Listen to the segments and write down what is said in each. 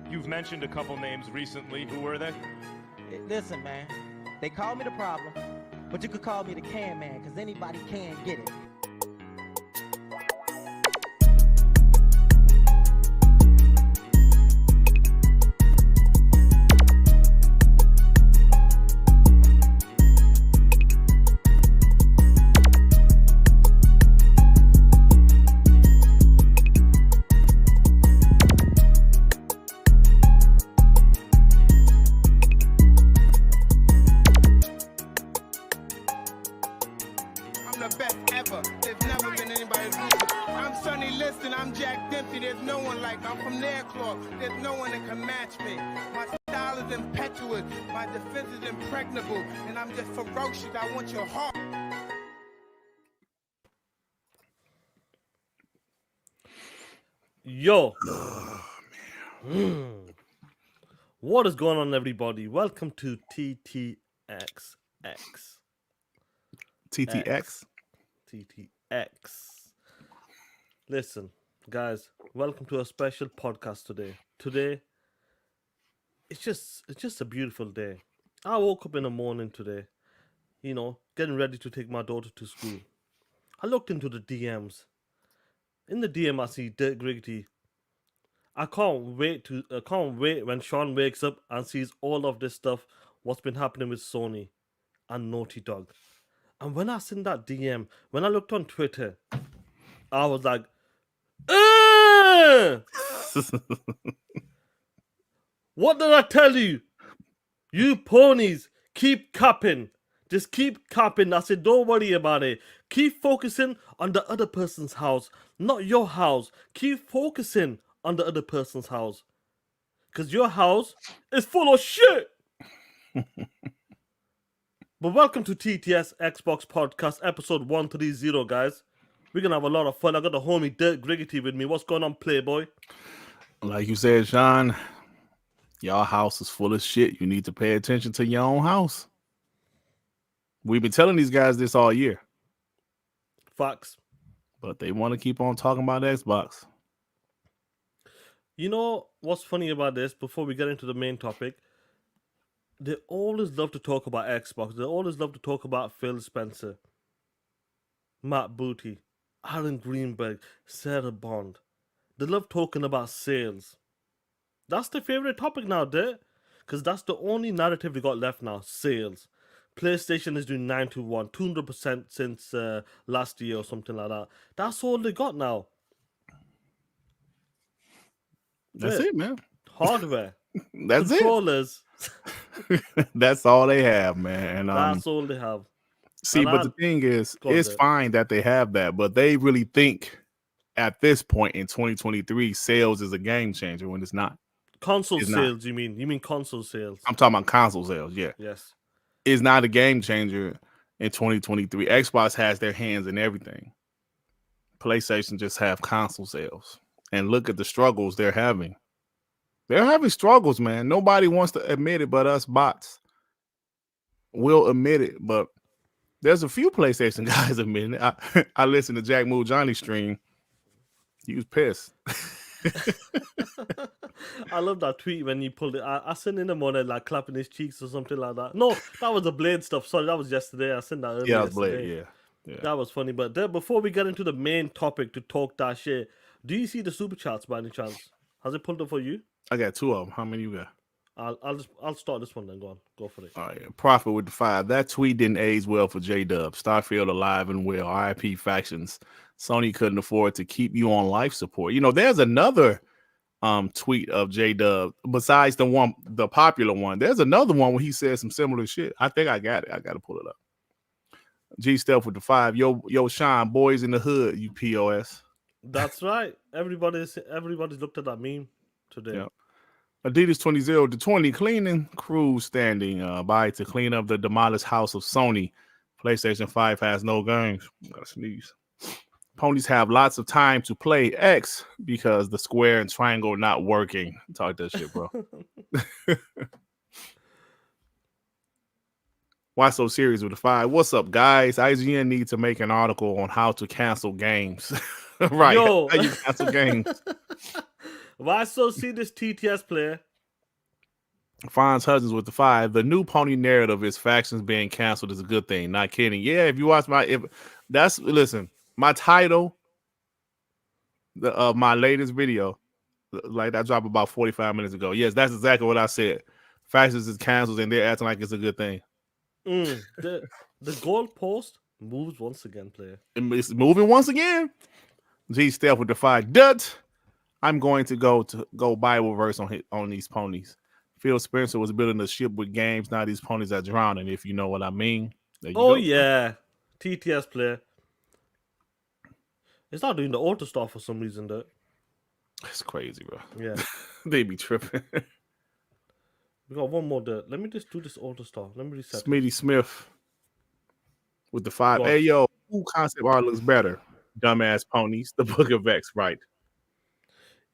You've mentioned a couple names recently. Who were they? Listen, man. They call me the problem, but you could call me the can man, because anybody can get it. I want your heart. Yo. What is going on, everybody? Welcome to TTX. TTX? TTX. Listen, guys, welcome to a special podcast today. Today, it's just a beautiful day. I woke up in the morning today, getting ready to take my daughter to school. I looked into the DMs. In the DM, I see Durt Griggity. I can't wait when Sean wakes up and sees all of this stuff, what's been happening with Sony and Naughty Dog. And when I seen that DM, when I looked on Twitter, I was like, what did I tell you? You ponies, keep capping. Just keep capping. I said, don't worry about it. Keep focusing on the other person's house, not your house. Keep focusing on the other person's house. Because your house is full of shit. But welcome to TTS Xbox Podcast, episode 130, guys. We're going to have a lot of fun. I got the homie Durt Griggity with me. What's going on, Playboy? Like you said, Sean, y'all house is full of shit. You need to pay attention to your own house. We've been telling these guys this all year. Facts. But they want to keep on talking about Xbox. You know what's funny about this, before we get into the main topic? They always love to talk about Xbox. They always love to talk about Phil Spencer, Matt Booty, Alan Greenberg, Sarah Bond. They love talking about sales. That's their favorite topic now, because that's the only narrative they got left now, sales. PlayStation is doing 9-1, 200% since last year or something like that. That's all they got now. That's it, man. Hardware. That's controllers. That's all they have, man. That's all they have. See, but the thing is, it's fine that they have that, but they really think at this point in 2023, sales is a game changer when it's not. Console sales, you mean? You mean console sales? I'm talking about console sales, yeah. Yes. Is not a game changer in 2023. Xbox has their hands in everything. PlayStation just have console sales. And look at the struggles they're having. They're having struggles, man. Nobody wants to admit it but us bots. We'll admit it, but there's a few PlayStation guys admitting it. I listened to Jack Mood Johnny stream. He was pissed. I love that tweet when you pulled it. I sent in the morning like clapping his cheeks or something like that. No, that was the Blade stuff. Sorry, that was yesterday. I sent that earlier. Yeah, it was Blade, yeah. That was funny. But before we get into the main topic to talk that shit, do you see the super chats by any chance? Has it pulled up for you? I got 2 of them. How many you got? I'll start this one then. Go on. Go for it. All right. Profit with the 5. That tweet didn't age well for J-Dub. Starfield alive and well. RIP factions. Sony couldn't afford to keep you on life support. There's another tweet of J-Dub besides the popular one. There's another one where he said some similar shit. I think I got it. I got to pull it up. G-Steph with the 5. Yo, Sean, boys in the hood, you POS. That's right. Everybody's looked at that meme today. Yep. Adidas 20-20 cleaning crew standing by to clean up the demolished house of Sony. PlayStation 5 has no games. Gotta sneeze. Ponies have lots of time to play X because the square and triangle not working. Talk that shit, bro. Why so serious with the 5? What's up, guys? IGN needs to make an article on how to cancel games. Right. Yo. How you cancel games. Why so see this TTS player? Fonz Hudgens with the 5. The new pony narrative is factions being canceled is a good thing. Not kidding. Yeah, if you watch listen, my title of my latest video, like I dropped about 45 minutes ago. Yes, that's exactly what I said. Factions is canceled and they're acting like it's a good thing. The goalpost moves once again, player. It's moving once again. G Steph with the 5. Durt. I'm going to go Bible verse on these ponies. Phil Spencer was building a ship with games. Now these ponies are drowning, if you know what I mean. There you go. Yeah. TTS player. It's not doing the auto star for some reason, though. It's crazy, bro. Yeah. They be tripping. We got one more there. Let me just do this auto star. Let me reset. Smitty Smith with the 5. Go on. Hey, yo, who concept art looks better? Dumbass ponies. The Book of X, right?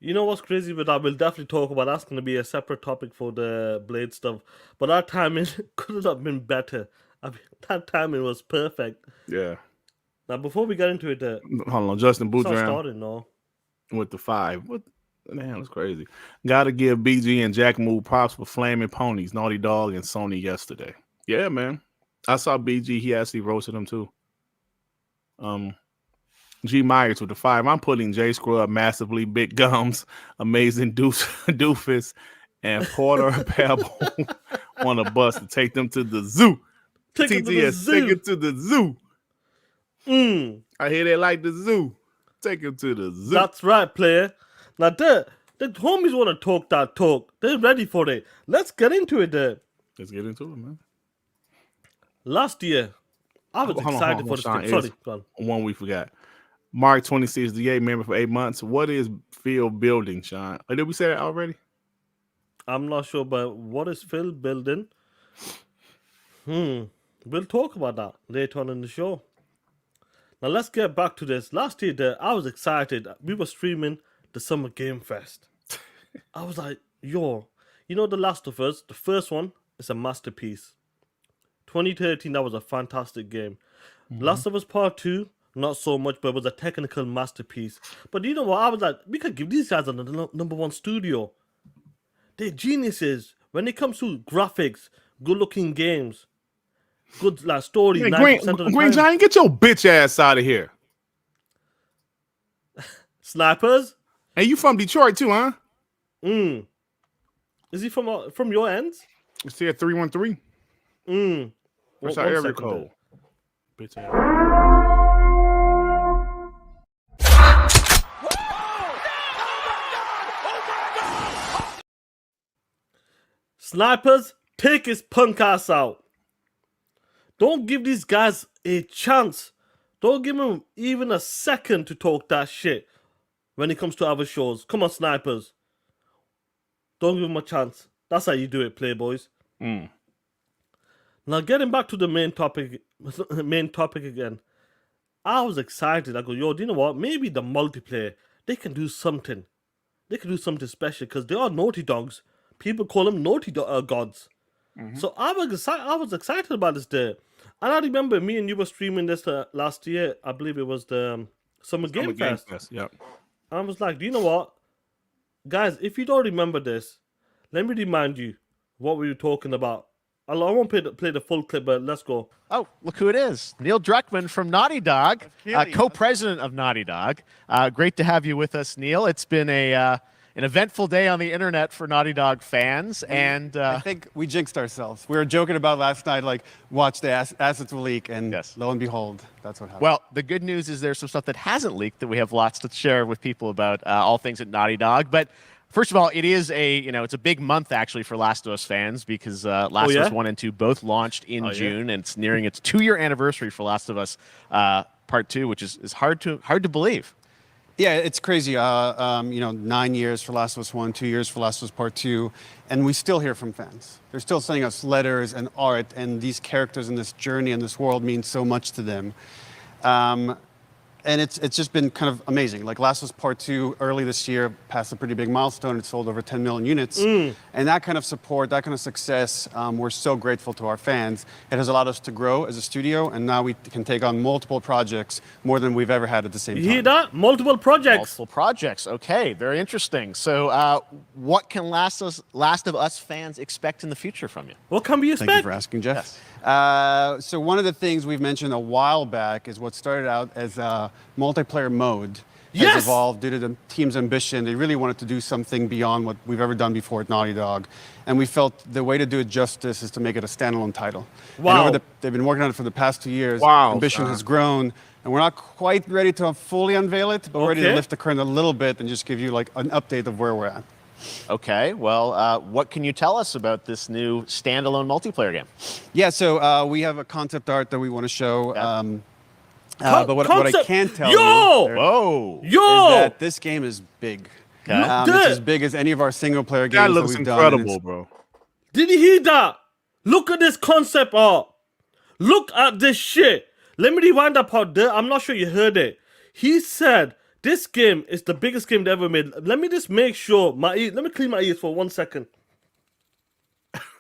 You know what's crazy with that? We'll definitely talk about that's going to be a separate topic for the Blade stuff. But that timing could have been better. I mean, that timing was perfect. Yeah. Now, before we get into it, Hold on, Justin it's not Boudreaux started, no. with the 5. What? Man, that's crazy. Got to give BG and Jack Mood props for flaming ponies, Naughty Dog and Sony yesterday. Yeah, man. I saw BG. He actually roasted them too. G Myers with the 5. I'm putting J Scrub, Massively, Big Gums, Amazing Doofus, and Porter Pebble on a bus to take them to the zoo. Take it to the TTS, zoo. take it to the zoo. I hear they like the zoo. Take it to the zoo. That's right, player. Now, the homies want to talk that talk. They're ready for it. Let's get into it there. Let's get into it, man. Last year, I was Hold on, excited for this Sean, game. Sorry, go on. One we forgot. Mark 26, DA member for 8 months. What is field building, Sean? Did we say that already? I'm not sure, but what is Phil building? We'll talk about that later on in the show. Now let's get back to this. Last year, I was excited. We were streaming the Summer Game Fest. I was like, yo, you know The Last of Us? The first one is a masterpiece. 2013, that was a fantastic game. Last of Us Part 2, not so much, but it was a technical masterpiece. But you know what? I was like, we could give these guys a number one studio. They're geniuses when it comes to graphics, good-looking games, good like story. Man, 90% of the Green time. Giant, get your bitch ass out of here. Snipers. Hey, you from Detroit too, huh? Is he from your ends? It's here 313. What's our One area second code? there. Bitch ass. Snipers, take his punk ass out. Don't give these guys a chance. Don't give them even a second to talk that shit when it comes to other shows. Come on, Snipers. Don't give them a chance. That's how you do it, Playboys. Now, getting back to the main topic again. I was excited. I go, yo, do you know what? Maybe the multiplayer, they can do something. They can do something special because they are Naughty Dogs. People call them Naughty Gods. So I was excited about this day. And I remember me and you were streaming this last year. I believe it was the Summer Game Fest. Yep. I was like, do you know what? Guys, if you don't remember this, let me remind you what we were talking about. I won't play the full clip, but let's go. Oh, look who it is. Neil Druckmann from Naughty Dog, co-president of Naughty Dog. Great to have you with us, Neil. It's been an eventful day on the internet for Naughty Dog fans. And I think we jinxed ourselves. We were joking about last night, like, watch the assets will leak, and Yes. lo and behold, that's what happened. well, the good news is there's some stuff that hasn't leaked that we have lots to share with people about all things at Naughty Dog. But first of all, it is it's a big month actually for Last of Us fans because Last of Us 1 and 2 both launched in June, and it's nearing its 2-year anniversary for Last of Us Part 2, which is hard to believe. Yeah, it's crazy. 9 years for Last of Us 1, 2 years for Last of Us Part 2, and we still hear from fans. They're still sending us letters and art, and these characters in this journey and this world mean so much to them. and it's just been kind of amazing. Like Last of Us Part 2 early this year passed a pretty big milestone. It sold over 10 million units. And that kind of support, that kind of success, we're so grateful to our fans. It has allowed us to grow as a studio, and now we can take on multiple projects, more than we've ever had at the same time. You hear that? Multiple projects. Multiple projects. Okay, very interesting. So what can Last of Us fans expect in the future from you? What can we expect? Thank you for asking, Jeff. Yes. So one of the things we've mentioned a while back is what started out as a multiplayer mode has evolved due to the team's ambition. They really wanted to do something beyond what we've ever done before at Naughty Dog. And we felt the way to do it justice is to make it a standalone title. Wow. And they've been working on it for the past 2 years. Wow, Ambition has grown. And we're not quite ready to fully unveil it, but we're ready to lift the curtain a little bit and just give you like an update of where we're at. Okay, well, what can you tell us about this new standalone multiplayer game? Yeah, so we have a concept art that we want to show. But what I can tell Whoa! is that this game is big. Okay. It's as big as any of our single-player games That looks we've incredible, done. bro. Did you hear that? Look at this concept art. Look at this shit. Let me rewind that part there. I'm not sure you heard it. He said this game is the biggest game they ever made. Let me just make sure let me clean my ears for 1 second.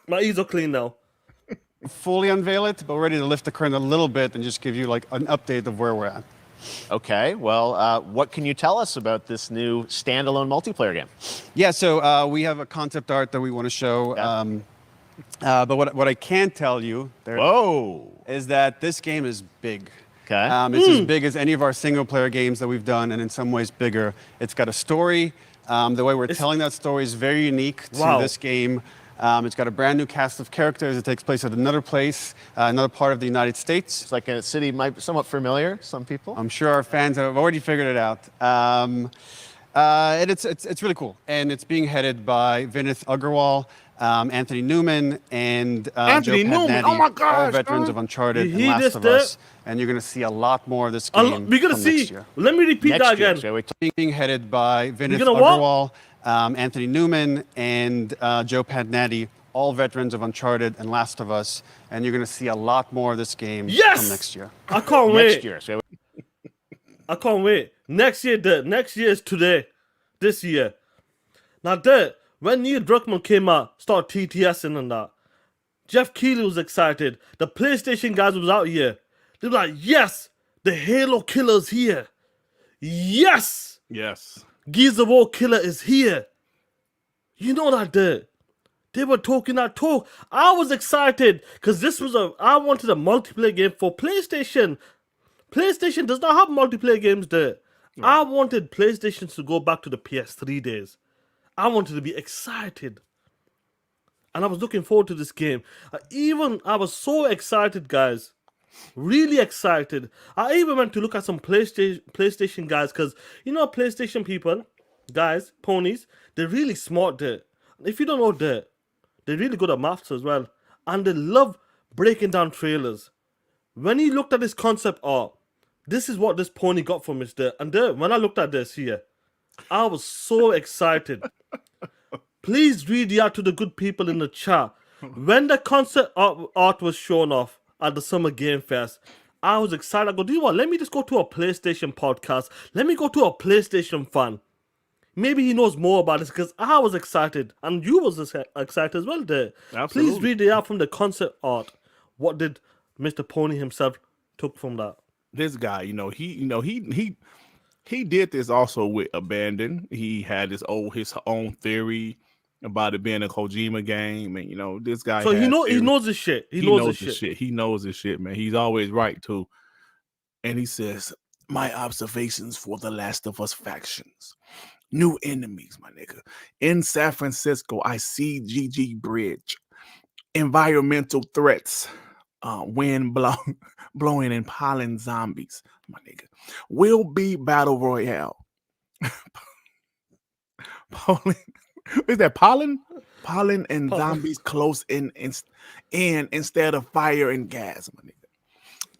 My ears are clean now. Fully unveil it, but we're ready to lift the curtain a little bit and just give you like an update of where we're at. Okay, well, what can you tell us about this new standalone multiplayer game? Yeah, so we have a concept art that we want to show. But what I can tell you is that this game is big. Okay. It's as big as any of our single-player games that we've done, and in some ways bigger. It's got a story. The way we're telling that story is very unique to this game. It's got a brand new cast of characters. It takes place at another place, another part of the United States. It's like a city might be somewhat familiar, some people. I'm sure our fans have already figured it out. And it's really cool. And it's being headed by Vinith Agarwal, Anthony Newman, and Joe Padnatti, oh my gosh, all veterans of Uncharted and hear Last this, of Us. And you're going to see a lot more of this game We're gonna come see. next year. Let me repeat that again. Being headed by Vinith gonna Agarwal, Anthony Newman, and Joe Padnatti, all veterans of Uncharted and Last of Us. And you're going to see a lot more of this game come next year. I can't wait. Next year. So I can't wait. Next year is today. This year. Now when Neil Druckmann came out, started TTSing and that, Jeff Keighley was excited. The PlayStation guys was out here. They were like, yes, the Halo killer's here. Yes, Yes. Gears of War killer is here. You know that they were talking that talk. I was excited because I wanted a multiplayer game for PlayStation. PlayStation does not have multiplayer games there. I wanted PlayStation to go back to the PS3 days. I wanted to be excited. And I was looking forward to this game. I was so excited, guys. Really excited. I even went to look at some PlayStation guys because, PlayStation people, guys, ponies, they're really smart there. If you don't know that, they're really good at maths as well. And they love breaking down trailers. When he looked at this concept art, this is what this pony got from us there. And when I looked at this here, I was so excited. Please read it out to the good people in the chat. When the concept art was shown off at the Summer Game Fest, I was excited. I go, do you know what? Let me just go to a PlayStation podcast. Let me go to a PlayStation fan. Maybe he knows more about this because I was excited. And you was excited as well there. Absolutely. Please read it out from the concept art. What did Mr. Pony himself took from that? This guy, he did this also with Abandon. He had his own theory about it being a Kojima game, and this guy. So he knows his shit. He knows his shit. He knows his shit, man. He's always right too. And he says, "My observations for the Last of Us factions, new enemies, my nigga. In San Francisco, I see GG Bridge, environmental threats, wind blowing and pollen zombies, my nigga. Will be battle royale." Pollen. Is that pollen? Pollen and zombies close in instead of fire and gas, my nigga.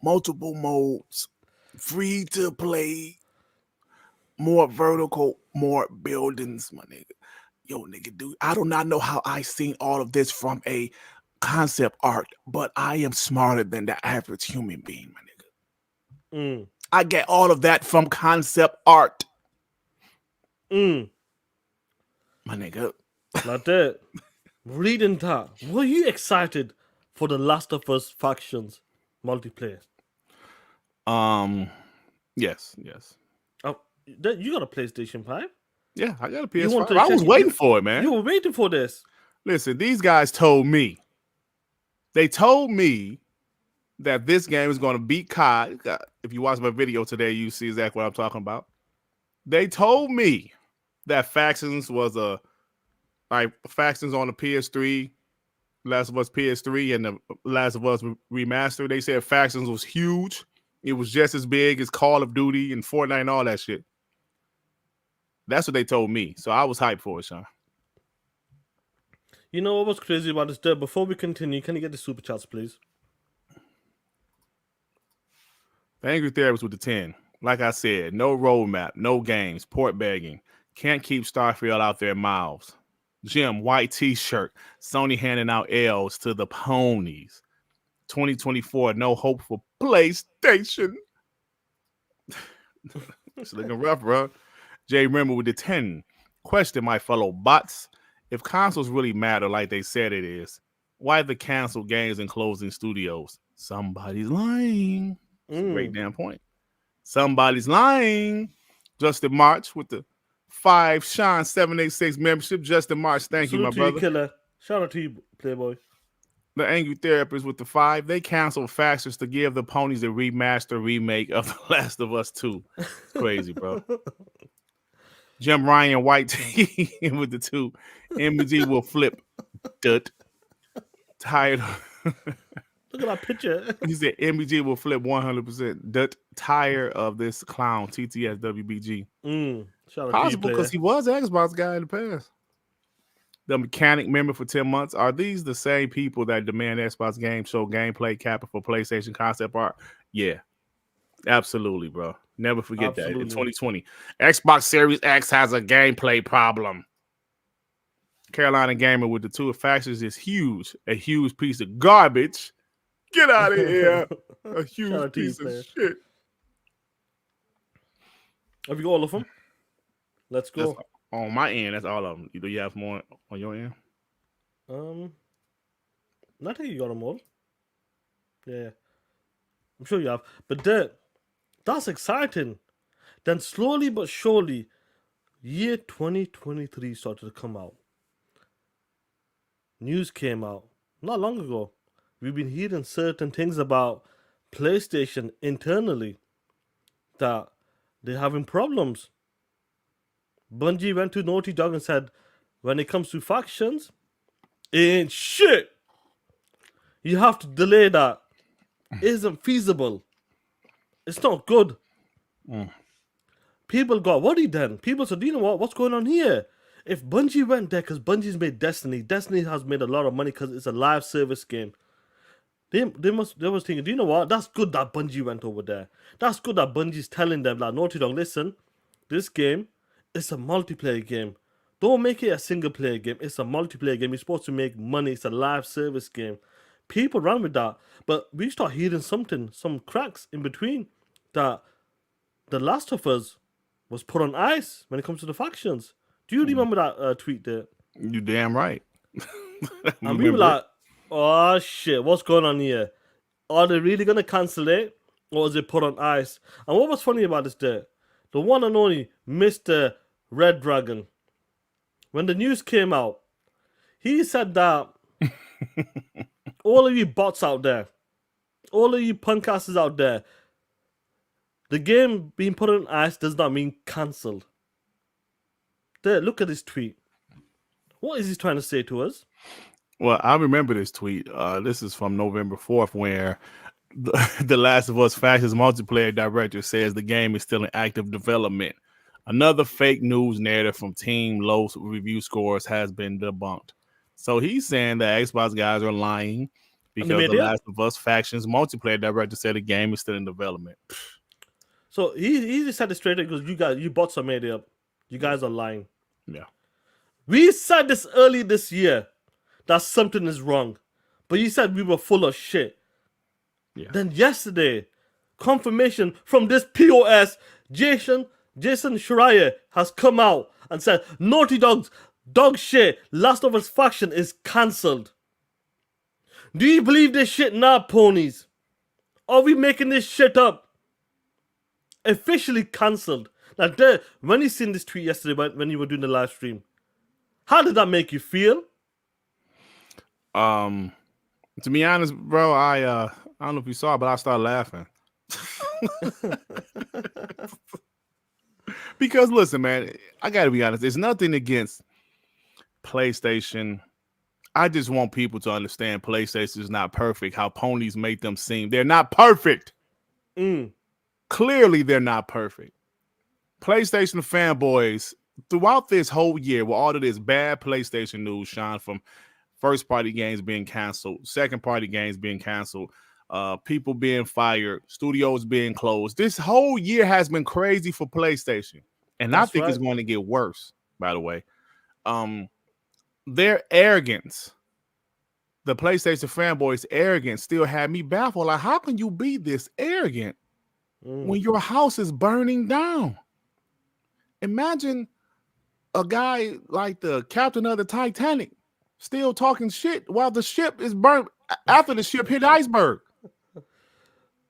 Multiple modes, free to play, more vertical, more buildings, my nigga. Yo, nigga, dude, I do not know how I seen all of this from a concept art, but I am smarter than the average human being, my nigga. I get all of that from concept art. Mm. My nigga. Like that. Reading that, were you excited for the Last of Us factions multiplayer? Yes. Oh, you got a PlayStation 5? Yeah, I got a You want PS5. to I was check- waiting you- for it, man. You were waiting for this. Listen, these guys told me. They told me that this game is going to beat COD. If you watch my video today, you see exactly what I'm talking about. They told me that Factions was Factions on the PS3, Last of Us PS3, and the Last of Us remastered. They said Factions was huge. It was just as big as Call of Duty and Fortnite and all that shit. That's what they told me. So I was hyped for it, Sean. You know what was crazy about this? Durt, before we continue, can you get the super chats, please? The Angry Therapist with the 10. Like I said, no roadmap, no games, port begging. Can't keep Starfield out their mouths. Jim, white t-shirt. Sony handing out L's to the Ponies. 2024, no hope for PlayStation. It's looking rough, bro. Jay Rimmer with the 10. Question, my fellow bots. If consoles really matter like they said it is, why the cancel games and closing studios? Somebody's lying. That's a great damn point. Somebody's lying. Justin March with the 5 Sean 786 membership. Justin March, thank you, my Salute to you, brother. killer. Shout out to you, Playboy. The Angry Therapist with the 5. They canceled Factions to give the Ponies a remaster remake of The Last of Us 2. It's crazy, bro. Jim Ryan White T with the 2. MG will flip. Durt. Tired. Look at that picture. He said MBG will flip 100%. Durt. Tired of this clown. TTS WBG. Shout out Possible to you, because he was an Xbox guy in the past. The mechanic member for 10 months. Are these the same people that demand Xbox games show gameplay capping for PlayStation concept art? Yeah. Absolutely, bro. Never forget that. In 2020. Xbox Series X has a gameplay problem. Carolina Gamer with the 2 factions is huge. A huge piece of garbage. Get out of here. A huge piece of shit. Have you got all of them? Let's go. That's on my end, that's all of them. Do you have more on your end? I think you got them all. Yeah. I'm sure you have. But that's exciting. Then slowly but surely, year 2023 started to come out. News came out not long ago. We've been hearing certain things about PlayStation internally that they're having problems. Bungie went to Naughty Dog and said, when it comes to factions, it ain't shit. You have to delay that. It isn't feasible. It's not good. People got worried then. People said, you know what? What's going on here? If Bungie went there, because Bungie's made Destiny has made a lot of money because it's a live service game. They was thinking, do you know what? That's good that Bungie went over there. That's good that Bungie's telling them, like, Naughty Dog, listen, this game, it's a multiplayer game. Don't make it a single player game. It's a multiplayer game. You're supposed to make money. It's a live service game. People ran with that. But we start hearing some cracks in between that The Last of Us was put on ice when it comes to the factions. Do you remember that tweet there? You damn right. And we were like, oh shit, what's going on here? Are they really going to cancel it? Or is it put on ice? And what was funny about this day? The one and only Mr. Red Dragon, when the news came out, he said that all of you bots out there, all of you punkasses out there, the game being put on ice does not mean cancelled. There, look at this tweet. What is he trying to say to us? Well, I remember this tweet. This is from November 4th, where the Last of Us Factions multiplayer director says the game is still in active development. Another fake news narrative from Team Low review scores has been debunked. So he's saying that Xbox guys are lying because the Last of Us Factions multiplayer director said the game is still in development. So he just said it straight because you bots are made it up. You guys are lying. Yeah. We said this early this year that something is wrong. But you said we were full of shit. Yeah. Then yesterday, confirmation from this POS. Jason Schreier has come out and said Naughty Dog's dog shit Last of Us faction is cancelled. Do you believe this shit now, Ponies? Are we making this shit up? Officially cancelled. Now, when you seen this tweet yesterday when you were doing the live stream, how did that make you feel? To be honest, bro, I don't know if you saw, but I started laughing. Because listen, man, I gotta be honest. There's nothing against PlayStation. I just want people to understand PlayStation is not perfect. How Ponies make them seem. They're not perfect. Clearly, they're not perfect. PlayStation fanboys, throughout this whole year, with all of this bad PlayStation news, Sean, from first-party games being canceled, second-party games being canceled, people being fired, studios being closed. This whole year has been crazy for PlayStation. And I think it's going to get worse, by the way. Their arrogance, the PlayStation fanboys' arrogance still had me baffled. Like, how can you be this arrogant when your house is burning down? Imagine a guy like the captain of the Titanic still talking shit while the ship is burnt after the ship hit the iceberg.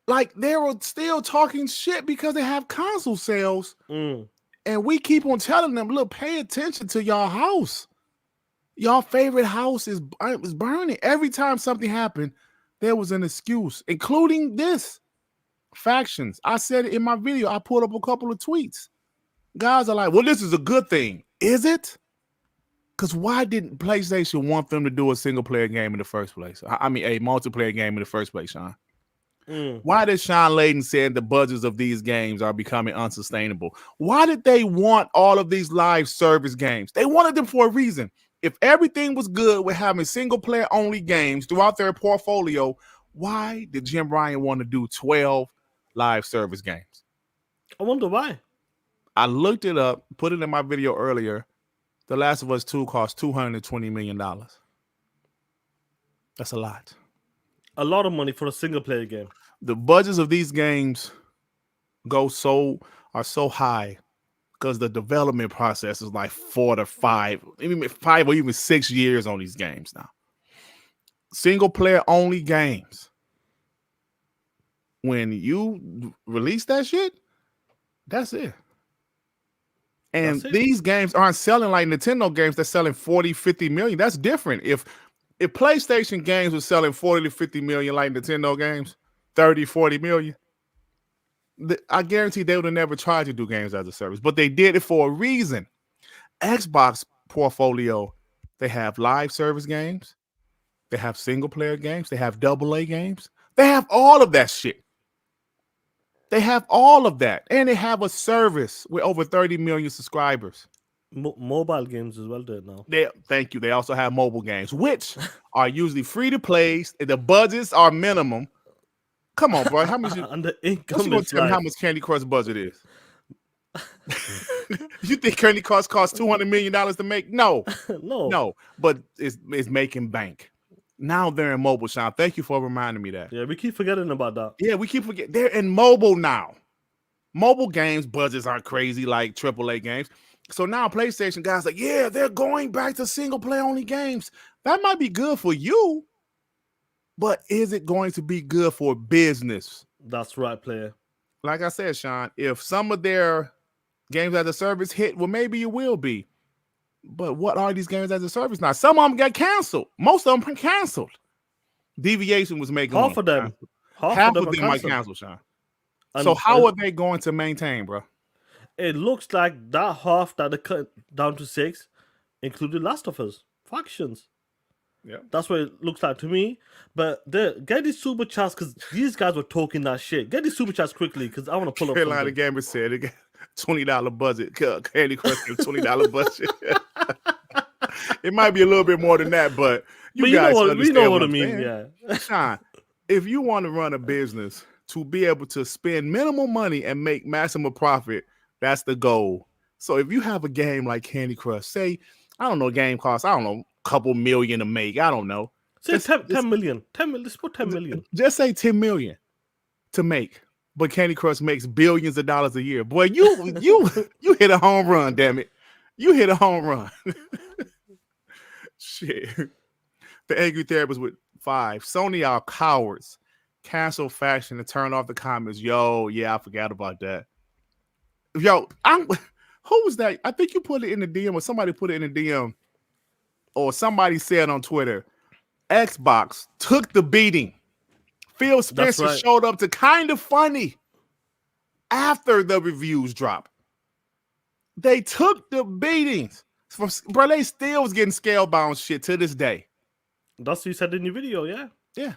Like, they were still talking shit because they have console sales. And we keep on telling them, look, pay attention to y'all house. Y'all favorite house is burning. Every time something happened, there was an excuse, including this. Factions. I said it in my video. I pulled up a couple of tweets. Guys are like, well, this is a good thing. Is it? Because why didn't PlayStation want them to do a single-player game in the first place? I mean, a multiplayer game in the first place, Sean. Why did Sean Layden say the budgets of these games are becoming unsustainable? Why did they want all of these live service games? They wanted them for a reason. If everything was good with having single-player only games throughout their portfolio, why did Jim Ryan want to do 12 live service games? I wonder why. I looked it up, put it in my video earlier. The Last of Us 2 cost $220 million. That's a lot. A lot of money for a single-player game. The budgets of these games are so high because the development process is like 4 to 5, even 5 or even 6 years on these games now. Single-player only games. When you release that shit, that's it. And these games aren't selling like Nintendo games that's selling 40, 50 million. That's different. If PlayStation games were selling 40 to 50 million like Nintendo games, 30, 40 million, I guarantee they would have never tried to do games as a service. But they did it for a reason. Xbox portfolio, they have live service games. They have single-player games. They have AA games. They have all of that shit. They have all of that. And they have a service with over 30 million subscribers. Mobile games as well there now. Thank you. They also have mobile games, which are usually free to play. The budgets are minimum. Come on, bro. How much? And the income what's you gonna tell me how much Candy Crush budget is? You think Candy Crush costs $200 million to make? No. No. But it's making bank. Now they're in mobile, Sean. Thank you for reminding me that. Yeah, we keep forgetting about that. Yeah, we keep forgetting. They're in mobile now. Mobile games budgets aren't crazy like AAA games. So now PlayStation guys like, yeah, they're going back to single-player only games. That might be good for you, but is it going to be good for business? That's right, player. Like I said, Sean, if some of their games as a service hit, well, maybe it will be. But what are these games as a service now? Some of them got canceled. Most of them canceled. Deviation was making half of them. Half of them are canceled, Sean. So how are they going to maintain, bro? It looks like that half that they cut down to 6 included Last of Us factions. Yeah, that's what it looks like to me. But get these super chats because these guys were talking that shit. Get these super chats quickly because I want to pull up. Carolina Gamer said they got $20 budget. Candy Crush $20 budget. It might be a little bit more than that, but you guys understand what I mean. Yeah, Sean, if you want to run a business to be able to spend minimal money and make maximum profit, that's the goal. So if you have a game like Candy Crush, say, I don't know, a game costs, I don't know, a couple million to make. I don't know. Say 10 million. 10 million. Let's put 10 million. Just say 10 million to make. but Candy Crush makes billions of dollars a year. Boy, you hit a home run, damn it. You hit a home run. Shit. The Angry Therapist with 5. Sony are cowards. Cancel faction and turn off the comments. Yo, yeah, I forgot about that. Yo, who was that? I think you put it in the DM or somebody put it in the DM or somebody said on Twitter, Xbox took the beating. Phil Spencer showed up to Kind of Funny after the reviews dropped. They took the beatings. Bro, they still was getting scalebound shit to this day. That's what you said in your video, yeah? Yeah.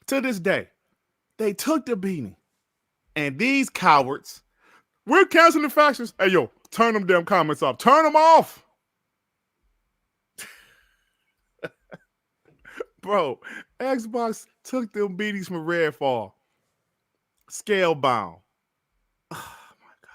To this day. They took the beating. And these cowards, we're canceling the factions. Hey, yo, turn them damn comments off. Turn them off. Bro, Xbox took them beatings from Redfall. Scalebound. Oh, my God.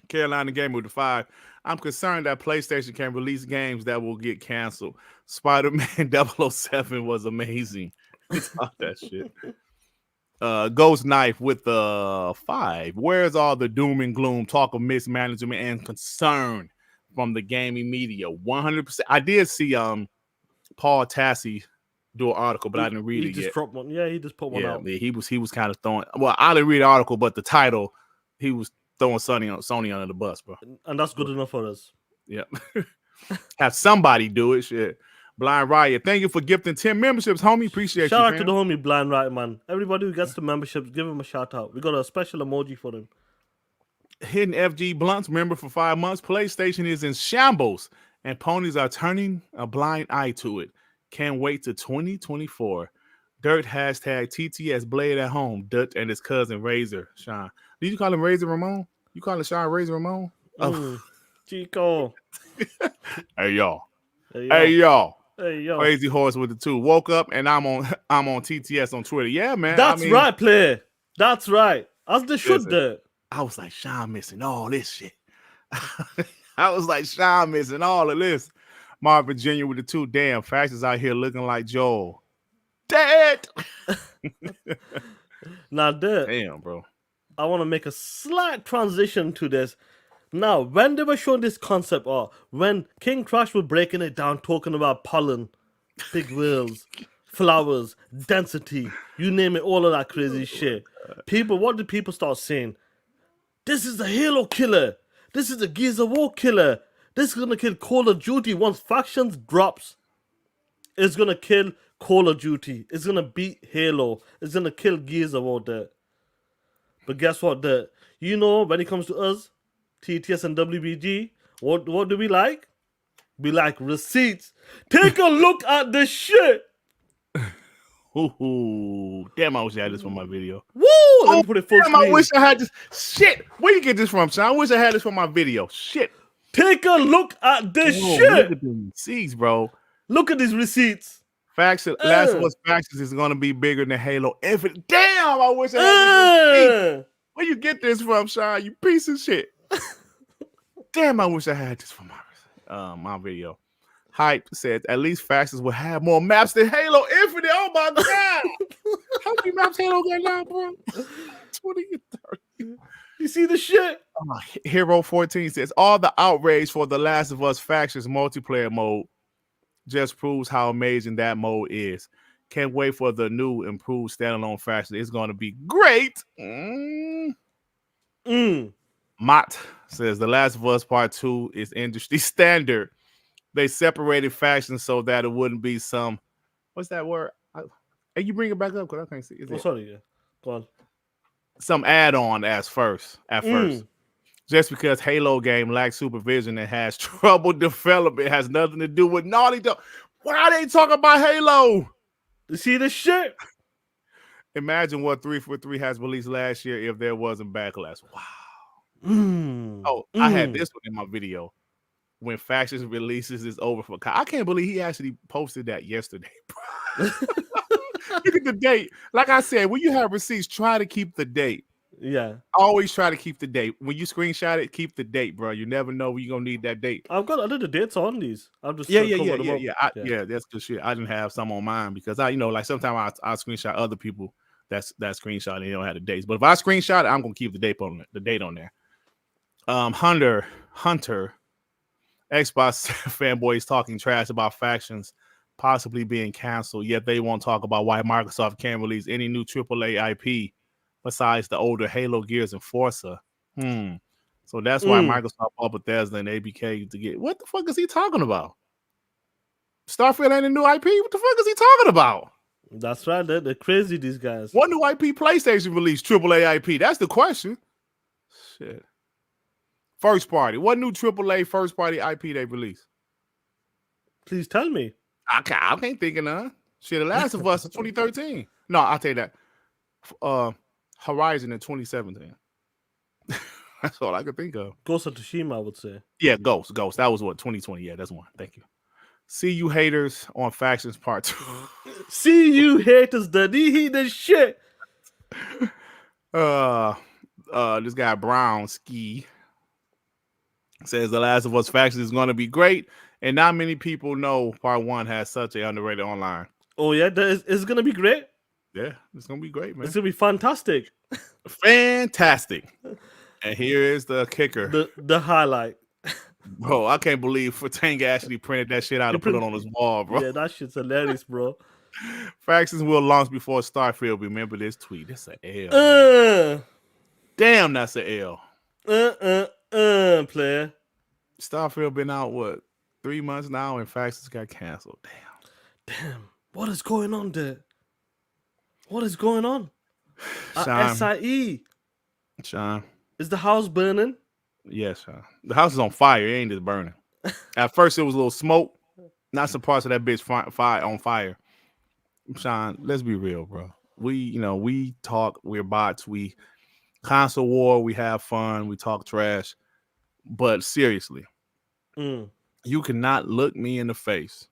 Carolina Gamer with the 5. I'm concerned that PlayStation can release games that will get canceled. Spider-Man 007 was amazing. Talk that shit. Ghost Knife with the 5. Where's all the doom and gloom, talk of mismanagement and concern from the gaming media? 100%. I did see Paul Tassi do an article, but I didn't read it yet. Dropped one. Yeah, he just put one out. Yeah, he was kind of throwing. Well, I didn't read the article, but the title, he was throwing Sony under the bus, bro. And that's good enough for us. Yep. Have somebody do it. Shit. Blind Riot, thank you for gifting 10 memberships, homie. Appreciate shout you. Shout out to the homie Blind Riot, man. Everybody who gets the memberships, give him a shout out. We got a special emoji for him. Hidden FG Blunts, member for 5 months. PlayStation is in shambles, and ponies are turning a blind eye to it. Can't wait to 2024. Durt hashtag TTS Blade at home. Durt and his cousin Razor Sean. Did you call him Razor Ramon? You call him Sean Razor Ramon? Oh, Chico. Hey y'all. Hey yo. Crazy Horse with the 2. Woke up and I'm on TTS on Twitter. Yeah, man. That's right, player. That's right. As they should do. I was like, Sean missing all this shit. I was like, Sean missing all of this. Marvin Virginia with the 2. Damn, factions out here looking like Joel. Dead. Now, Durt. Damn, bro. I want to make a slight transition to this. Now, when they were showing this concept art, when King Crash was breaking it down, talking about pollen, big wheels, flowers, density, you name it, all of that crazy shit. What did people start saying? This is the Halo killer. This is the Gears of War killer. This is going to kill Call of Duty once Factions drops. It's going to kill Call of Duty. It's going to beat Halo. It's going to kill Gears of War there. But guess what? When it comes to us, TTS and WBG, what do we like? We like receipts. Take a look at this shit. Ooh, damn, I wish I had this for my video. Woo! Let me put it full screen. I wish I had this. Shit, where you get this from, Sean? I wish I had this for my video. Shit. Take a look at this shit. Look at these receipts, bro. Look at these receipts. Last of Us Factions is going to be bigger than Halo Infinite. Damn, I wish I had this. Where you get this from, Sean? You piece of shit. Damn, I wish I had this for my video. Hype said at least Factions will have more maps than Halo Infinite. Oh my god! How many maps Halo got now, bro? 20 and 30. You see the shit? Hero 14 says all the outrage for the Last of Us Factions multiplayer mode just proves how amazing that mode is. Can't wait for the new improved standalone faction. It's going to be great. Mott says The Last of Us Part 2 is industry standard. They separated factions so that it wouldn't be some. What's that word? Hey, you bring it back up because I can't see it. Sorry, yeah. Go on. Some add-on at first. Just because Halo game lacks supervision and has trouble development has nothing to do with Naughty Dog. Why are they talking about Halo? You see this shit? Imagine what 343 has released last year if there wasn't backlash. Wow. I had this one in my video. When Factions releases is over for I can't believe he actually posted that yesterday, bro. Look at the date. Like I said, when you have receipts, try to keep the date. Yeah. Always try to keep the date. When you screenshot it, keep the date, bro. You never know when you're gonna need that date. I did the dates on these. I'm just yeah, that's good shit. I didn't have some on mine because like sometimes I screenshot other people that screenshot and they don't have the dates. But if I screenshot it, I'm gonna keep the date on there. Hunter, Xbox fanboys talking trash about factions possibly being canceled, yet they won't talk about why Microsoft can't release any new AAA IP besides the older Halo, Gears, and Forza. So that's why Microsoft bought Bethesda and ABK to get. What the fuck is he talking about? Starfield ain't a new IP. What the fuck is he talking about? That's right. They're crazy, these guys. What new IP PlayStation released? AAA IP. That's the question. Shit. First party. What new AAA first party IP they released? Please tell me. I can't think of none. Shit, The Last of Us in 2013. No, I'll tell you that. Horizon in 2017. That's all I could think of. Ghost of Tsushima, I would say. Yeah, Ghost. That was what, 2020. Yeah, that's one. Thank you. See you haters on Factions Part 2. See you haters, daddy. He the shit. This guy Brown Ski says The Last of Us Faction is going to be great, and not many people know Part 1 has such a underrated online. Oh yeah, it's going to be great. Yeah, it's going to be great, man. It's going to be fantastic. Fantastic. And here is the kicker. The highlight. Bro, I can't believe Tang actually printed that shit out and put it on his wall, bro. Yeah, that shit's hilarious, bro. Factions will launch before Starfield. Remember this tweet. It's an L. Damn, that's an L. Player. Starfield been out, what, 3 months now, and Factions got canceled. Damn. What is going on there? What is going on? Sean. SIE. Sean. Is the house burning? Yes, Sean. The house is on fire. It ain't just burning. At first, it was a little smoke. Not some parts of that bitch on fire. Sean, let's be real, bro. We talk. We're bots. We console war. We have fun. We talk trash. But seriously, you cannot look me in the face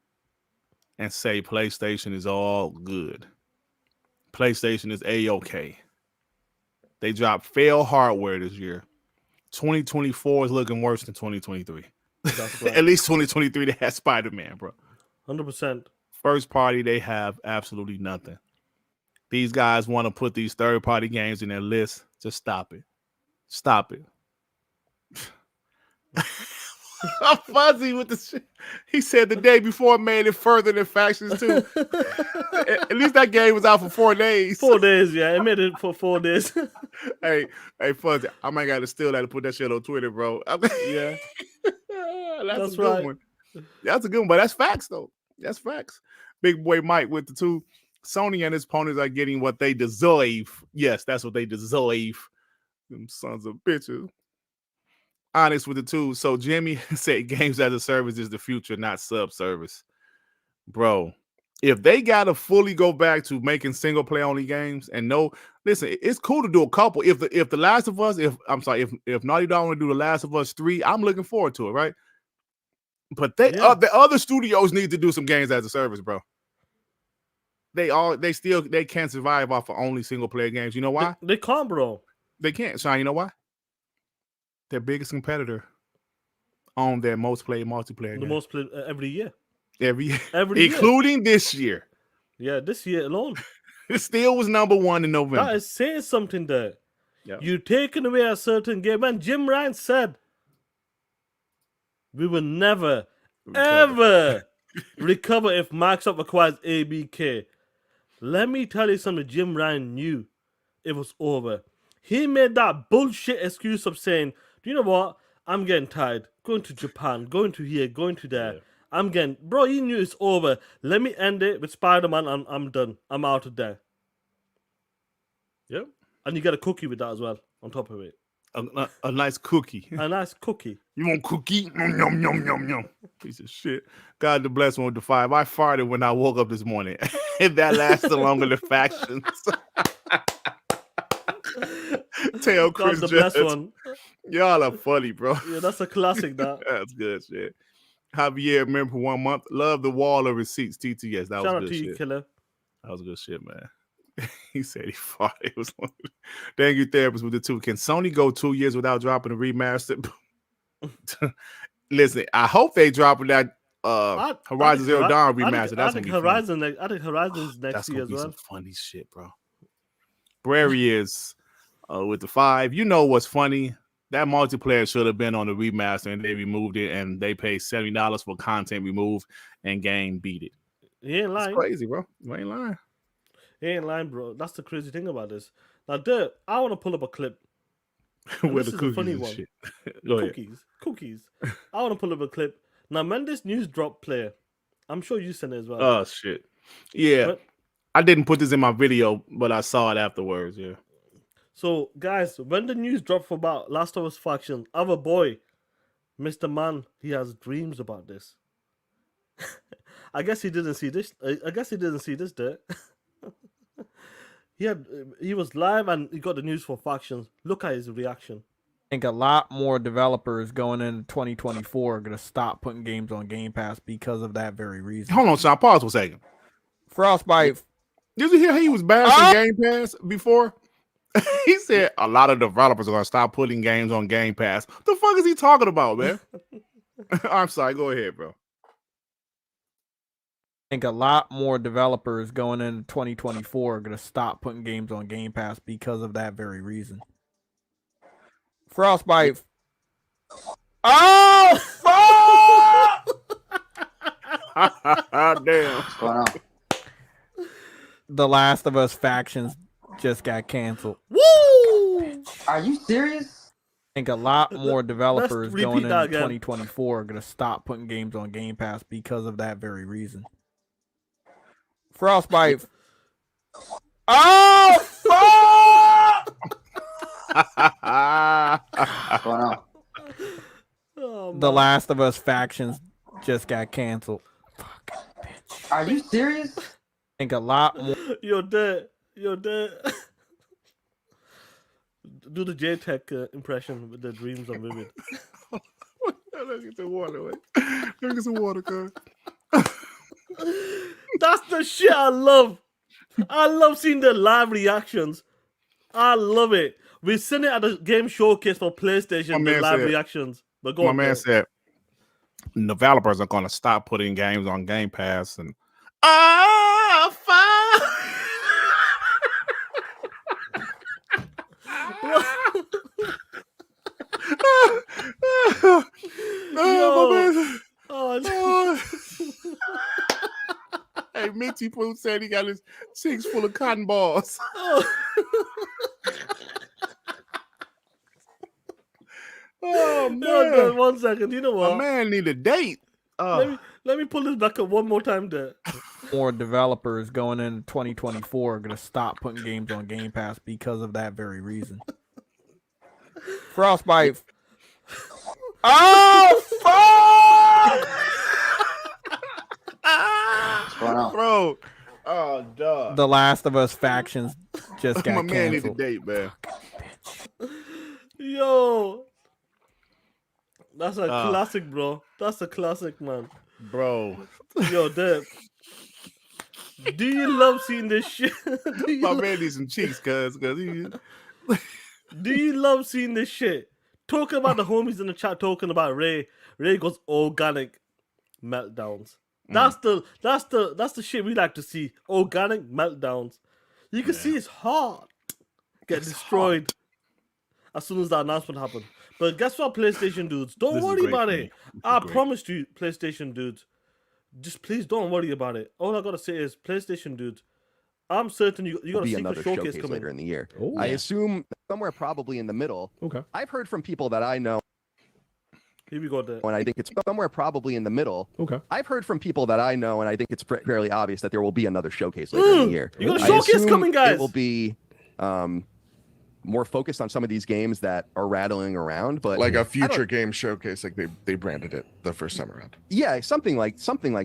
and say PlayStation is all good. PlayStation is A-okay. They dropped fail hardware this year. 2024 is looking worse than 2023. That's right. At least 2023, they had Spider-Man, bro. 100%. First party, they have absolutely nothing. These guys want to put these third-party games in their list. Just stop it. Stop it. I'm fuzzy with the shit. He said the day before made it further than Factions 2. At least that game was out for 4 days. 4 days, yeah. It made it for 4 days. Hey, Fuzzy, I might got to steal that and put that shit on Twitter, bro. Yeah. That's a good one. That's a good one, but that's facts, though. That's facts. Big boy Mike with the 2. Sony and his ponies are getting what they deserve. Yes, that's what they deserve. Them sons of bitches. Honest with the 2. So Jimmy said games as a service is the future, not sub-service. Bro, if they got to fully go back to making single-play only games and listen, it's cool to do a couple. If the Last of Us, if Naughty Dog want to do The Last of Us 3, I'm looking forward to it, right? But the other studios need to do some games as a service, bro. They can't survive off of only single-player games. You know why? They can't, bro. They can't, Sean. You know why? Their biggest competitor on their most played multiplayer game. Most played every year. Every year. Including Including this year. Yeah, this year alone. It still was number 1 in November. That is saying something there. Yeah. You're taking away a certain game. And Jim Ryan said, we will never, ever recover if Microsoft acquires ABK. Let me tell you something. Jim Ryan knew it was over. He made that bullshit excuse of saying, do you know what? I'm getting tired. Going to Japan, going to here, going to there. Yeah. Bro, he knew it's over. Let me end it with Spider-Man and I'm done. I'm out of there. Yep. And you get a cookie with that as well, on top of it. A nice cookie. A nice cookie. You want cookie? Yum, yum, yum, yum. Piece of shit. God the bless one with the 5. I farted when I woke up this morning. And that lasted longer than Factions. Tell Chris the best one. Y'all are funny, bro. Yeah, that's a classic. That's good shit. Javier, remember 1 month. Love the wall of receipts. TTS. That Shout was good out to shit. you, killer. That was good shit, man. He said he fought. It was one. Thank you, therapist with the 2. Can Sony go 2 years without dropping a remaster? Listen, I hope they drop that Horizon Zero Dawn remaster. I think Horizon's next year as well. That's gonna be some funny shit, bro. Brary is with the 5. You know what's funny? That multiplayer should have been on the remaster, and they removed it, and they paid $70 for content removed, and game beat it. He ain't lying. It's crazy, bro. You ain't lying. He ain't lying, bro. That's the crazy thing about this. Now, Durt, I want to pull up a clip. With This the is a cookies funny and one. shit. Go ahead. Cookies. I want to pull up a clip. Now, when this news drop player, I'm sure you sent it as well. Oh, shit. Yeah. But- I didn't put this in my video, but I saw it afterwards, yeah. So, guys, when the news dropped for about Last of Us faction, our boy, Mr. Man, he has dreams about this. I guess he didn't see this. Dirt. He was live and he got the news for factions. Look at his reaction. I think a lot more developers going into 2024 are going to stop putting games on Game Pass because of that very reason. Hold on, Sean. Pause for a second. Frostbite. Did you hear how he was bashing Game Pass before? He said a lot of developers are going to stop putting games on Game Pass. The fuck is he talking about, man? I'm sorry. Go ahead, bro. I think a lot more developers going into 2024 are going to stop putting games on Game Pass because of that very reason. Frostbite. Oh, fuck! Damn. What's going on? The Last of Us factions just got canceled. Woo! Are you serious? I think a lot more developers repeat going into that again. 2024 are going to stop putting games on Game Pass because of that very reason. Frostbite. Oh, fuck! What's going on? Oh, The man. Last of Us factions just got canceled. Are you serious? I think a lot more. You're dead. Do the J-Tech impression with the dreams are vivid. Look at the water. Look at some water, cuz. That's the shit I love. I love seeing the live reactions. I love it. We've seen it at the game showcase for PlayStation, the live reactions. But go My on, man Dale. said developers are going to stop putting games on Game Pass and Hey, Minty Pooh said he got his cheeks full of cotton balls. Oh man! Yo, 1 second. You know My what? man need a date. Let me pull this back up one more time there. More developers going into 2024 are going to stop putting games on Game Pass because of that very reason. Frostbite. Oh, fuck! What's going on? Bro. Oh, dog. The Last of Us factions just got My man need a canceled. date, man. Yo. That's a classic, bro. That's a classic, man. Bro. Yo, Deb. Do you love seeing this shit? My man needs some cheeks, cuz he... Do you love seeing this shit? Talking about the homies in the chat, talking about Ray. Ray goes organic meltdowns. That's the shit we like to see. Organic meltdowns. You can see his heart get destroyed as soon as that announcement happened. But guess what, PlayStation dudes? Don't This is worry great about for it. me. This is I great. promised you, PlayStation dudes. Just please don't worry about it. All I gotta say is, PlayStation dudes, I'm certain you got a be secret another showcase showcase coming. later in the year. Oh, I yeah. assume somewhere probably in the middle. Okay. I've heard from people that I know, Here we go there. and I think it's somewhere probably in the middle. Okay. I've heard from people that I know, and I think it's fairly obvious that there will be another showcase later in the year. You got a I showcase assume coming, guys. It will be more focused on some of these games that are rattling around, but Like a I don't- future game showcase, like they branded it the first time around. Yeah, something like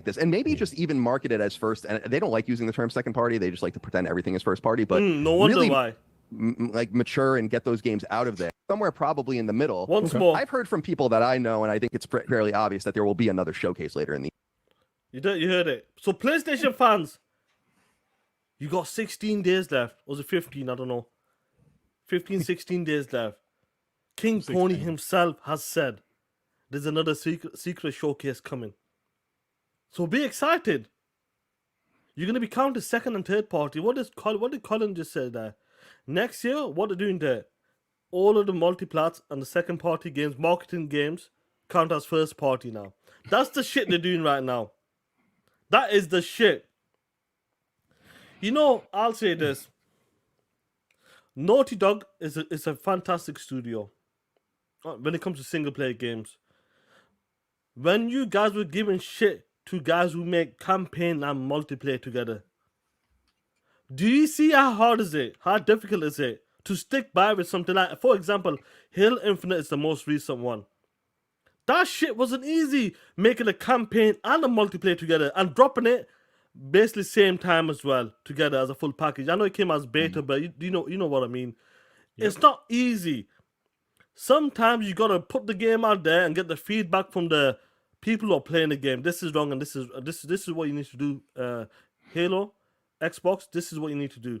this, and maybe just even market it as first. And they don't like using the term second party; they just like to pretend everything is first party. But No wonder really, why. like mature and get those games out of there. Somewhere probably in the middle. Once more. I've heard from people that I know, and I think it's fairly obvious that there will be another showcase later in the You heard it. So PlayStation fans, you got 16 days left. Or was it 15? I don't know. 15, 16 days left. King Pony himself has said there's another secret showcase coming. So be excited. You're gonna be counted second and third party. What did Colin just say there? Next year, what they're doing there, all of the multiplats and the second party games, marketing games, count as first party now. That's the shit they're doing right now. That is the shit. You know, I'll say this. Naughty Dog is a fantastic studio when it comes to single player games. When you guys were giving shit to guys who make campaign and multiplayer together, do you see how hard is it? How difficult is it to stick by with something like, for example, Halo Infinite is the most recent one. That shit wasn't easy, making a campaign and a multiplayer together and dropping it basically same time as well together as a full package. I know it came as beta, but you know what I mean. Yep. It's not easy. Sometimes you gotta put the game out there and get the feedback from the people who are playing the game. This is wrong, and this is what you need to do. Halo, Xbox, this is what you need to do.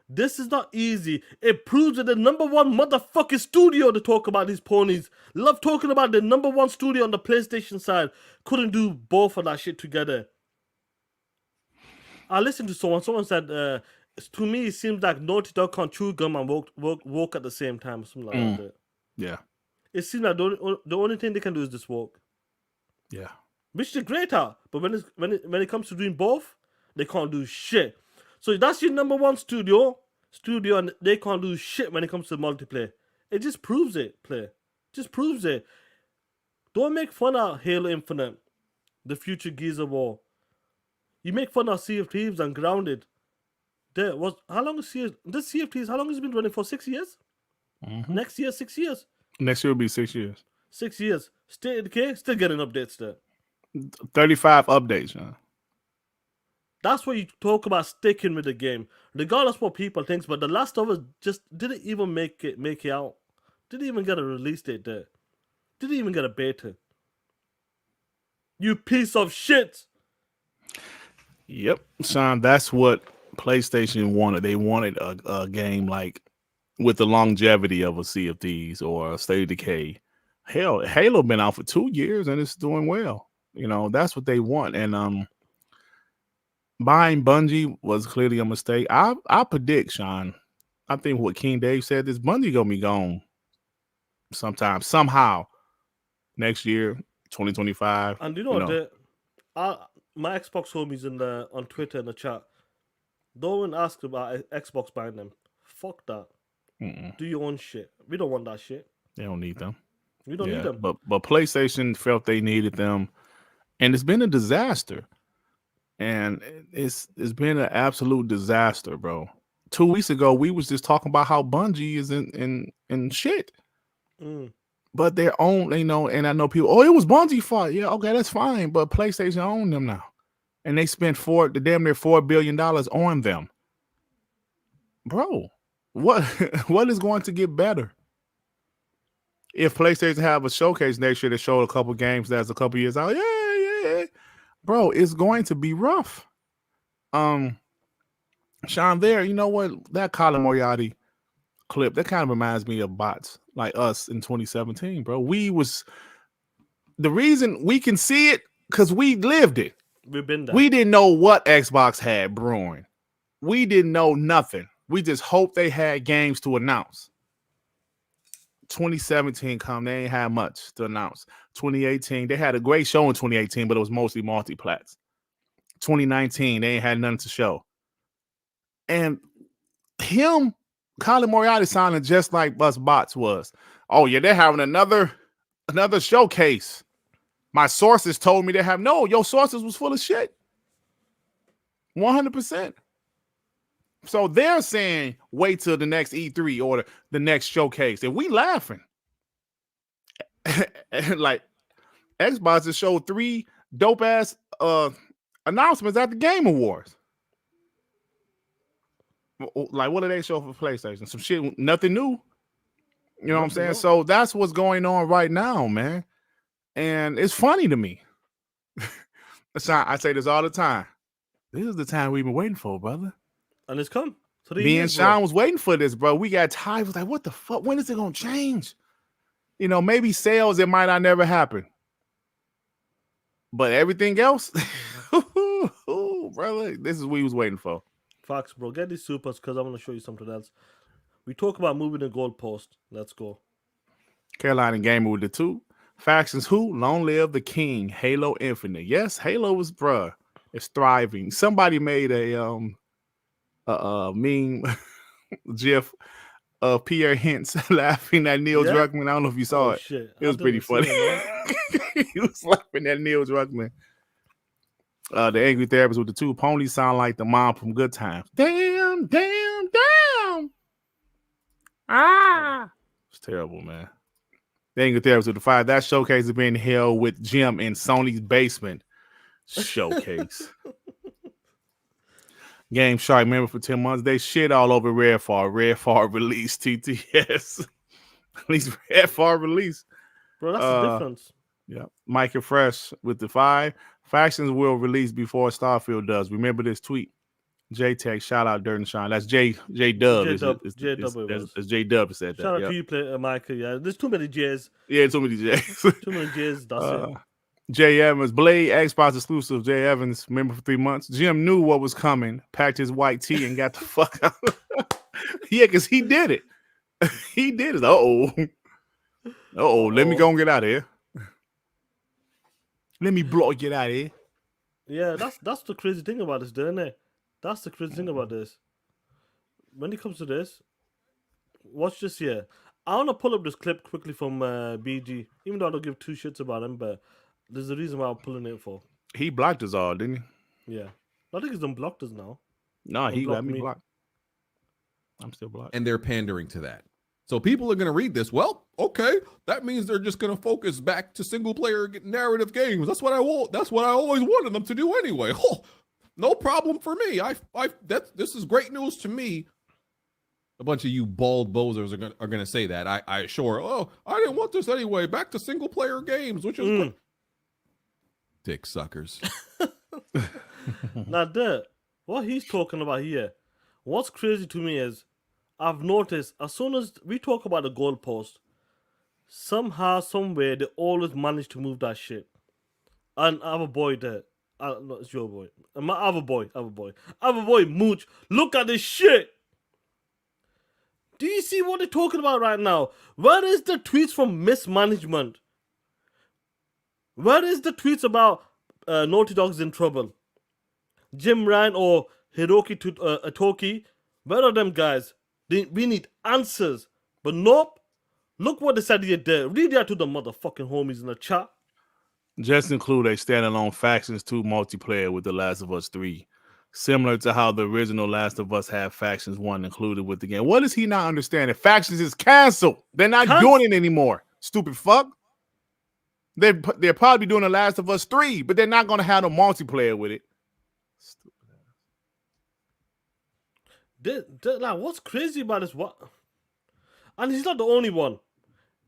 This is not easy. It proves that the number one motherfucking studio to talk about these ponies. Love talking about the number one studio on the PlayStation side. Couldn't do both of that shit together. I listened to someone. Someone said, to me, it seems like Naughty Dog can't chew gum and walk at the same time. Or something like that. Yeah. It seems like the only thing they can do is just walk. Yeah. Which is great at. But when it comes to doing both, they can't do shit. So that's your number one studio, and they can't do shit when it comes to multiplayer. It just proves it, player. Just proves it. Don't make fun of Halo Infinite, the future Gears of War. You make fun of Sea of Thieves and Grounded. How long is Sea of Thieves? How long has it been running for? 6 years. Mm-hmm. Next year, 6 years. Next year will be 6 years. 6 years. State of Decay, still getting updates there. 35 updates, John. That's what you talk about, sticking with the game, regardless of what people think. But The Last of Us just didn't even make it out. Didn't even get a release date there. Didn't even get a beta. You piece of shit. Yep, Sean, that's what PlayStation wanted. They wanted a game like with the longevity of a Sea of Thieves or a State of Decay. Hell, Halo been out for 2 years and it's doing well. You know, that's what they want. And buying Bungie was clearly a mistake. I predict, Sean, I think what King Dave said, this Bungie gonna be gone sometime, somehow next year, 2025. And you know. My Xbox homies on Twitter in the chat, don't ask about Xbox buying them. Fuck that. Do your own shit. We don't want that shit. They don't need them. We don't need them. But PlayStation felt they needed them, and it's been a disaster. And it's been an absolute disaster, bro. 2 weeks ago, we was just talking about how Bungie is in shit. But their own, and I know people, it was Bungie's fault. Yeah, okay, that's fine. But PlayStation own them now. And they spent damn near $4 billion on them. Bro, what is going to get better? If PlayStation have a showcase next year to show a couple games that's a couple years out, yeah. Bro, it's going to be rough. Sean, you know what? That Colin Moriarty clip, that kind of reminds me of bots like us in 2017, bro. The reason we can see it because we lived it. We've been there. We didn't know what Xbox had brewing. We didn't know nothing. We just hoped they had games to announce. 2017 come, they ain't had much to announce. 2018, they had a great show in 2018, but it was mostly multi-plats. 2019, they ain't had nothing to show. And Colin Moriarty sounded just like us bots was. Oh yeah, they're having another showcase. My sources told me your sources was full of shit. 100%. So they're saying wait till the next E3 or the next showcase. And we laughing. Like Xbox has showed 3 dope ass announcements at the Game Awards. Like, what do they show for PlayStation? Some shit, nothing new. You know what I'm saying? So that's what's going on right now, man. And it's funny to me. I say this all the time. This is the time we've been waiting for, brother. And it's come. Me and Sean was waiting for this, bro. We got tired. Was like, what the fuck? When is it going to change? Maybe sales, it might not never happen. But everything else, brother, this is what we was waiting for. Facts, bro. Get these supers because I want to show you something else. We talk about moving the goalpost. Let's go. Carolina Gamer with the 2. Factions who? Long live the king. Halo Infinite. Yes, Halo is bruh. It's thriving. Somebody made a meme GIF of Pierre Hintz laughing at Neil Druckmann. I don't know if you saw it. Shit. It was pretty funny. He was laughing at Neil Druckmann. The angry therapist with the 2. Ponies sound like the mom from Good Times. Damn. Ah. It's terrible, man. The angry therapist with the 5. That showcase is being held with Jim in Sony's basement. Showcase. Game Shark member for 10 months. They shit all over Redfall. Redfall release TTS. At least Redfall release. Bro, that's the difference. Yeah. Mike and Fresh with the 5. Factions will release before Starfield does. Remember this tweet. J-Tech, shout out Dirt and Shine. That's J-Dub. It's J-Dub said that. Shout out to you, Michael. Yeah, there's too many J's. Yeah, too many J's. Too many J's. That's it. Jay Evans, Blade, Xbox exclusive. Jay Evans, member for 3 months. Jim knew what was coming, packed his white tee, and got the fuck out. Yeah, because he did it. He did it. Let me go and get out of here. Let me get out of here. Yeah, that's the crazy thing about this, isn't it? That's the crazy thing about this. When it comes to this, watch this here. I want to pull up this clip quickly from BG, even though I don't give 2 shits about him, but there's a reason why I'm pulling it for. He blocked us all, didn't he? Yeah. I think he's unblocked us now. No, he got me blocked. I'm still blocked. And they're pandering to that. So people are going to read this. Well, okay, that means they're just going to focus back to single player narrative games. That's what I want. That's what I always wanted them to do anyway. Oh, no problem for me. This is great news to me. A bunch of you bald bozers are going to say that. I didn't want this anyway. Back to single player games, which is dick suckers. Now, Durt, what he's talking about here, what's crazy to me is I've noticed as soon as we talk about the goalpost, somehow, somewhere, they always manage to move that shit. And I have a boy there. No, it's your boy. I have a boy, Mooch. Look at this shit. Do you see what they're talking about right now? Where is the tweets from mismanagement? Where is the tweets about Naughty Dog's in trouble? Jim Ryan or Hiroki Atoki? Where are them guys? We need answers. But nope. Look what they said here there. Read that to the motherfucking homies in the chat. Just include a standalone Factions 2 multiplayer with The Last of Us 3. Similar to how the original Last of Us had Factions 1 included with the game. What does he not understand? If Factions is canceled, they're not doing it anymore. Stupid fuck. They're probably doing The Last of Us 3, but they're not going to have no multiplayer with it. Like, what's crazy about this? What? And he's not the only one.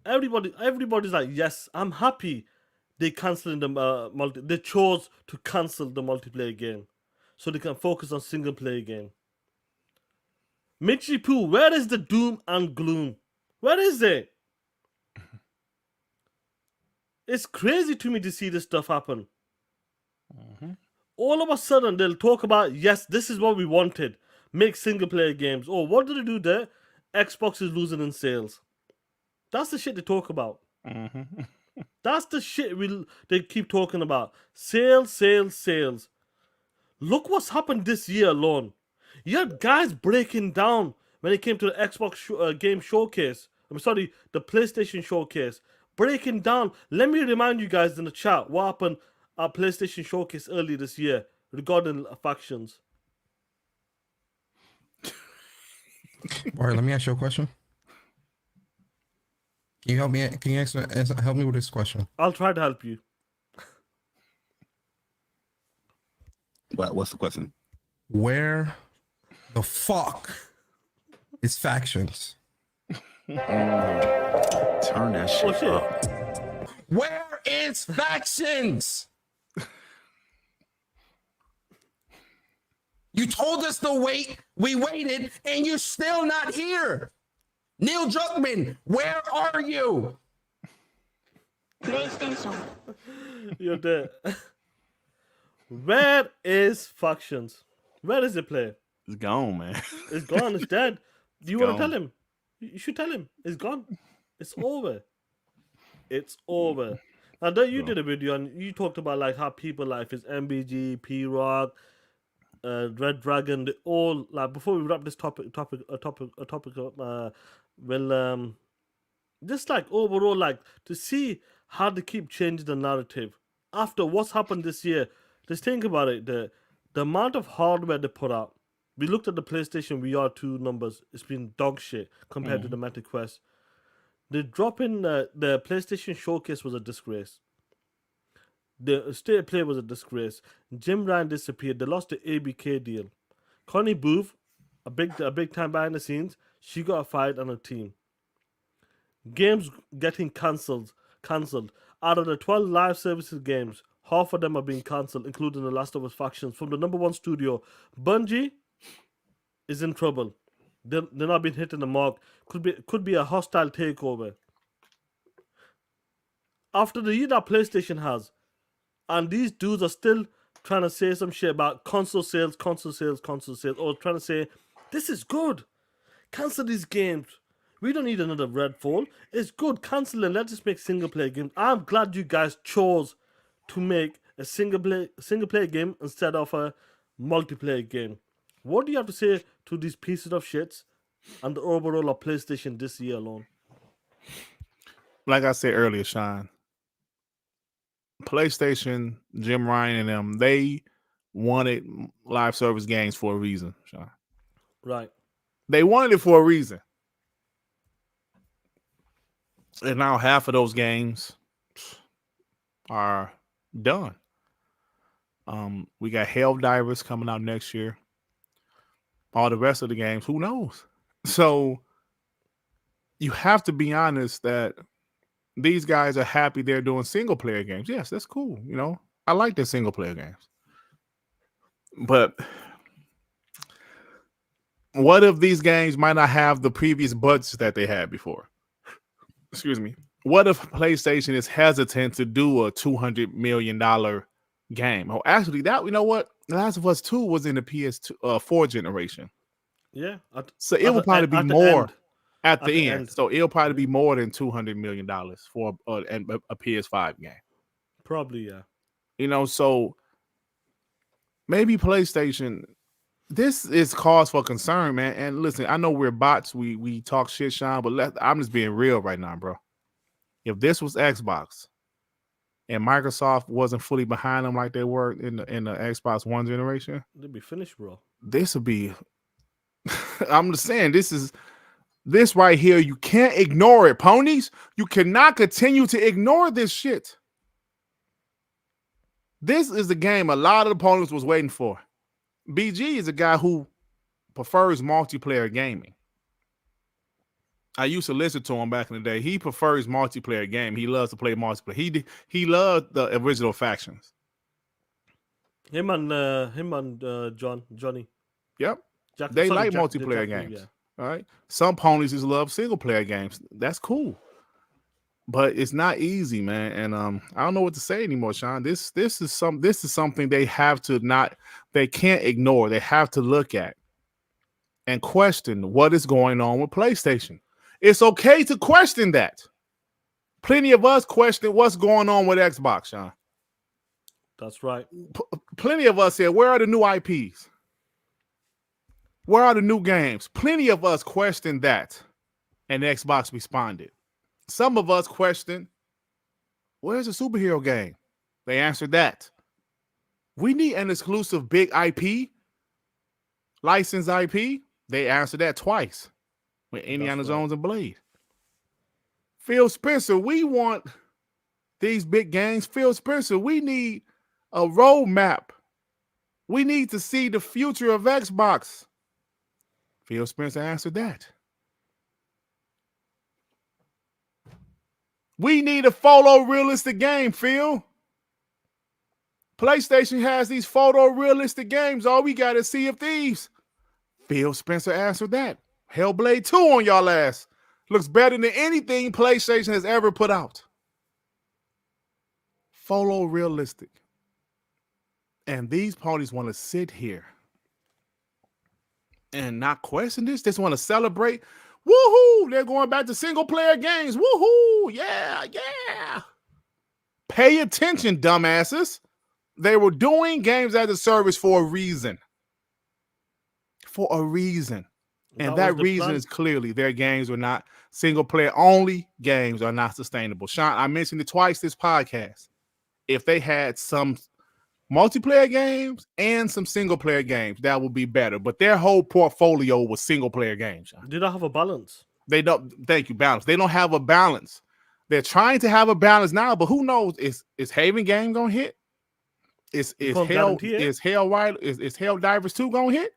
Everybody's like, yes, I'm happy they canceling the they chose to cancel the multiplayer game so they can focus on single player game. Mitchie Poo, where is the doom and gloom? Where is it? It's crazy to me to see this stuff happen. All of a sudden, they'll talk about, yes, this is what we wanted. Make single player games. Oh, what did they do there? Xbox is losing in sales. That's the shit they talk about. That's the shit they keep talking about. Sales. Look what's happened this year alone. You had guys breaking down when it came to the Xbox game showcase. The PlayStation showcase. Breaking down. Let me remind you guys in the chat what happened at PlayStation showcase early this year regarding factions. All right, let me ask you a question. Can you help me? Can you help me with this question? I'll try to help you. What's the question? Where the fuck is factions? Turn that shit up. Where is factions? You told us to wait. We waited, and you're still not here. Neil Druckmann, where are you? PlayStation. You're there. Where is factions? Where is it play? It's gone, man. It's gone. It's dead. Do you want to gone. tell him? You should tell him. It's gone. It's over. It's over. Now, that you did a video and you talked about like how people like if it's MBG, P Rock, Red Dragon, they all like. Before we wrap this topic up, well, just like overall, like to see how they keep changing the narrative after what's happened this year. Just think about it. The amount of hardware they put out. We looked at the PlayStation VR 2 numbers. It's been dog shit compared to the Meta Quest. The drop in the PlayStation Showcase was a disgrace. The State of Play was a disgrace. Jim Ryan disappeared. They lost the ABK deal. Connie Booth, a big time behind the scenes, she got fired on a team. Games getting cancelled. Out of the 12 live services games, half of them are being cancelled, including the Last of Us factions from the number one studio. Bungie is in trouble. They're not being hitting the mark. Could be a hostile takeover. After the year that PlayStation has, and these dudes are still trying to say some shit about console sales, or trying to say, this is good. Cancel these games. We don't need another Redfall. It's good. Cancel and let's just make single player games. I'm glad you guys chose to make a single player game instead of a multiplayer game. What do you have to say to these pieces of shits and the overall of PlayStation this year alone? Like I said earlier, Sean, PlayStation, Jim Ryan and them, they wanted live service games for a reason, Sean. Right. They wanted it for a reason. And now half of those games are done. We got Helldivers coming out next year. All the rest of the games, who knows? So you have to be honest that these guys are happy they're doing single player games. Yes, that's cool. You know, I like their single player games. But what if these games might not have the previous budgets that they had before? Excuse me. What if PlayStation is hesitant to do a $200 million game? Oh, actually, you know what? The Last of Us 2 was in the PS4 generation. Yeah. So it will probably be more at the end. So it'll probably be more than $200 million for a PS5 game. Probably, yeah. You know, so maybe PlayStation, this is cause for concern, man. And listen, I know we're bots. We talk shit, Sean, but I'm just being real right now, bro. If this was Xbox and Microsoft wasn't fully behind them like they were in the Xbox One generation, they'd be finished, bro. This would be. I'm just saying, this right here. You can't ignore it, Ponies. You cannot continue to ignore this shit. This is the game a lot of the opponents was waiting for. BG is a guy who prefers multiplayer gaming. I used to listen to him back in the day. He prefers multiplayer game. He loves to play multiplayer. He loved the original factions. Him and Johnny. Yep. They like multiplayer games. Yeah. All right. Some ponies just love single player games. That's cool. But it's not easy, man. And I don't know what to say anymore, Sean. This is something they can't ignore. They have to look at and question what is going on with PlayStation. It's okay to question that. Plenty of us question what's going on with Xbox, Sean. That's right. Plenty of us said, where are the new IPs? Where are the new games? Plenty of us questioned that, and Xbox responded. Some of us questioned, where's the superhero game? They answered that. We need an exclusive big IP, licensed IP. They answered that twice with Indiana Jones and Blade. Phil Spencer, we want these big games. Phil Spencer, we need a roadmap. We need to see the future of Xbox. Phil Spencer answered that. We need a photorealistic game, Phil. PlayStation has these photorealistic games. All we got is Sea of Thieves. Phil Spencer answered that. Hellblade 2 on y'all ass. Looks better than anything PlayStation has ever put out. Photorealistic. And these ponies want to sit here and not question this. They just want to celebrate. Woohoo! They're going back to single player games. Woohoo! Yeah, yeah. Pay attention, dumbasses. They were doing games as a service for a reason. For a reason. And that reason is clearly their games were not single player only games are not sustainable. Sean, I mentioned it twice this podcast. If they had some multiplayer games and some single player games, that would be better. But their whole portfolio was single player games. Sean. Did I have a balance? They don't. Thank you, balance. They don't have a balance. They're trying to have a balance now, but who knows? Is Haven game gonna hit? Is Helldivers 2 gonna hit?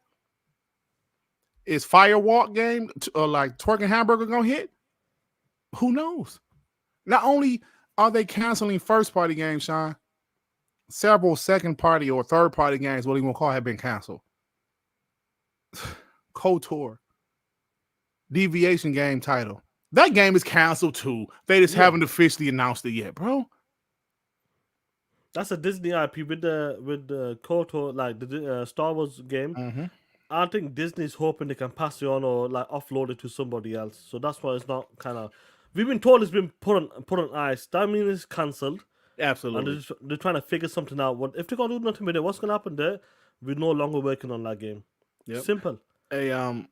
Is Firewalk game like Twerking Hamburger gonna hit? Who knows? Not only are they canceling first party games, Sean, several second party or third party games, what you want to call, have been canceled. KOTOR, Deviation game title. That game is canceled too. They just haven't officially announced it yet, bro. That's a Disney IP with the KOTOR, like the Star Wars game. Mm-hmm. I think Disney's hoping they can pass it on or like offload it to somebody else. So that's why it's not kind of. We've been told it's been put on ice. That means it's cancelled. Absolutely. And they're trying to figure something out. What if they're gonna do nothing with it? What's gonna happen there? We're no longer working on that game. Yep. Simple. Hey, I'm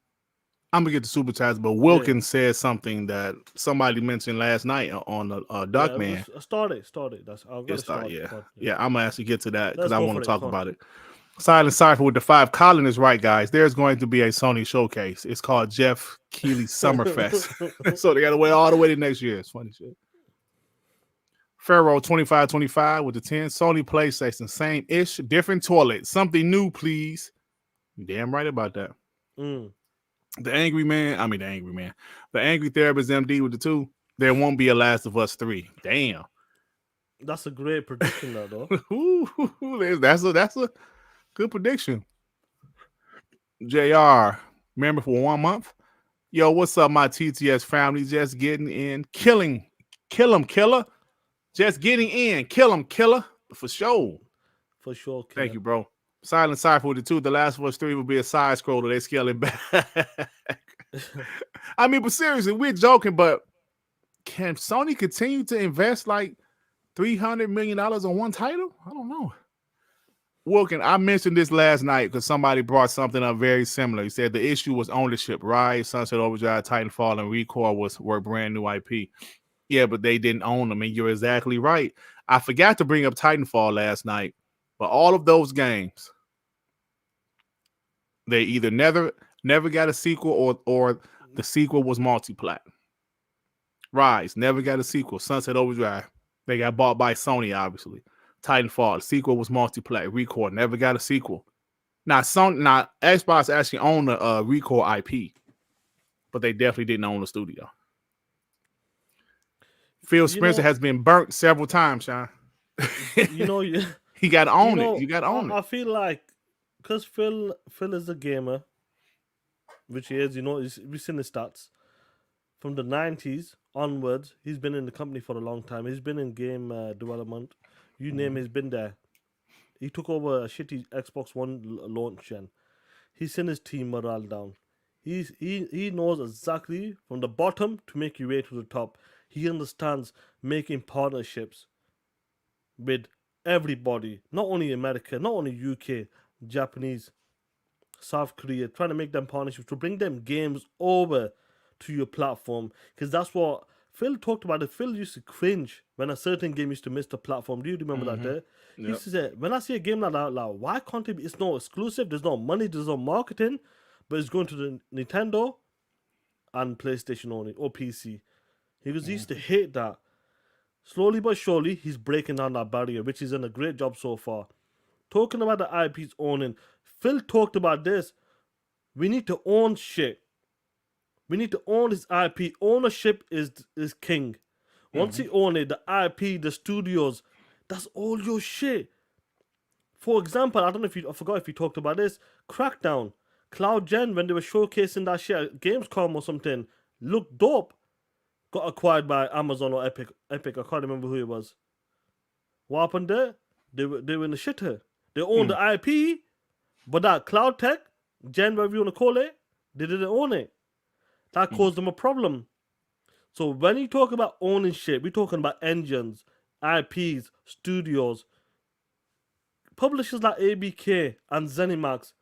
gonna get the super chats, but Wilkins said something that somebody mentioned last night on the Duckman. Started. That's Yeah. I'm gonna actually get to that because Let's I go want for to it. talk Come on. about it. Silent Cypher with the 5. Colin is right, guys. There's going to be a Sony showcase. It's called Jeff Keighley Summerfest. So they got to wait all the way to next year. It's funny shit. Pharaoh 2525 with the 10. Sony PlayStation, same ish, different toilet. Something new, please. You damn right about that. The Angry Therapist MD with the 2. There won't be a Last of Us 3. Damn. That's a great prediction, though. That's a good prediction. JR, remember for 1 month? Yo, what's up, my TTS family? Just getting in. Kill him, killer. Just getting in. Kill him, killer. For sure. For sure. Killer. Thank you, bro. Silent Cypher with the 2. The Last of Us 3 will be a side scroller. They scaling back. I mean, but seriously, we're joking, but can Sony continue to invest like $300 million on one title? I don't know. Wilkin, I mentioned this last night because somebody brought something up very similar. He said the issue was ownership. Rise, Sunset Overdrive, Titanfall, and Recore were brand new IP. Yeah, but they didn't own them, and you're exactly right. I forgot to bring up Titanfall last night, but all of those games, they either never got a sequel or the sequel was multi-plat. Rise never got a sequel. Sunset Overdrive, they got bought by Sony, obviously. Titanfall, the sequel was multiplayer. Recore never got a sequel. Now, Xbox actually owned the Recore IP, but they definitely didn't own the studio. Phil Spencer has been burnt several times, Sean. He got to own it. You got to own it. I feel like because Phil is a gamer, which he is. We've seen his stats from the 90s onwards. He's been in the company for a long time. He's been in game development. You name, he's been there. He took over a shitty Xbox One launch gen. He's seen his team morale down. He knows exactly from the bottom to make your way to the top. He understands making partnerships with everybody, not only America, not only UK, Japanese, South Korea, trying to make them partnerships to bring them games over to your platform. Because that's what Phil talked about. Phil used to cringe when a certain game used to miss the platform. Do you remember that day? He used to say, when I see a game like that, like, why can't it be? It's no exclusive, there's no money, there's no marketing, but it's going to the Nintendo and PlayStation only, or PC. He used to hate that. Slowly but surely, he's breaking down that barrier, which he's done a great job so far. Talking about the IPs owning, Phil talked about this. We need to own shit. We need to own this IP. Ownership is king. Once you own it, the IP, the studios, that's all your shit. For example, I forgot if you talked about this. Crackdown, CloudGen, when they were showcasing that shit at Gamescom or something, looked dope. Got acquired by Amazon or Epic. I can't remember who it was. What happened there? They were in the shitter. They owned the IP, but that cloud tech, gen, whatever you want to call it, they didn't own it. That caused them a problem. So when you talk about owning shit, we're talking about engines, IPs, studios, publishers like ABK and ZeniMax.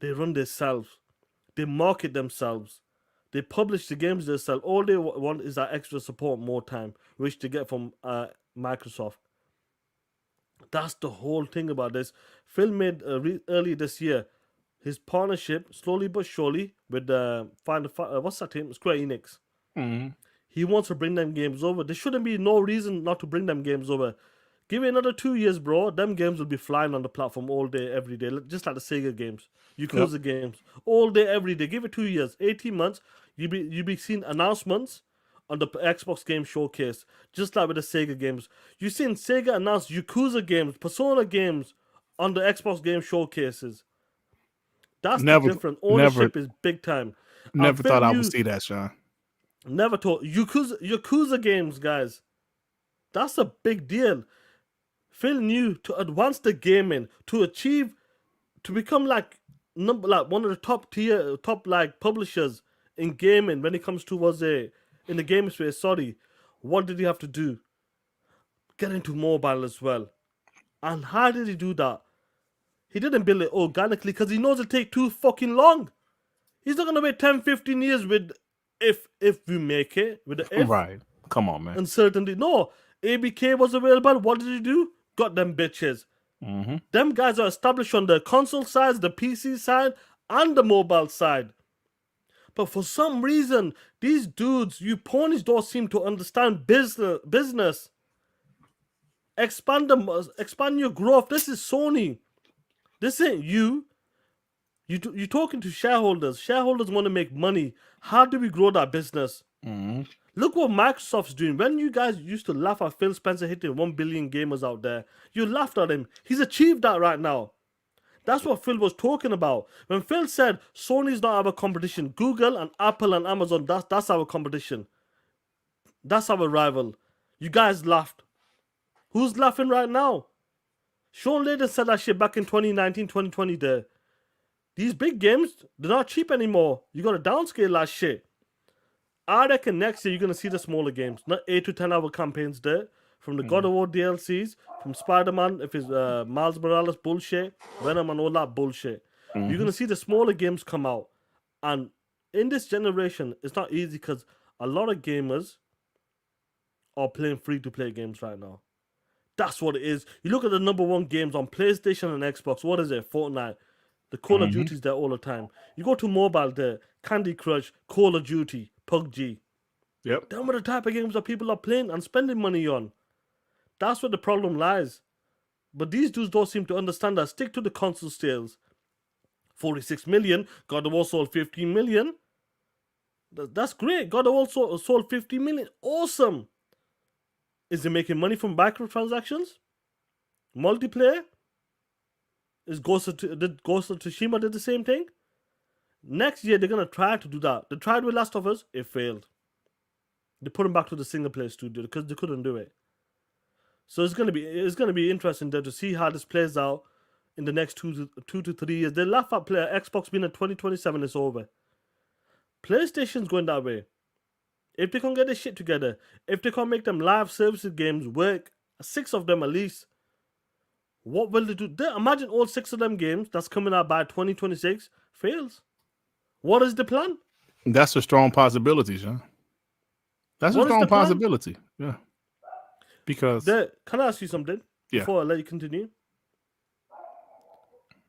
They run themselves. They market themselves. They publish the games themselves. All they want is that extra support, more time, which they get from Microsoft. That's the whole thing about this. Phil made early this year his partnership, slowly but surely, with what's that team? Square Enix. He wants to bring them games over. There shouldn't be no reason not to bring them games over. Give it another 2 years, bro. Them games will be flying on the platform all day, every day, just like the Sega games, Yakuza games, all day, every day. Give it 2 years, 18 months. You be seeing announcements on the Xbox Game Showcase, just like with the Sega games. You've seen Sega announce Yakuza games, Persona games on the Xbox Game Showcases. That's the difference. Ownership is big time. Never thought I would see that, Sean. Never thought. Yakuza games, guys. That's a big deal. Phil knew to advance the gaming, to become like one of the top publishers in gaming when it comes towards in the game space. Sorry, what did he have to do? Get into mobile as well. And how did he do that? He didn't build it organically because he knows it'll take too fucking long. He's not gonna wait 10, 15 years with if we make it with the if. Right. Come on, man. Uncertainty. No. ABK was available. What did he do? Got them bitches. Them guys are established on the console side, the PC side, and the mobile side. But for some reason, these dudes, you ponies, don't seem to understand business. Expand your growth. This is Sony. This ain't you. You're talking to shareholders. Shareholders want to make money. How do we grow that business? Look what Microsoft's doing. When you guys used to laugh at Phil Spencer hitting 1 billion gamers out there, you laughed at him. He's achieved that right now. That's what Phil was talking about. When Phil said Sony's not our competition, Google and Apple and Amazon, that's our competition. That's our rival. You guys laughed. Who's laughing right now? Sean Layden said that shit back in 2019, 2020 there. These big games, they're not cheap anymore. You got to downscale that shit. I reckon next year you're going to see the smaller games. Not 8 to 10 hour campaigns there. From the God of War DLCs, from Spider-Man, if it's Miles Morales bullshit, Venom and all that bullshit. You're going to see the smaller games come out. And in this generation, it's not easy because a lot of gamers are playing free-to-play games right now. That's what it is. You look at the number one games on PlayStation and Xbox. What is it? Fortnite. The Call of Duty's there all the time. You go to mobile there, Candy Crush, Call of Duty, PUBG. Yep. Them are the type of games that people are playing and spending money on. That's where the problem lies. But these dudes don't seem to understand that. Stick to the console sales. 46 million. God of War sold 15 million. That's great. God of War sold 50 million. Awesome. Is it making money from microtransactions? Multiplayer? Did Ghost of Tsushima did the same thing? Next year, they're going to try to do that. They tried with Last of Us. It failed. They put them back to the single player studio because they couldn't do it. So it's gonna be interesting there to see how this plays out in the next 2 to 3 years. They laugh at Xbox being in 2027 is over. PlayStation's going that way. If they can't get their shit together, if they can't make them live services games work, 6 of them at least, what will they do? Imagine all 6 of them games that's coming out by 2026 fails. What is the plan? That's a strong possibility, Sean. That's a strong possibility. Yeah. Because can I ask you something Yeah. before I let you continue?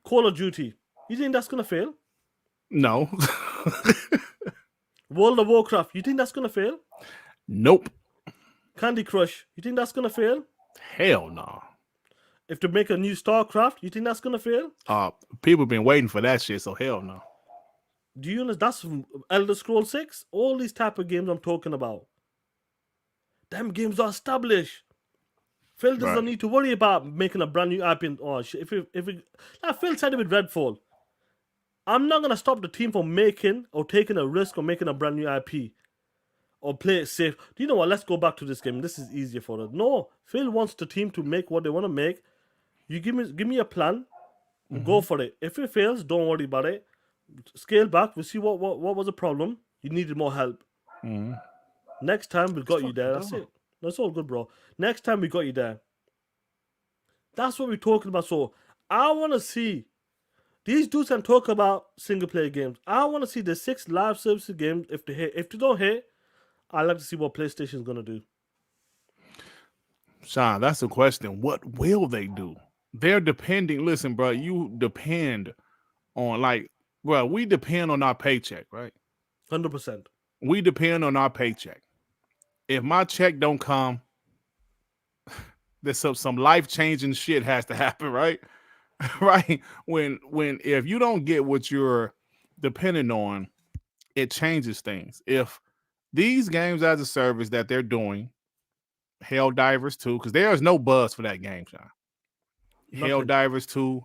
Call of Duty. You think that's gonna fail? No. World of Warcraft. You think that's gonna fail? Nope. Candy Crush. You think that's gonna fail? Hell no. If they make a new StarCraft, you think that's gonna fail? People been waiting for that shit, so hell no. Do you know that's Elder Scrolls 6? All these type of games I'm talking about. Them games are established. Phil doesn't need to worry about making a brand new IP. Like Phil said it with Redfall. I'm not gonna stop the team from making or taking a risk or making a brand new IP or play it safe. Do you know what? Let's go back to this game. This is easier for us. No, Phil wants the team to make what they want to make. You give me a plan. Go for it. If it fails, don't worry about it. Scale back. We see what was the problem. You needed more help. Next time we got you there. That's it. That's all good, bro. Next time we got you there. That's what we're talking about. So I want to see. These dudes can talk about single player games. I want to see the 6 live services games. If they hit, if they don't hit, I'd like to see what PlayStation is gonna do. Sean, that's the question. What will they do? They're depending. Listen, bro, you depend on we depend on our paycheck, right? 100%. We depend on our paycheck. If my check don't come, there's some life-changing shit has to happen, right? Right? If you don't get what you're dependent on, it changes things. If these games as a service that they're doing, Helldivers 2, because there is no buzz for that game, Sean. Helldivers 2,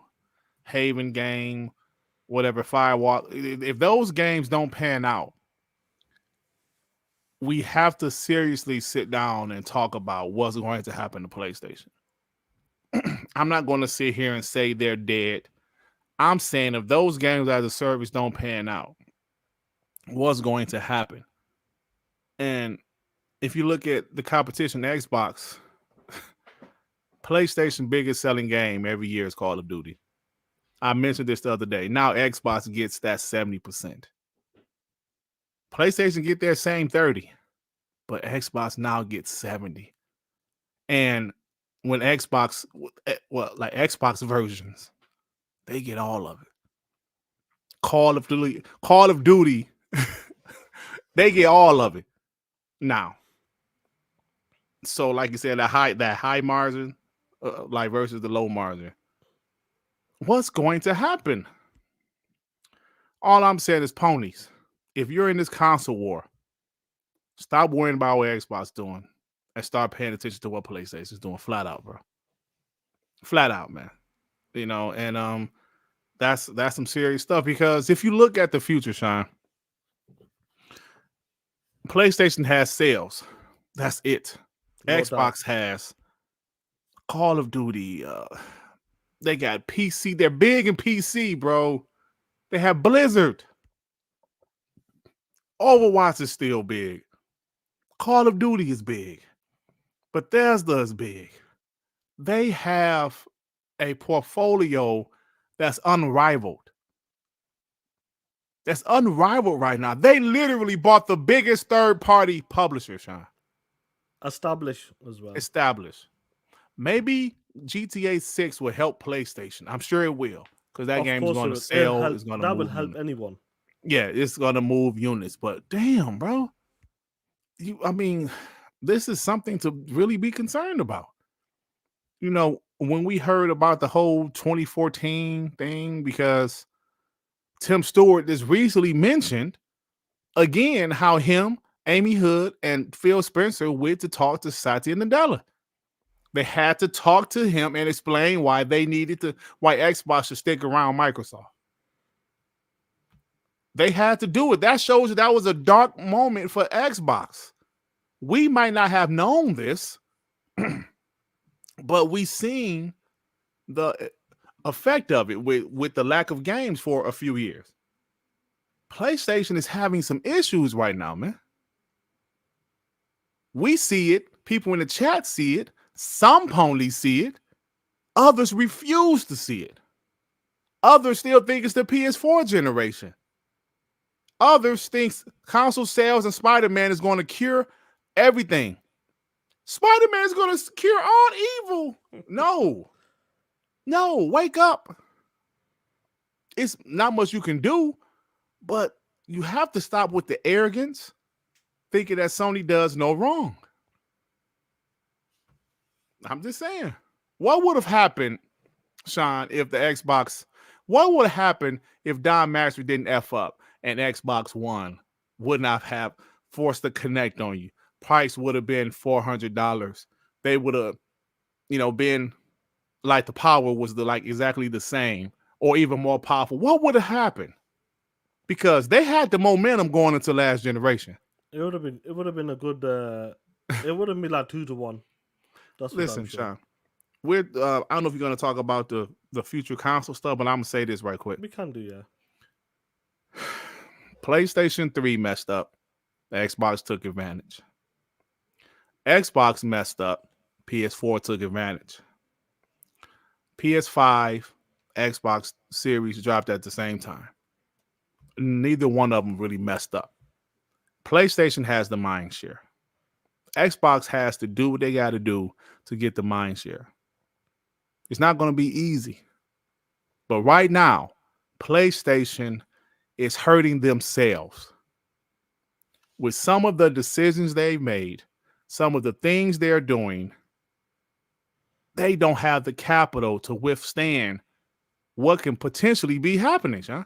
Haven game, whatever, Firewall. If those games don't pan out, we have to seriously sit down and talk about what's going to happen to PlayStation. I'm not going to sit here and say they're dead. I'm saying if those games as a service don't pan out, what's going to happen? And if you look at the competition, Xbox, PlayStation biggest selling game every year is Call of Duty. I mentioned this the other day. Now Xbox gets that 70%. PlayStation get their same 30, but Xbox now gets 70. And when Xbox versions, they get all of it. Call of Duty, they get all of it now. So, like you said, that high margin, versus the low margin. What's going to happen? All I'm saying is, Ponies, if you're in this console war, stop worrying about what Xbox doing and start paying attention to what PlayStation is doing. Flat out, bro. Flat out, man. And that's some serious stuff, because if you look at the future, Sean, PlayStation has sales. That's it. No Xbox has Call of Duty. They got PC. They're big in PC, bro. They have Blizzard. Overwatch is still big. Call of Duty is big. Bethesda is big. They have a portfolio that's unrivaled. That's unrivaled right now. They literally bought the biggest third-party publisher, Sean. Established as well. Established. Maybe GTA 6 will help PlayStation. I'm sure it will, because that game is going to sell. That will help anyone. Yeah, it's going to move units. But damn, bro. This is something to really be concerned about. When we heard about the whole 2014 thing, because Tim Stewart just recently mentioned again how him, Amy Hood, and Phil Spencer went to talk to Satya Nadella. They had to talk to him and explain why Xbox should stick around Microsoft. They had to do it. That shows that was a dark moment for Xbox. We might not have known this, but we seen the effect of it with the lack of games for a few years. PlayStation is having some issues right now, man. We see it. People in the chat see it. Some ponies see it. Others refuse to see it. Others still think it's the PS4 generation. Others think console sales and Spider-Man is going to cure everything. Spider-Man is going to cure all evil. No, wake up. It's not much you can do, but you have to stop with the arrogance, thinking that Sony does no wrong. I'm just saying. What would have happened, Sean, if the Xbox... What would have happened if Don Master didn't F up and Xbox One would not have forced the Connect on you? Price would have been $400. They would have, been like the power was exactly the same or even more powerful. What would have happened? Because they had the momentum going into last generation. It would have been a good. It would have been like 2-1. That's what Listen, I'm sure. Sean. I don't know if you're going to talk about the the future console stuff, but I'm gonna say this right quick. We can do, yeah. PlayStation 3 messed up. Xbox took advantage. Xbox messed up. PS4 took advantage. PS5, Xbox Series dropped at the same time. Neither one of them really messed up. PlayStation has the mind share. Xbox has to do what they got to do to get the mind share. It's not going to be easy. But right now, PlayStation is hurting themselves with some of the decisions they've made, some of the things they're doing. They don't have the capital to withstand what can potentially be happening, huh?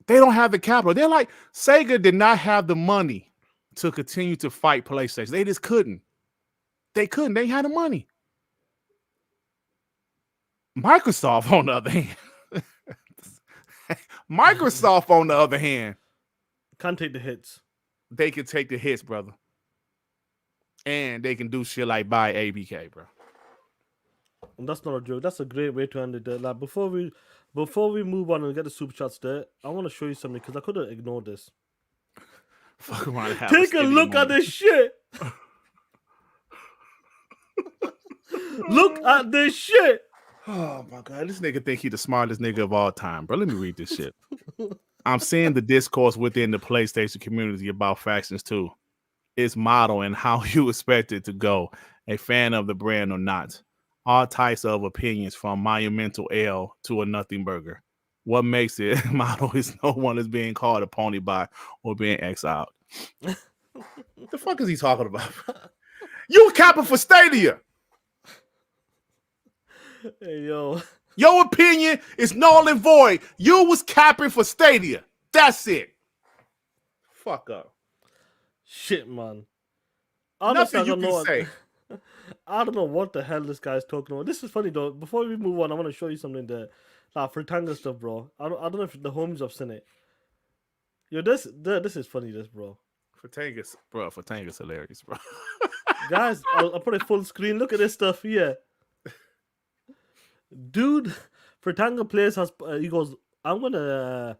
They don't have the capital. They're like, Sega did not have the money to continue to fight PlayStation. They just couldn't. They couldn't. They had the money. Microsoft, on the other hand, Can't take the hits. They can take the hits, brother. And they can do shit like buy ABK, bro. And that's not a joke. That's a great way to end it. Like before we move on and get the super chats there, I want to show you something because I couldn't ignore this. Fuck around and have Take a look at this shit. Look at this shit. Oh my god, this nigga think he the smartest nigga of all time, bro. Let me read this shit. I'm seeing the discourse within the PlayStation community about factions too. Its model and how you expect it to go, a fan of the brand or not. All types of opinions from monumental L to a nothing burger. What makes it model is no one is being called a pony by or being exiled. The fuck is he talking about? You capping for Stadia. Hey, yo. Your opinion is null and void. You was capping for Stadia. That's it. Fuck up. Shit, man. Nothing you can say. I don't know what the hell this guy's talking about. This is funny though. Before we move on, I want to show you something there. Like Fritanga stuff, bro. I don't know if the homies have seen it. Yo, this is funny, this, bro. Fritanga's hilarious, bro. Guys, I'll put it full screen. Look at this stuff here. Dude, Fritanga Plays has, he goes, I'm going to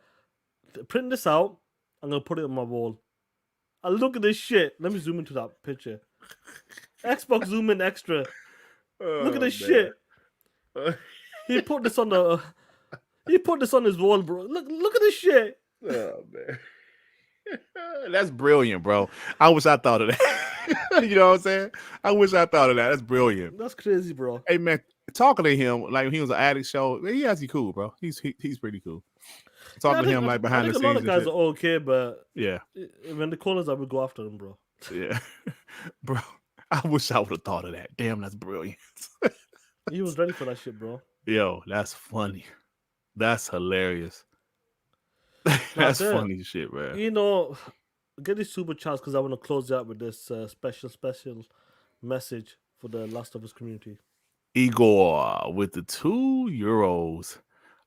print this out. I'm going to put it on my wall. And look at this shit. Let me zoom into that picture. Xbox zoom in extra. Look at this shit. He put this on the. He put this on his wall, bro. Look at this shit. Oh man, that's brilliant, bro. I wish I thought of that. You know what I'm saying? I wish I thought of that. That's brilliant. That's crazy, bro. Hey man, talking to him like he was an addict show. He actually cool, bro. He's pretty cool. Talking to him like behind the scenes. A lot of guys are okay, but yeah, when the corners, I would go after them, bro. Yeah, bro. I wish I would have thought of that. Damn, that's brilliant. He was ready for that shit, bro. Yo, that's funny. That's hilarious. That's funny shit, man. You know, get this super chats because I want to close out with this special message for the Last of Us community. Igor with the €2.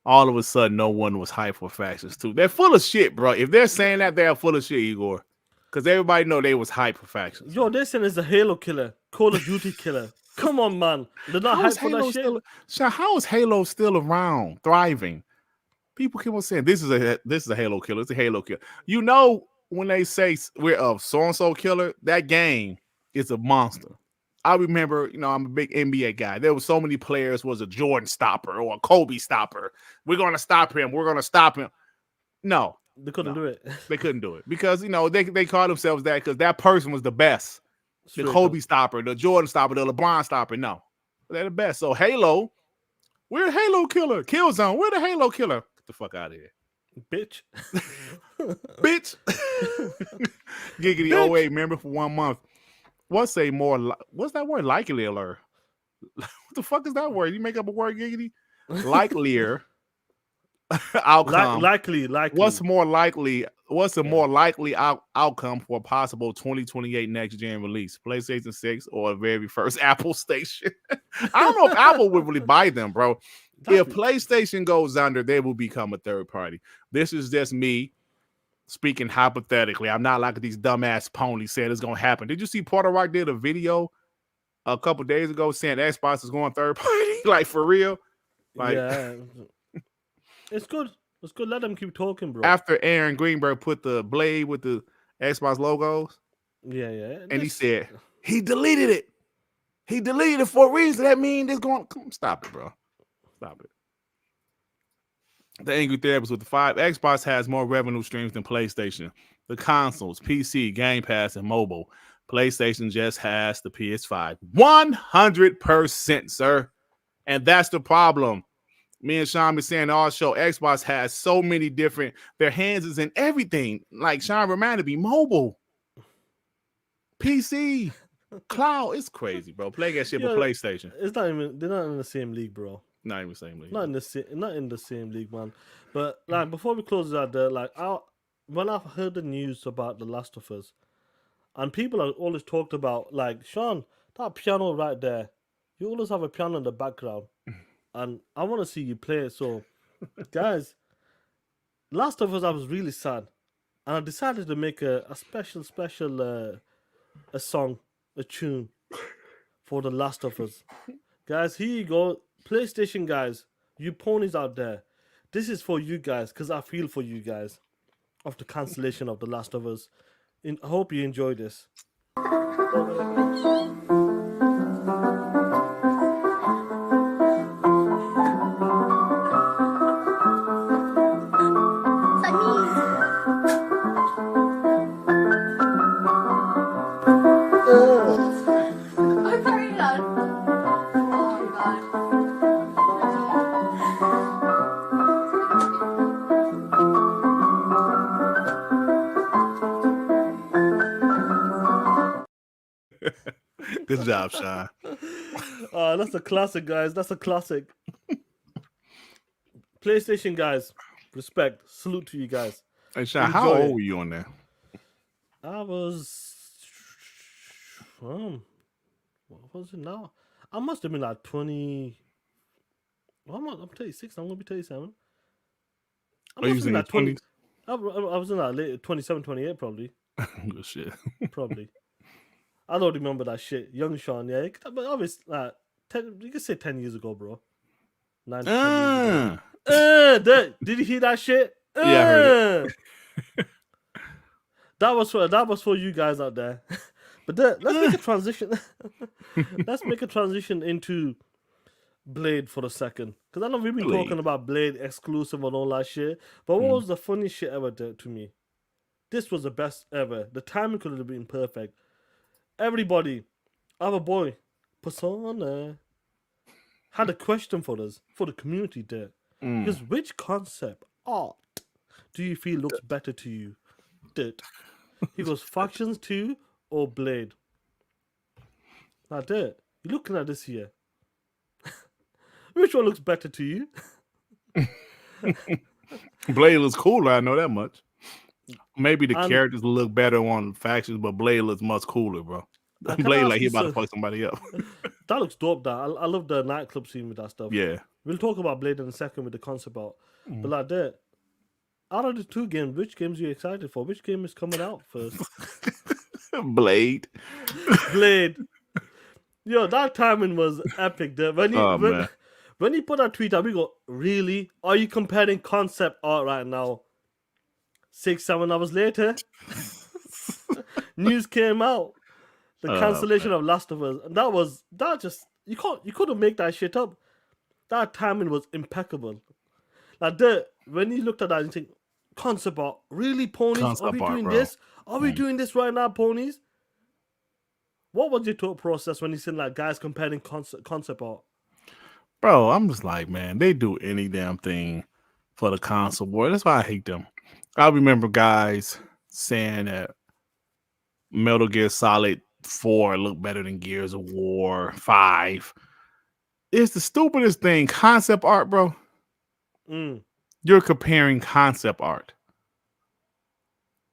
All of a sudden, no one was hyped for factions too. They're full of shit, bro. If they're saying that, they're full of shit, Igor. Because everybody know they was hyped for factions. Yo, they're saying it's a Halo killer, Call of Duty killer. Come on, man. They're not hyped for that shit. How is Halo still around, thriving? People keep on saying this is a Halo killer. It's a Halo killer. You know when they say we're a so and so killer, that game is a monster. I remember, you know, I'm a big NBA guy. There were so many players was a Jordan stopper or a Kobe stopper. We're gonna stop him. We're gonna stop him. No. They couldn't do it. They couldn't do it because, you know, they call themselves that because that person was the best. The Kobe stopper, the Jordan stopper, the LeBron stopper. No, they're the best. So Halo, we're the Halo killer. Killzone, we're the Halo killer. Get the fuck out of here, bitch. Bitch. Giggity 08, remember for 1 month. What's that word? Likelier. What the fuck is that word? You make up a word, Giggity? Likelier. Outcome. Likely. What's more likely? What's a more likely outcome for a possible 2028 next gen release? PlayStation 6 or a very first Apple station? I don't know if Apple would really buy them, bro. If PlayStation goes under, they will become a third party. This is just me speaking hypothetically. I'm not like these dumbass ponies said it's gonna happen. Did you see Porter Rock did a video a couple days ago saying Xbox is going third party? Like for real? Like yeah, it's good. It's good. Let them keep talking, bro. after Aaron Greenberg put the blade with the Xbox logos, Yeah. and he said he deleted it. He deleted it for a reason. That means it's going. Stop it, bro. Stop it. The Angry Therapist with the 5. Xbox has more revenue streams than PlayStation. The consoles, PC, Game Pass, and mobile. PlayStation just has the PS5. 100%, sir. And that's the problem. Me and Sean been saying all show, Xbox has so many different, their hands is in everything. Like Sean reminded me, mobile, PC, cloud. It's crazy, bro. Play that shit with PlayStation. It's not even, they're not in the same league, bro. Not even the same league. Not in the same league, man. But like before we close out there, like when I've heard the news about The Last of Us, and people are always talked about, like, Sean, that piano right there, you always have a piano in the background, and I want to see you play it. So, guys, Last of Us, I was really sad, and I decided to make a special a song, a tune for The Last of Us. Guys, here you go. PlayStation guys, you ponies out there, this is for you guys, because I feel for you guys of the cancellation of The Last of Us. I hope you enjoy this. Good job, Sean. That's a classic, guys. That's a classic. PlayStation guys, respect. Salute to you guys. Hey, Sean, how old were you on there? I was... what was it now? I must have been like 20... Well, I'm 36. I'm going to be 37. Are you in your 20s? I was in like late 27, 28 probably. Good shit. Probably. I don't remember that shit. Young Sean, yeah. But obviously, like, you can say 10 years ago, bro. 9 10 years ago. Did you hear that shit? Yeah, I heard it. That was for you guys out there. But let's make a transition. Let's make a transition into Blade for a second. Because I know we've been talking about Blade exclusive and all that shit. But what was the funniest shit ever to me? This was the best ever. The timing could have been perfect. Everybody, our boy, Persona, had a question for us, for the community there. Because which concept art do you feel looks better to you? Dirt. He goes, Factions 2 or Blade? Now, Dirt, you're looking at this here. Which one looks better to you? Blade looks cooler, I know that much. Maybe the characters look better on Factions, but Blade looks much cooler, bro. Blade like he about to fuck somebody up. That looks dope, that. I love the nightclub scene with that stuff. Yeah. We'll talk about Blade in a second with the concept art. But like that, out of the two games, which games are you excited for? Which game is coming out first? Blade. Yo, that timing was epic. There. When he put that tweet out, we go, really? Are you comparing concept art right now? 6-7 hours later, news came out. The cancellation of Last of Us. And you couldn't make that shit up. That timing was impeccable. Like when you looked at that and think, concept art, really, Ponies? Are we doing this? Are we doing this right now, Ponies? What was your thought process when you seen like guys comparing concept art? Bro, I'm just like, man, they do any damn thing for the console war. That's why I hate them. I remember guys saying that Metal Gear Solid 4 looked better than Gears of War 5. It's the stupidest thing. Concept art, bro. You're comparing concept art.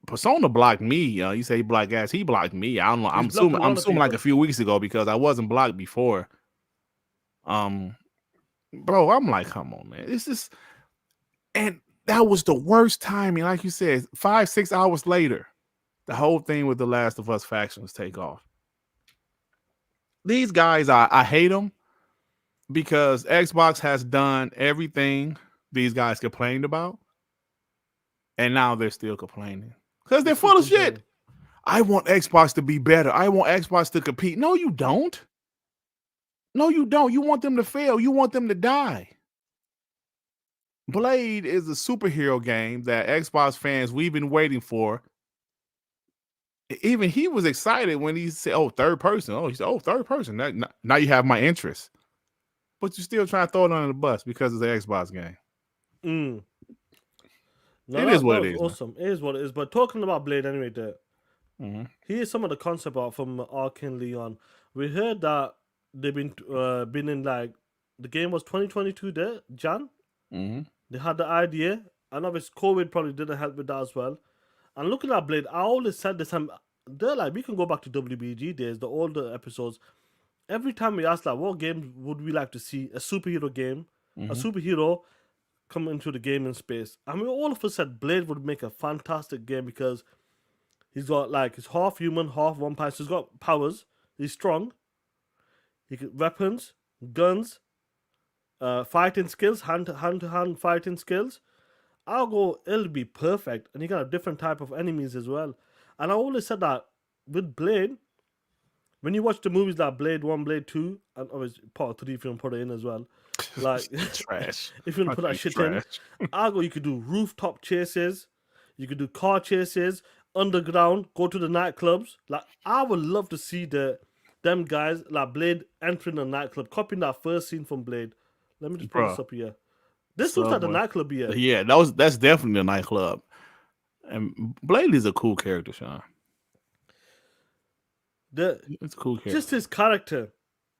Persona blocked me. You say black ass. He blocked me. I don't know. I'm assuming like a few weeks ago because I wasn't blocked before. Bro, I'm like, come on, man. This is, and that was the worst timing. Like you said, 5-6 hours later, the whole thing with the Last of Us factions take off. These guys, I hate them. because Xbox has done everything these guys complained about, and now they're still complaining because they're full of shit. I want Xbox to be better. I want Xbox to compete. No, you don't. No, you don't. You want them to fail. You want them to die. Blade is a superhero game that Xbox fans we've been waiting for. Even he was excited when he said, "Oh, third person." Oh, he said, "Oh, third person." Now you have my interest, but you're still trying to throw it under the bus because it's an Xbox game. No, It is what it is. Awesome. It is what it is. But talking about Blade anyway, Mm-hmm. here's some of the concept art from Arcane Leon. We heard that they've been in like the game was 2022 there, Jan. Mm-hmm. They had the idea, and obviously COVID probably didn't help with that as well. And looking at Blade, I always said this time, they're like, we can go back to WBG days, the older episodes. Every time we ask like, what games would we like to see? A superhero game, a superhero come into the gaming space. I mean, all of us said Blade would make a fantastic game because he's got like he's half human, half vampire. So he's got powers. He's strong. He can weapons, guns, fighting skills, hand to hand fighting skills. I'll go. It'll be perfect, and you got a different type of enemies as well. And I always said that with Blade, when you watch the movies like Blade 1, Blade 2, and obviously part 3 if you don't put it in as well. Like trash. If you don't put that shit in, I'll go. You could do rooftop chases, you could do car chases, underground, go to the nightclubs. Like I would love to see them guys like Blade entering a nightclub, copying that first scene from Blade. Let me just put this up here. This looks like the nightclub here. Yeah, that's definitely a nightclub. And Blade is a cool character, Sean. It's a cool character. Just his character,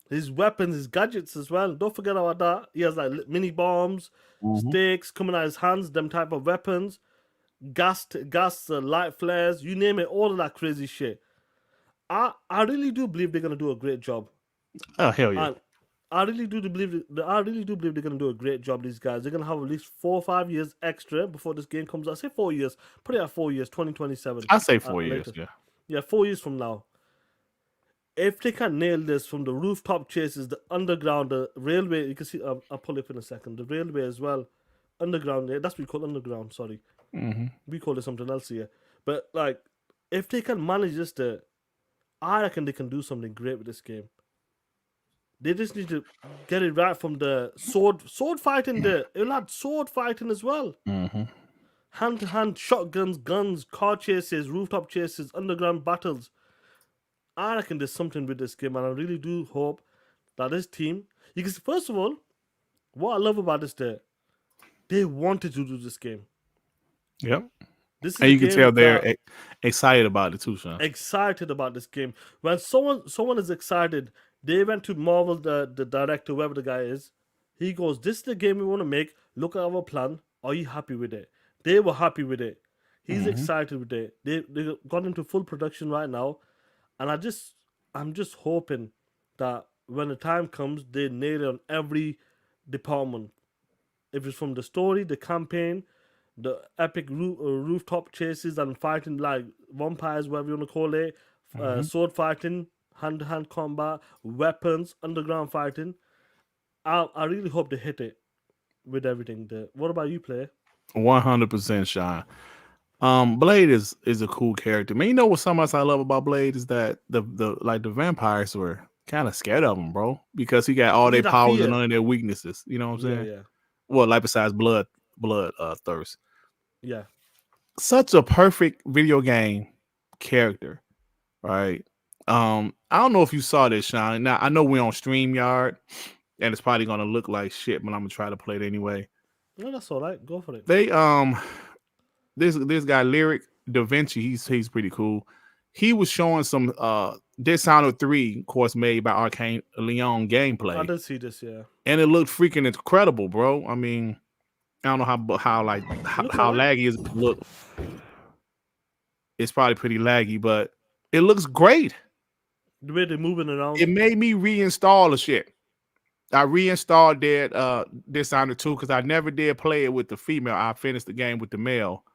his weapons, his gadgets as well. Don't forget about that. He has like mini bombs, sticks coming out his hands, them type of weapons, gas, light flares, you name it, all of that crazy shit. I really do believe they're gonna do a great job. Oh hell yeah! And I really do believe they're gonna do a great job. These guys, they're gonna have at least 4 or 5 years extra before this game comes out. I say 4 years. Put it at 4 years. 2027. I say 4 years. Yeah, 4 years from now. If they can nail this from the rooftop chases, the underground, the railway, you can see. I'll pull it up in a second. The railway as well, underground. Yeah, that's what we call underground. Sorry, we call it something else here. But like, if they can manage this, I reckon they can do something great with this game. They just need to get it right from the sword fighting. It'll have sword fighting as well. Hand to hand shotguns, guns, car chases, rooftop chases, underground battles. I reckon there's something with this game, and I really do hope that this team. Because first of all, what I love about this, they wanted to do this game. Yep. This is and you can tell they're excited about it too, Sean. Excited about this game. When someone is excited, they went to Marvel, the director, whoever the guy is. He goes, "This is the game we want to make. Look at our plan. Are you happy with it?" They were happy with it. He's excited with it. They got into full production right now. And I'm just hoping that when the time comes, they nail it on every department. If it's from the story, the campaign, the epic rooftop chases and fighting like vampires, whatever you want to call it, sword fighting, hand-to-hand combat, weapons, underground fighting. I really hope they hit it with everything there. What about you, player? 100%, Sean. Blade is a cool character. Man, you know what so much I love about Blade is that the vampires were kind of scared of him, bro, because he got all their powers and none of their weaknesses. You know what I'm saying? Yeah. Well, like besides blood thirst. Yeah. Such a perfect video game character, right? I don't know if you saw this, Sean. Now I know we're on StreamYard, and it's probably gonna look like shit, but I'm gonna try to play it anyway. No, that's all right. Go for it. They this guy Lyric Da Vinci, he's pretty cool. He was showing some Dishonored 3, of course, made by Arcane Leon gameplay. I did see this, yeah. And it looked freaking incredible, bro. I mean, I don't know how laggy is it look. It's probably pretty laggy, but it looks great. The way they're moving around. It made me reinstall the shit. I reinstalled Dishonored 2 because I never did play it with the female. I finished the game with the male.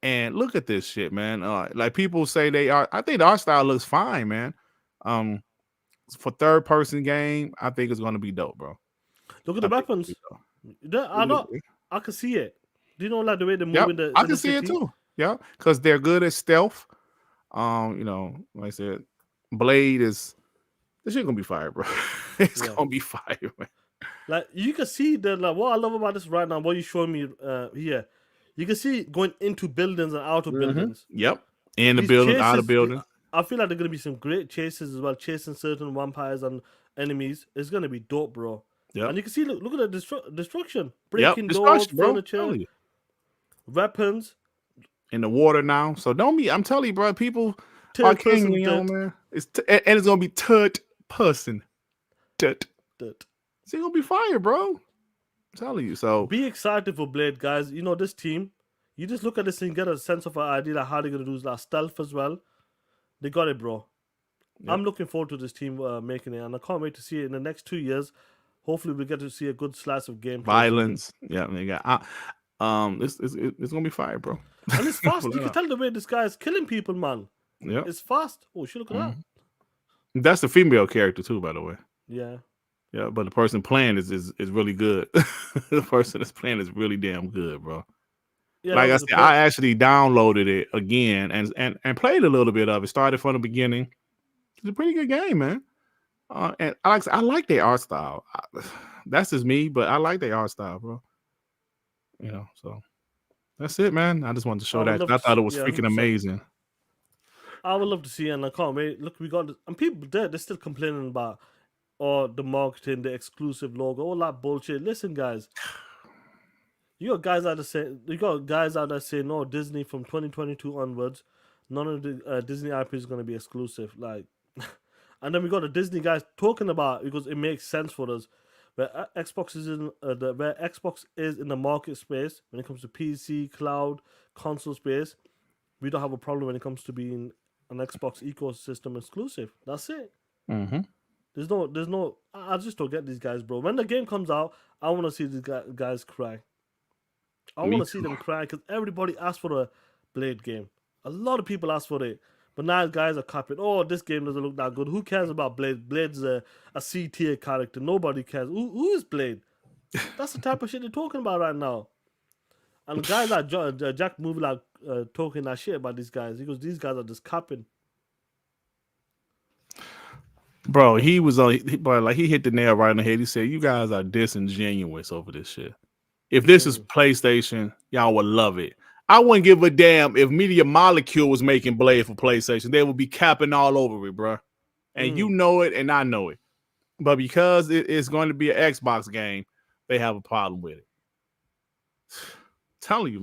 And look at this shit, man. Like people say they are. I think the art style looks fine, man. for third person game, I think it's gonna be dope, bro. Look at the weapons. I can see it. Do you know like the way they're moving I can see it too. Yeah, because they're good at stealth. Like I said, Blade is this shit gonna be fire, bro. It's gonna be fire, man. Like you can see that. Like what I love about this right now, what you showing me here, you can see going into buildings and out of buildings. Yep, in the These building, out of chases, building. I feel like there are gonna be some great chases as well, chasing certain vampires and enemies. It's gonna be dope, bro. Yep. And you can see, look at the destruction, breaking destruction, doors, bro. furniture, weapons. In the water now, so don't be. I'm telling you, bro. People are king, man. And it's gonna be third person. Dirt. It's gonna be fire, bro. I'm telling you. So be excited for Blade, guys. You know this team. You just look at this and get a sense of an idea like how they're gonna do like stealth as well. They got it, bro. Yep. I'm looking forward to this team making it, and I can't wait to see it in the next 2 years. Hopefully, we get to see a good slice of game. Violence, yeah, they got. It's gonna be fire, bro. And it's fast. You can tell the way this guy is killing people, man. Yeah, it's fast. Oh, shit, look at that. That's the female character too, by the way. Yeah. Yeah, but the person playing is really good. The person that's playing is really damn good, bro. Yeah, like I said, I actually downloaded it again and played a little bit of it. Started from the beginning. It's a pretty good game, man. And I like their art style. That's just me, but I like their art style, bro. You know, so that's it, man. I just wanted to show that. I thought it was freaking amazing. I would love to see it, and I can't wait. Look, we got and people there. They're still complaining about the marketing, the exclusive logo, all that bullshit. Listen, guys. You got guys out there saying, no, Disney from 2022 onwards, none of the Disney IP is going to be exclusive. Like, and then we got the Disney guys talking about because it makes sense for us. Where Xbox is in the market space when it comes to PC, cloud, console space, we don't have a problem when it comes to being an Xbox ecosystem exclusive. That's it. Mm-hmm. There's no. I just don't get these guys, bro. When the game comes out, I want to see these guys cry. I want to see them cry because everybody asked for a Blade game. A lot of people asked for it. But now guys are copying. Oh, this game doesn't look that good. Who cares about Blade? Blade's a C tier character. Nobody cares. Who is Blade? That's the type of shit they're talking about right now. And guys like Jack Movie like talking that shit about these guys. He goes, these guys are just copying. Bro, he was on. He hit the nail right on the head. He said, "You guys are disingenuous over this shit. If this is PlayStation, y'all would love it. I wouldn't give a damn if Media Molecule was making Blade for PlayStation. They would be capping all over it, bro. And you know it, and I know it. But because it's going to be an Xbox game, they have a problem with it. Telling you,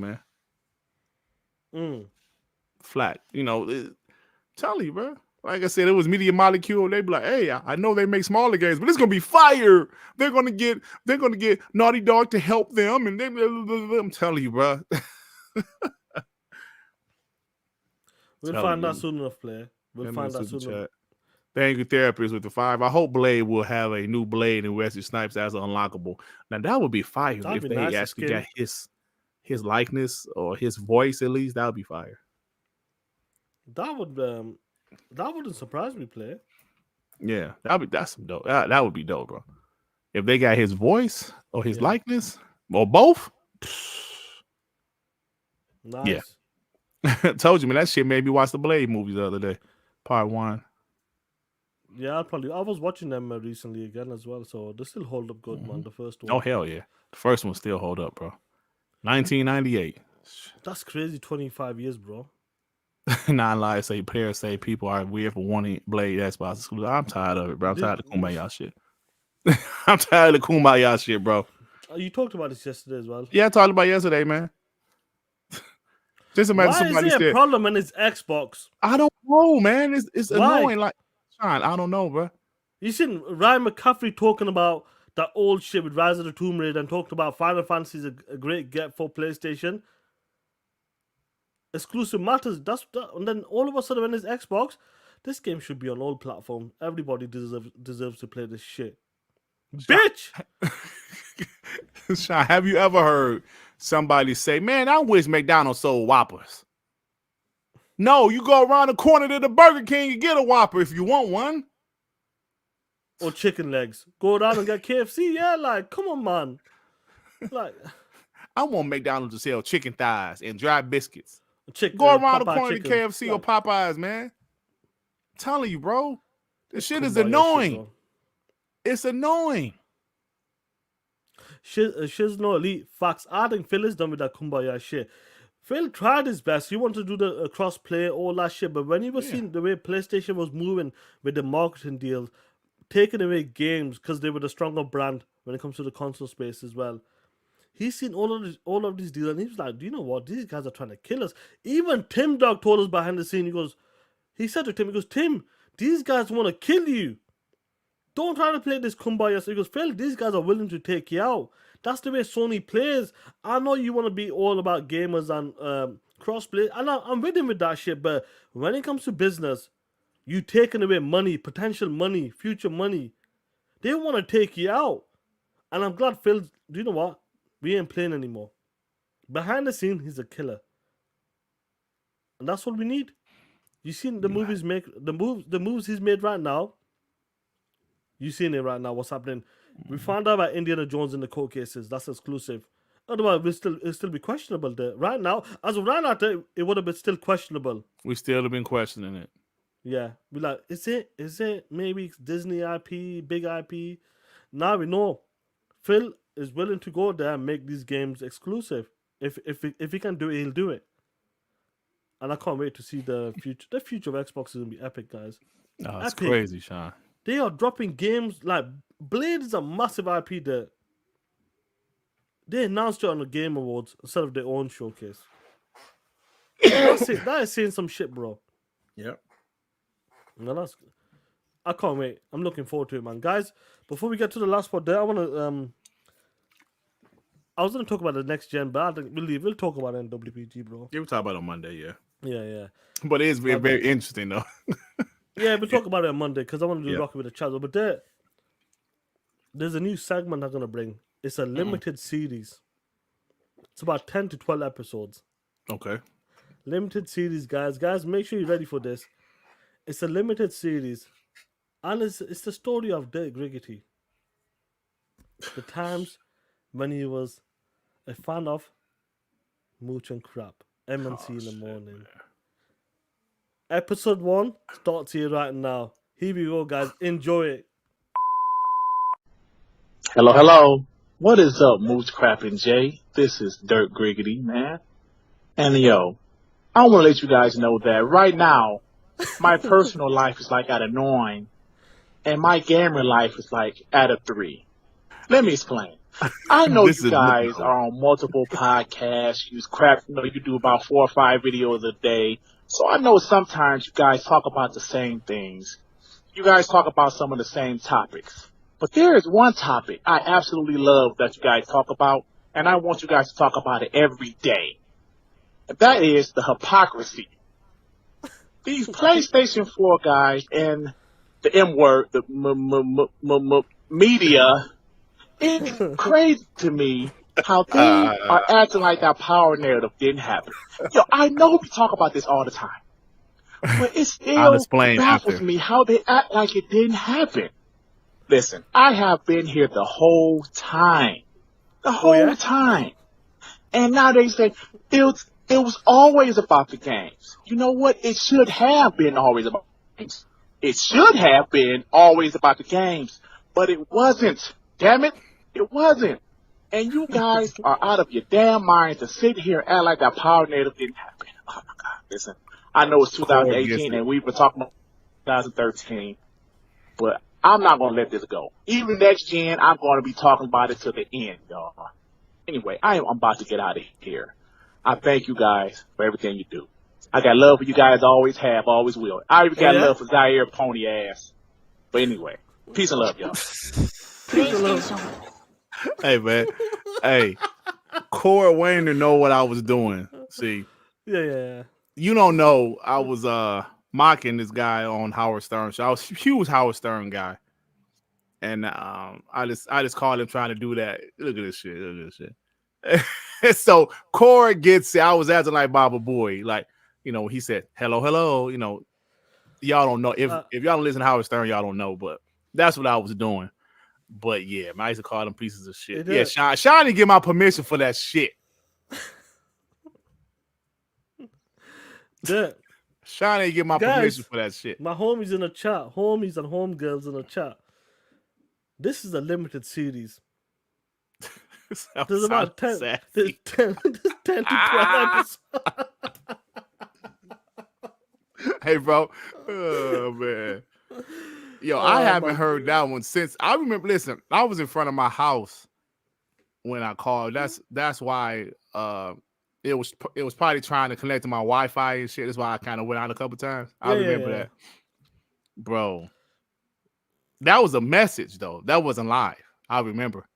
man. Flat. You know, telling you, bro. Like I said, it was Media Molecule. They'd be like, "Hey, I know they make smaller games, but it's gonna be fire. They're gonna get Naughty Dog to help them." And I'm telling you, bro. We'll find out soon enough, player. We'll find out soon enough. Thank you, Therapist, with the 5. I hope Blade will have a new Blade and Wesley Snipes as unlockable. Now that would be fire if they actually got his likeness or his voice at least. That would be fire. That wouldn't surprise me, player. Yeah, that's some dope. That would be dope, bro. If they got his voice or his likeness or both. Nice. Yeah. Told you, man. That shit made me watch the Blade movie the other day. Part 1. Yeah, I was watching them recently again as well, so they still hold up good, man. The first one. Oh hell yeah, the first one still hold up, bro. 1998. That's crazy. 25 years, bro. Non-lies say players say people are weird for wanting Blade Xbox exclusive. I'm tired of it, bro. I'm tired of the Kumbaya shit. I'm tired of the Kumbaya shit, bro. You talked about this yesterday as well. Yeah, I talked about it yesterday, man. Just imagine somebody is there a problem when it's Xbox? I don't know, man. It's annoying. Like, I don't know, bro. You seen Ryan McCaffrey talking about that old shit with Rise of the Tomb Raider and talked about Final Fantasy is a great get for PlayStation. Exclusive matters. And then all of a sudden when it's Xbox, this game should be on all platforms. Everybody deserves to play this shit. Bitch! Sean, have you ever heard somebody say, "Man, I wish McDonald's sold Whoppers"? No, you go around the corner to the Burger King and get a Whopper if you want one. or chicken legs. Go down and get KFC. Yeah, like, come on, man. Like, I want McDonald's to sell chicken thighs and dry biscuits. Go around the corner to KFC or Popeyes, man. I'm telling you, bro. This shit is annoying. It's annoying. Shiz no elite facts. I think Phil is done with that kumbaya shit. Phil tried his best. He wanted to do the cross play, all that shit. But when he was seeing the way PlayStation was moving with the marketing deals, taking away games because they were the stronger brand when it comes to the console space as well. He's seen all of these deals, and he was like, "Do you know what? These guys are trying to kill us." Even Tim Dog told us behind the scene. He said to Tim, "Tim, these guys want to kill you. Don't try to play this kumbaya." So he goes, "Phil, these guys are willing to take you out. That's the way Sony plays. I know you want to be all about gamers and crossplay, and I'm with him with that shit. But when it comes to business, you taking away money, potential money, future money. They want to take you out." And I'm glad Phil. Do you know what? We ain't playing anymore. Behind the scene, he's a killer, and that's what we need. You seen the movies make the moves he's made right now. You seen it right now. What's happening? We found out about Indiana Jones in the court cases. That's exclusive. Otherwise, it'll still be questionable there. Right now, as of right now, it would have been still questionable. We still have been questioning it. Yeah, we like, is it maybe Disney IP, big IP? Now we know Phil is willing to go there and make these games exclusive. If he can do it, he'll do it. And I can't wait to see the future. The future of Xbox is gonna be epic, guys. No, it's crazy, Sean. They are dropping games like Blade is a massive IP that they announced it on the Game Awards instead of their own showcase. That is saying some shit, bro. Yep. No, I can't wait. I'm looking forward to it, man. Guys, before we get to the last part there, I was gonna talk about the next gen, but I think we'll talk about it in WPG, bro. Yeah, we'll talk about it on Monday, yeah. Yeah. But it is very interesting though. Yeah, we'll talk about it on Monday because I want to do Rocky with the Channel. But there's a new segment I'm gonna bring. It's a limited series. It's about 10 to 12 episodes. Okay. Limited series, guys. Guys, make sure you're ready for this. It's a limited series. And it's the story of Durt Griggity. The times when he was a fan of Mooch and Crap. MNC in the morning. Man. Episode 1 starts here right now. Here we go, guys. Enjoy it. Hello. What is up, Mooch, Crap, and Jay? This is Durt Griggity, man. And yo, I want to let you guys know that right now, my personal life is like at a 9, and my gamer life is like at a 3. Let me explain. I know you guys are on multiple podcasts. You do about 4 or 5 videos a day. So I know sometimes you guys talk about the same things. You guys talk about some of the same topics. But there is one topic I absolutely love that you guys talk about, and I want you guys to talk about it every day. And that is the hypocrisy. These PlayStation 4 guys and the M word, the media, it's crazy to me how they are acting like that power narrative didn't happen. Yo, I know we talk about this all the time, but it still baffles me how they act like it didn't happen. Listen, I have been here the whole time. The whole time. And now they say it was always about the games. You know what? It should have been always about the games. It should have been always about the games, but it wasn't. Damn it, it wasn't. And you guys are out of your damn minds to sit here and act like that power native didn't happen. Oh my God, listen. I know it's 2018 and we were talking about 2013, but I'm not going to let this go. Even next gen, I'm going to be talking about it to the end, y'all. Anyway, I'm about to get out of here. I thank you guys for everything you do. I got love for you guys, always have, always will. I even got love for Zaire Pony ass. But anyway, peace and love, y'all. Peace and love. Hey, man. Hey, Corey Wayne to know what I was doing. See. Yeah. You don't know. I was mocking this guy on Howard Stern show. I was a huge Howard Stern guy. And I just called him trying to do that. Look at this shit. So Corey gets it. I was acting like Baba Boy. Like, he said, hello. Y'all don't know. If y'all don't listen to Howard Stern, y'all don't know. But That's what I was doing. But yeah, I used to call them pieces of shit. It Yeah, is. Sean didn't get my permission for that shit. Sean didn't get my permission for that shit. My homies in the chat, homies and homegirls in the chat. This is a limited series. There's about 10 to 12 episodes. Hey, bro. Oh, man. Yo, I haven't heard that one since. I remember, listen, I was in front of my house when I called. That's why it was probably trying to connect to my Wi-Fi and shit. That's why I kind of went out a couple times. I remember that. Bro. That was a message, though. That wasn't live. I remember.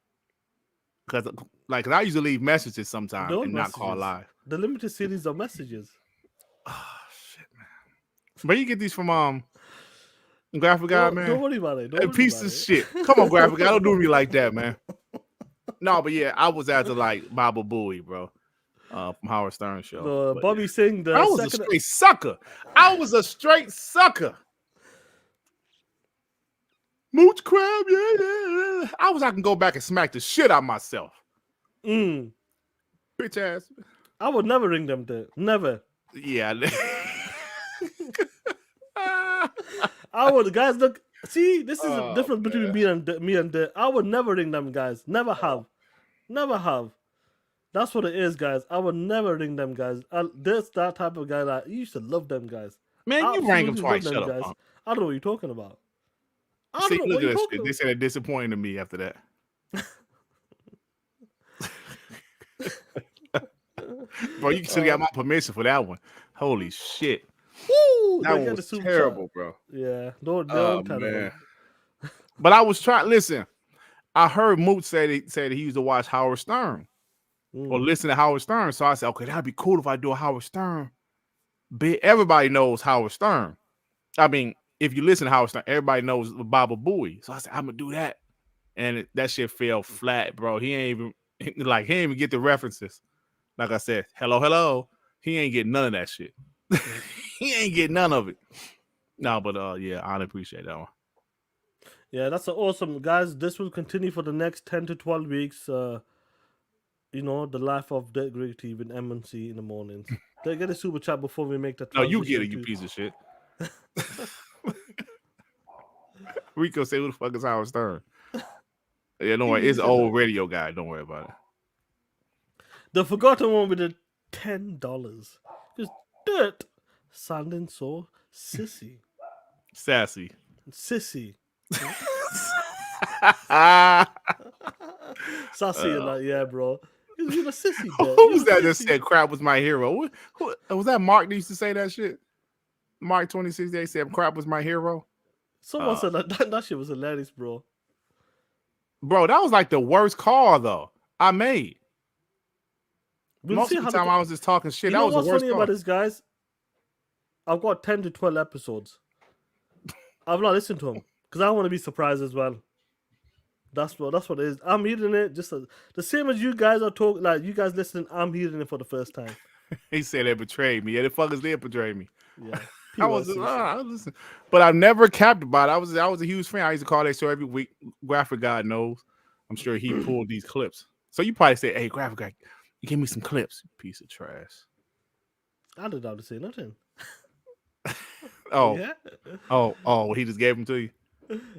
Because I used to leave messages sometimes and not call live. The limited series of messages. Oh, shit, man. Where you get these from, Graphic Guy, man? Don't worry about it. A piece of shit. Come on, Graphic Guy. Don't do me like that, man. No, but yeah, I was after like Baba Booey, bro. From Howard Stern show. Bobby Singh. I was a straight sucker. I was a straight sucker. Mooch crab, yeah. I can go back and smack the shit out of myself. Bitch ass. I would never ring them there. Never. Yeah. I would, guys. Look, see, this is the difference between me and Durt. I would never ring them guys. Never have. That's what it is, guys. I would never ring them guys. There's that type of guy that you used to love them guys. Man, you rang them twice. Shut up, guys. I don't know what you're talking about. See, look at that shit. They said they're disappointed in me after that. Bro, you should have got my permission for that one. Holy shit. Woo, that was terrible, bro. Yeah. Don't man. But I was trying. Listen, I heard Moot say that he used to watch Howard Stern or listen to Howard Stern. So I said, okay, that'd be cool if I do a Howard Stern. Everybody knows Howard Stern. I mean, if you listen to Howard Stern, everybody knows Baba Booey. So I said, I'm gonna do that, and that shit fell flat, bro. He ain't even get the references. Like I said, hello. He ain't getting none of that shit. He ain't getting none of it. No, but yeah, I appreciate that one. Yeah, that's awesome, guys. This will continue for the next 10 to 12 weeks. The life of Durt Griggity with MNC in the mornings. They get a super chat before we make that. No, you get it, you piece of shit. Rico say, who the fuck is Howard Stern? Yeah, don't worry. It's an old radio guy. Don't worry about it. The forgotten one with the $10. Just Durt sounding so sassy. Sassy. Sassy like, yeah, bro. You're a sissy. Who was that said crap was my hero? Who was that? Mark that used to say that shit? Mark 2068 said crap was my hero. Someone said that shit was hilarious, bro. Bro, that was like the worst call though I made. Most of the time I was just talking shit. That was the worst. What's funny about this, guys? I've got 10 to 12 episodes. I've not listened to them because I want to be surprised as well. That's what it is. I'm hearing it just the same as you guys are talking. Like you guys listening, I'm hearing it for the first time. He said they betrayed me. Yeah, the fuckers did betray me. Yeah, I was listening, but I never capped about it. I was a huge fan. I used to call that show every week. Graphic God knows. I'm sure he pulled these clips. So you probably say, "Hey, Graphic God, you give me some clips, you piece of trash." I didn't have to say nothing. Oh, yeah. Oh, he just gave them to you.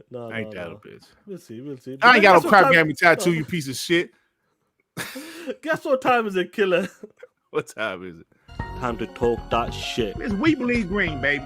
No, ain't that a bitch? We'll see. I ain't got no crap game tattoo, you piece of shit. Guess what time is it, killer? What time is it? Time to talk that shit. It's We Believe Green, baby.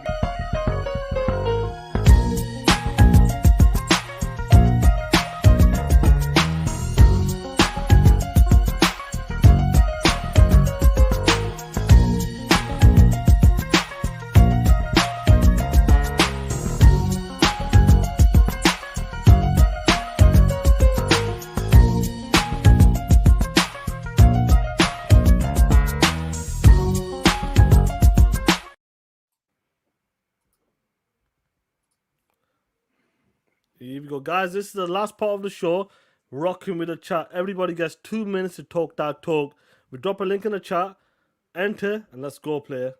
Here we go, guys. This is the last part of the show. Rocking with the chat. Everybody gets 2 minutes to talk that talk. We drop a link in the chat. Enter and let's go, player.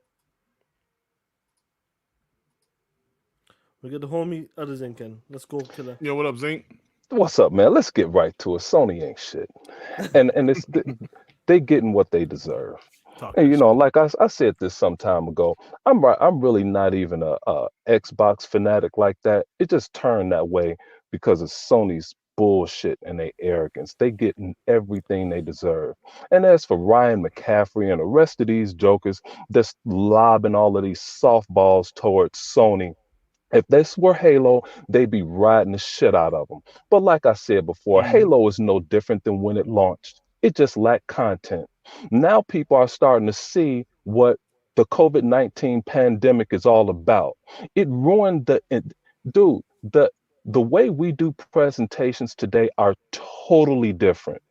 We get the homie other Zinc in. Let's go, killer. Yo, what up, Zink? What's up, man? Let's get right to it. Sony ain't shit, and it's they getting what they deserve. Talk And that you shit. know, like I said this some time ago, I'm really not even a Xbox fanatic like that. It just turned that way because of Sony's bullshit and their arrogance. They getting everything they deserve. And as for Ryan McCaffrey and the rest of these jokers that's lobbing all of these softballs towards Sony, if this were Halo, they'd be riding the shit out of them. But like I said before, Halo is no different than when it launched. It just lacked content. Now people are starting to see what the COVID-19 pandemic is all about. It ruined dude, the way we do presentations today are totally different.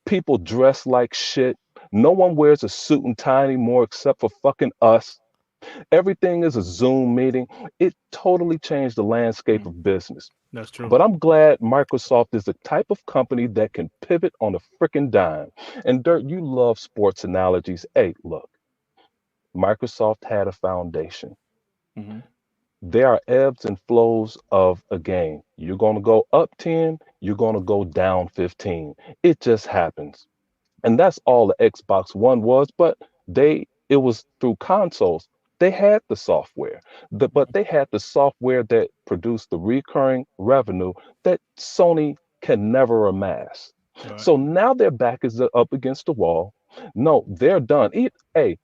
People dress like shit. No one wears a suit and tie anymore except for fucking us. Everything is a Zoom meeting. It totally changed the landscape of business. That's true. But I'm glad Microsoft is the type of company that can pivot on a freaking dime. And Dirt, you love sports analogies. Hey, look, Microsoft had a foundation. Mhm. There are ebbs and flows of a game. You're going to go up 10, you're going to go down 15. It just happens. And that's all the Xbox One was, but it was through consoles. They had the software, but they had the software that produced the recurring revenue that Sony can never amass. Right. So now their back is up against the wall. No, they're done. Hey,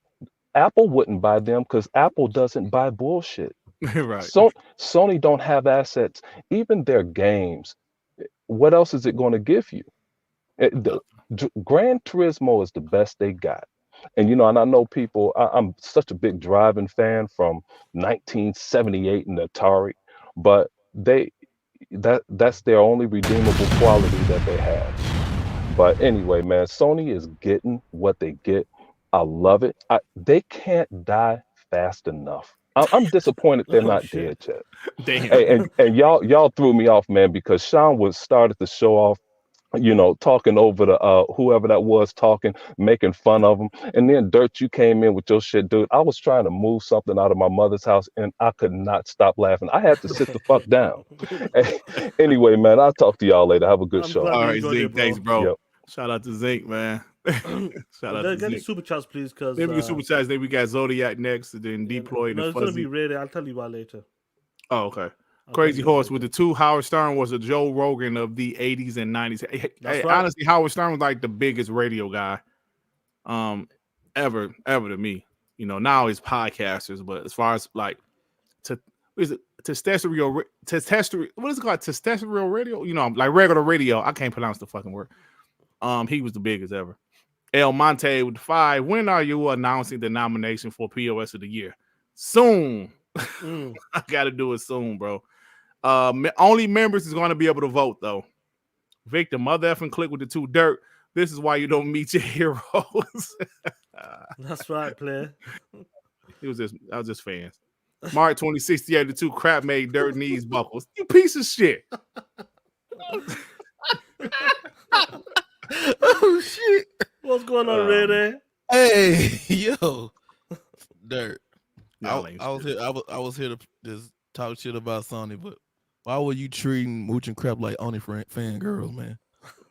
Apple wouldn't buy them because Apple doesn't buy bullshit. Right. So Sony don't have assets, even their games. What else is it going to give you? Gran Turismo is the best they got. And you know, and I know people, I'm such a big driving fan from 1978 and Atari, but that's their only redeemable quality that they have. But anyway, man, Sony is getting what they get. I love it. They can't die fast enough. I'm disappointed they're not dead yet. Damn. Hey, and y'all threw me off, man, because Sean was started to show off, you know, talking over the whoever that was talking, making fun of him. And then Dirt, you came in with your shit, dude. I was trying to move something out of my mother's house and I could not stop laughing. I had to sit the fuck down. Anyway, man, I'll talk to y'all later. Have a good show. All right, Zink, thanks, bro. Yep. Shout out to Zink, man. Shout out to Get the Zink. super chats, please, because Maybe the super chats. Then we got Zodiac next, and then Deploy no, and it's gonna Fuzzy. be rated. I'll tell you about later. Oh, okay. Crazy Horse with the two. Howard Stern was a Joe Rogan of the 80s and 90s. Hey, Right. honestly, Howard Stern was like the biggest radio guy ever to me. You know, now he's podcasters, but as far as like testosterone, what is it called? Testosterone radio? You know, like regular radio. I can't pronounce the fucking word. He was the biggest ever. El Monte with 5. When are you announcing the nomination for POS of the year? Soon. I gotta do it soon, bro. Only members is gonna be able to vote though. Victor, mother effing click with the 2 Dirt. This is why you don't meet your heroes. That's right, player. I was just fans. Mark 2068, the 2 crap made Dirt knees buckles. You piece of shit. Oh shit! What's going on, Ray? Hey, yo, Dirt. Y'all I ain't was here. I was here to just talk shit about Sony, but why were you treating Mooch and Crap like only fan girls, man?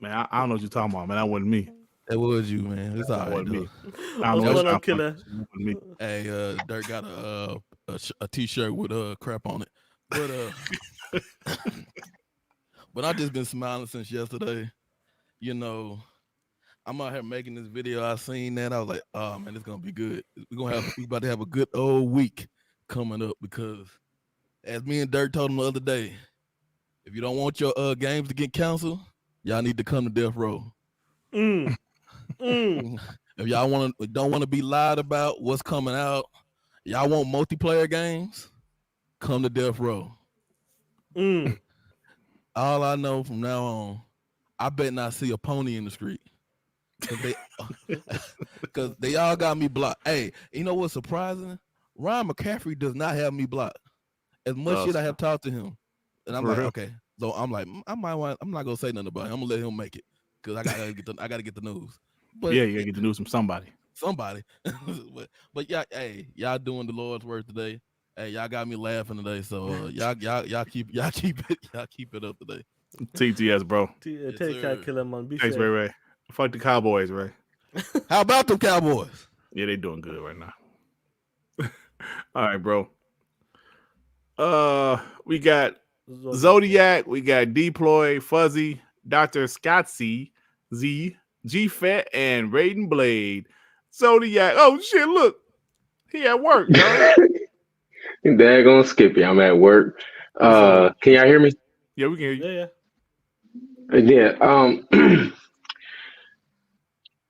Man, I don't know what you're talking about, man. That wasn't me. That was you, man. It's all right, wasn't me. though. I don't know What's what going on, y'all killer? talking about. Me. Hey, Dirt got a t-shirt with crap on it, but but I just been smiling since yesterday. You know, I'm out here making this video. I seen that. I was like, oh man, it's gonna be good. We about to have a good old week coming up because as me and Dirt told him the other day, if you don't want your games to get canceled, y'all need to come to Death Row. If y'all don't want to be lied about what's coming out, y'all want multiplayer games, come to Death Row. All I know from now on, I bet not see a pony in the street because they all got me blocked. Hey, you know what's surprising? Ryan McCaffrey does not have me blocked. As much shit I have talked to him, and I'm like, okay. So I'm like, I'm not gonna say nothing about it. I'm gonna let him make it because I gotta get the news. But yeah, you gotta get the news from somebody. But yeah, hey, y'all doing the Lord's work today. Hey, y'all got me laughing today, so y'all keep it up today. TTS, bro. Take care, killer man. Be Thanks, safe. Ray. Fuck the Cowboys, Ray. How about them Cowboys? Yeah, they doing good right now. All right, bro. We got Zodiac, we got Deploy, Fuzzy, Dr. Scottsy, Z, G-Fat, and Raiden Blade. Zodiac. Oh shit, look. He at work, dog. Daggone Skippy, I'm at work. Can y'all hear me? Yeah, we can hear you. Yeah.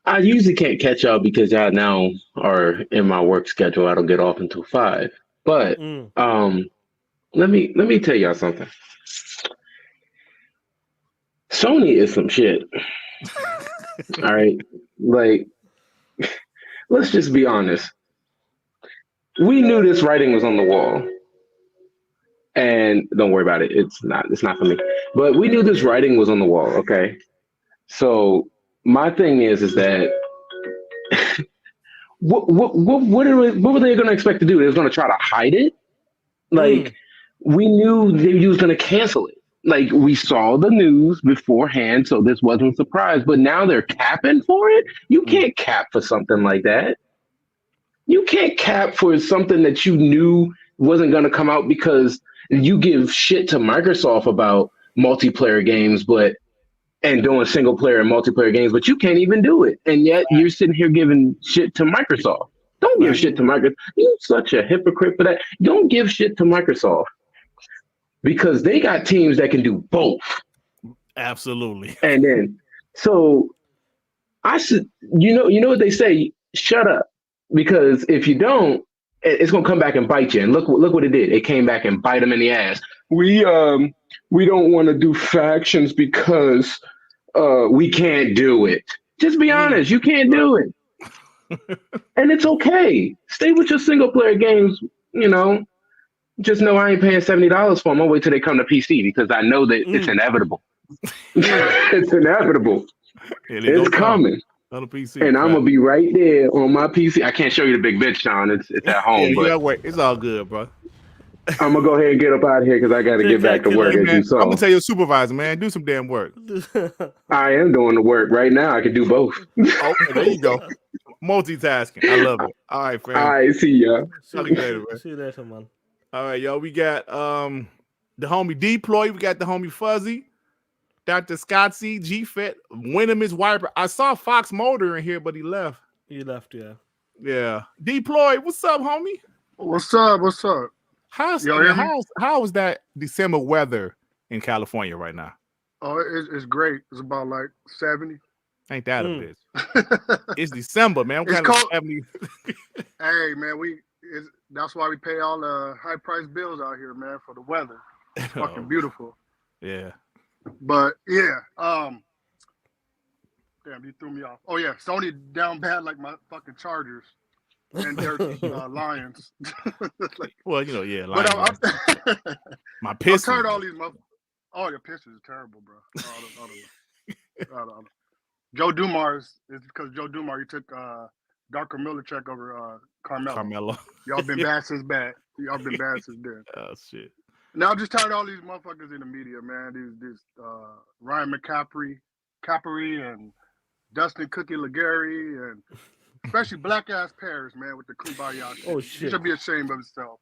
I usually can't catch y'all because y'all now are in my work schedule. I don't get off until 5. But let me tell y'all something. Sony is some shit. All right. Like, let's just be honest. We knew this writing was on the wall. And don't worry about it. It's not for me. But we knew this writing was on the wall, okay? So my thing is that what were they going to expect to do? They was going to try to hide it? Like, we knew they was going to cancel it. Like, we saw the news beforehand, so this wasn't a surprise. But now they're capping for it? You can't cap for something like that. You can't cap for something that you knew wasn't going to come out because you give shit to Microsoft about multiplayer games, and doing single player and multiplayer games, but you can't even do it. And yet you're sitting here giving shit to Microsoft. Don't give shit to Microsoft. You're such a hypocrite for that. Don't give shit to Microsoft because they got teams that can do both. Absolutely. And then, so I should, you know what they say, shut up. Because if you don't, it's going to come back and bite you. And look what it did. It came back and bite them in the ass. We don't want to do factions because we can't do it. Just be honest. You can't do it. And it's okay. Stay with your single player games, Just know I ain't paying $70 for them. I'll wait till they come to PC because I know that it's inevitable. It's inevitable. It's coming. On the PC, and I'm gonna be right there on my PC. I can't show you the big bitch, Sean. It's at home, but it's all good, bro. I'm gonna go ahead and get up out of here because I got to get back to work. As you saw, I'm gonna tell your supervisor, man, do some damn work. I am doing the work right now. I can do both. Okay, there you go. Multitasking. I love it. All right, fam. All right, see ya. Talk to you later, man. See you later, man. All right, yo. We got the homie Deploy. We got the homie Fuzzy. Dr. Scottsy, G-Fit, Winham is Wiper. I saw Fox Mulder in here, but he left. He left, yeah. Yeah. Deploy, what's up, homie? What's up? What's up? How is that December weather in California right now? Oh, it's great. It's about like 70. Ain't that a bitch? It's December, man. It's cold. 70. Hey, man, that's why we pay all the high price bills out here, man, for the weather. It's fucking beautiful. Yeah. But yeah, damn, you threw me off. Oh yeah, Sony down bad like my fucking Chargers and their Lions. Well, yeah, Lions. But my Pistons. I'm tired of all these Oh, your Pistons are terrible, bro. Joe Dumars is because Joe Dumars, you took Darko Milicic over Carmelo. Y'all been bad since bad. Y'all been bad since then. Oh shit. Now I'm just tired of all these motherfuckers in the media, man. These Ryan Capri, and Dustin Cookie Legary, and especially black ass Paris, man, with the Kumbaya shit. Oh shit! He should be ashamed of himself.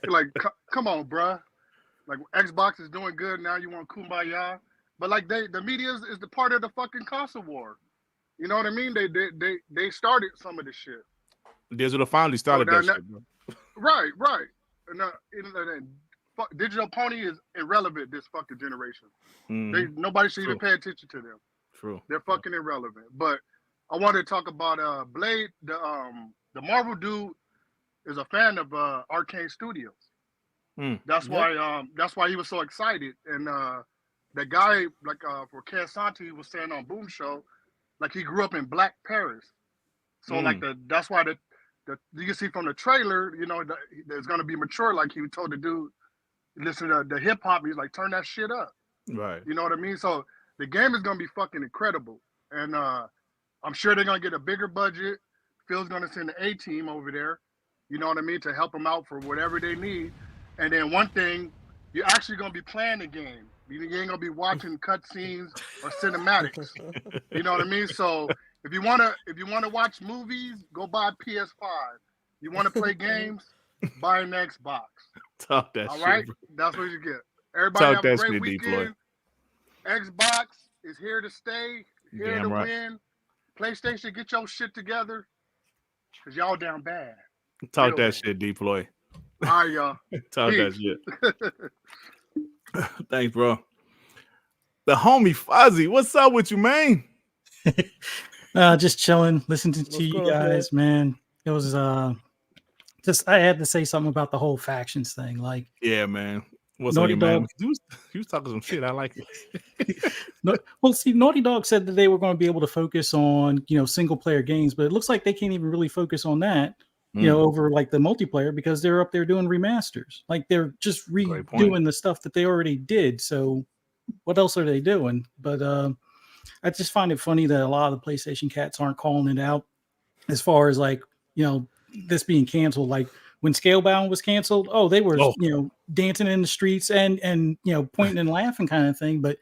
Like, come on, bruh. Like Xbox is doing good now. You want Kumbaya, but like the media is the part of the fucking console war. You know what I mean? They started some of this shit. Digital finally started that shit, bro. Right. And Digital Pony is irrelevant this fucking generation. Nobody should even pay attention to them. True. They're fucking irrelevant. But I wanted to talk about Blade. The Marvel dude is a fan of Arcane Studios. That's why he was so excited. And the guy for Ken Santi was saying on Boom Show, like he grew up in Black Paris. So that's why you can see from the trailer, there's gonna be mature. Like he told the dude, listen to the hip hop. He's like, turn that shit up. Right. You know what I mean? So the game is gonna be fucking incredible, and I'm sure they're gonna get a bigger budget. Phil's gonna send the A team over there, You know what I mean? To help them out for whatever they need. And then one thing, you're actually gonna be playing the game. You ain't gonna be watching cutscenes or cinematics. You know what I mean? So if you wanna watch movies, go buy PS5. You wanna play games, buy an Xbox. Talk that All shit, right? bro. That's what you get. Everybody Talk have a that great shit, D-Floyd. weekend. Xbox is here to stay, here Damn to right. win. PlayStation, get your shit together, because y'all down bad. Talk that shit, D-Floyd. All right, y'all. Talk that Peace. shit. Thanks, bro. The homie Fuzzy, what's up with you, man? Just chilling, listening to you going on, guys, man. It was just I had to say something about the whole factions thing. Like, Yeah, man. What's Naughty on your mind? Dog. You was talking some shit. I like it. Well, see, Naughty Dog said that they were going to be able to focus on, single player games, but it looks like they can't even really focus on that, over like the multiplayer, because they're up there doing remasters. Like, they're just redoing the stuff that they already did. So what else are they doing? But I just find it funny that a lot of the PlayStation cats aren't calling it out as far as like, this being canceled. Like when Scalebound was canceled, they were, dancing in the streets and pointing and laughing kind of thing. But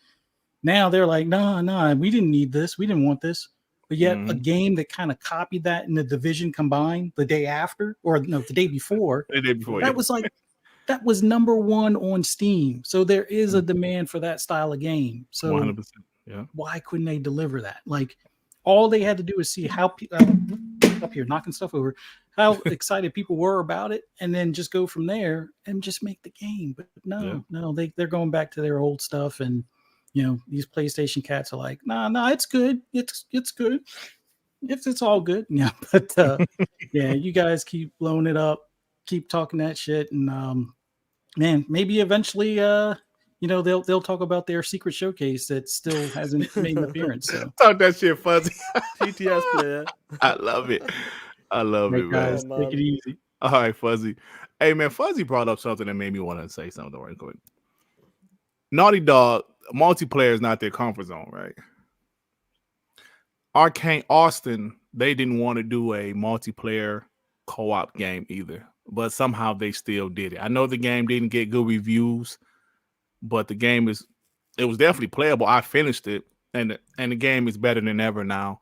now they're like, nah, we didn't need this. We didn't want this. But yet a game that kind of copied that in the Division combined the day after, or no, the day before, that was like, that was #1 on Steam. So there is a demand for that style of game. So 100%. Yeah. why couldn't they deliver that? Like, all they had to do is see how up here knocking stuff over, how excited people were about it, and then just go from there and just make the game. But no, they're going back to their old stuff, and these PlayStation cats are like, nah, it's good, it's good, it's all good. Yeah, but yeah, you guys keep blowing it up, keep talking that shit, and man, maybe eventually they'll talk about their secret showcase that still hasn't made an appearance. So talk that shit, Fuzzy. TTS player. I love it. I love it, man. Guys, take it easy. All right, Fuzzy. Hey, man, Fuzzy brought up something that made me want to say something right quick. Naughty Dog, multiplayer is not their comfort zone, right? Arcane Austin, they didn't want to do a multiplayer co-op game either, but somehow they still did it. I know the game didn't get good reviews, but the game it was definitely playable. I finished it, and the game is better than ever now.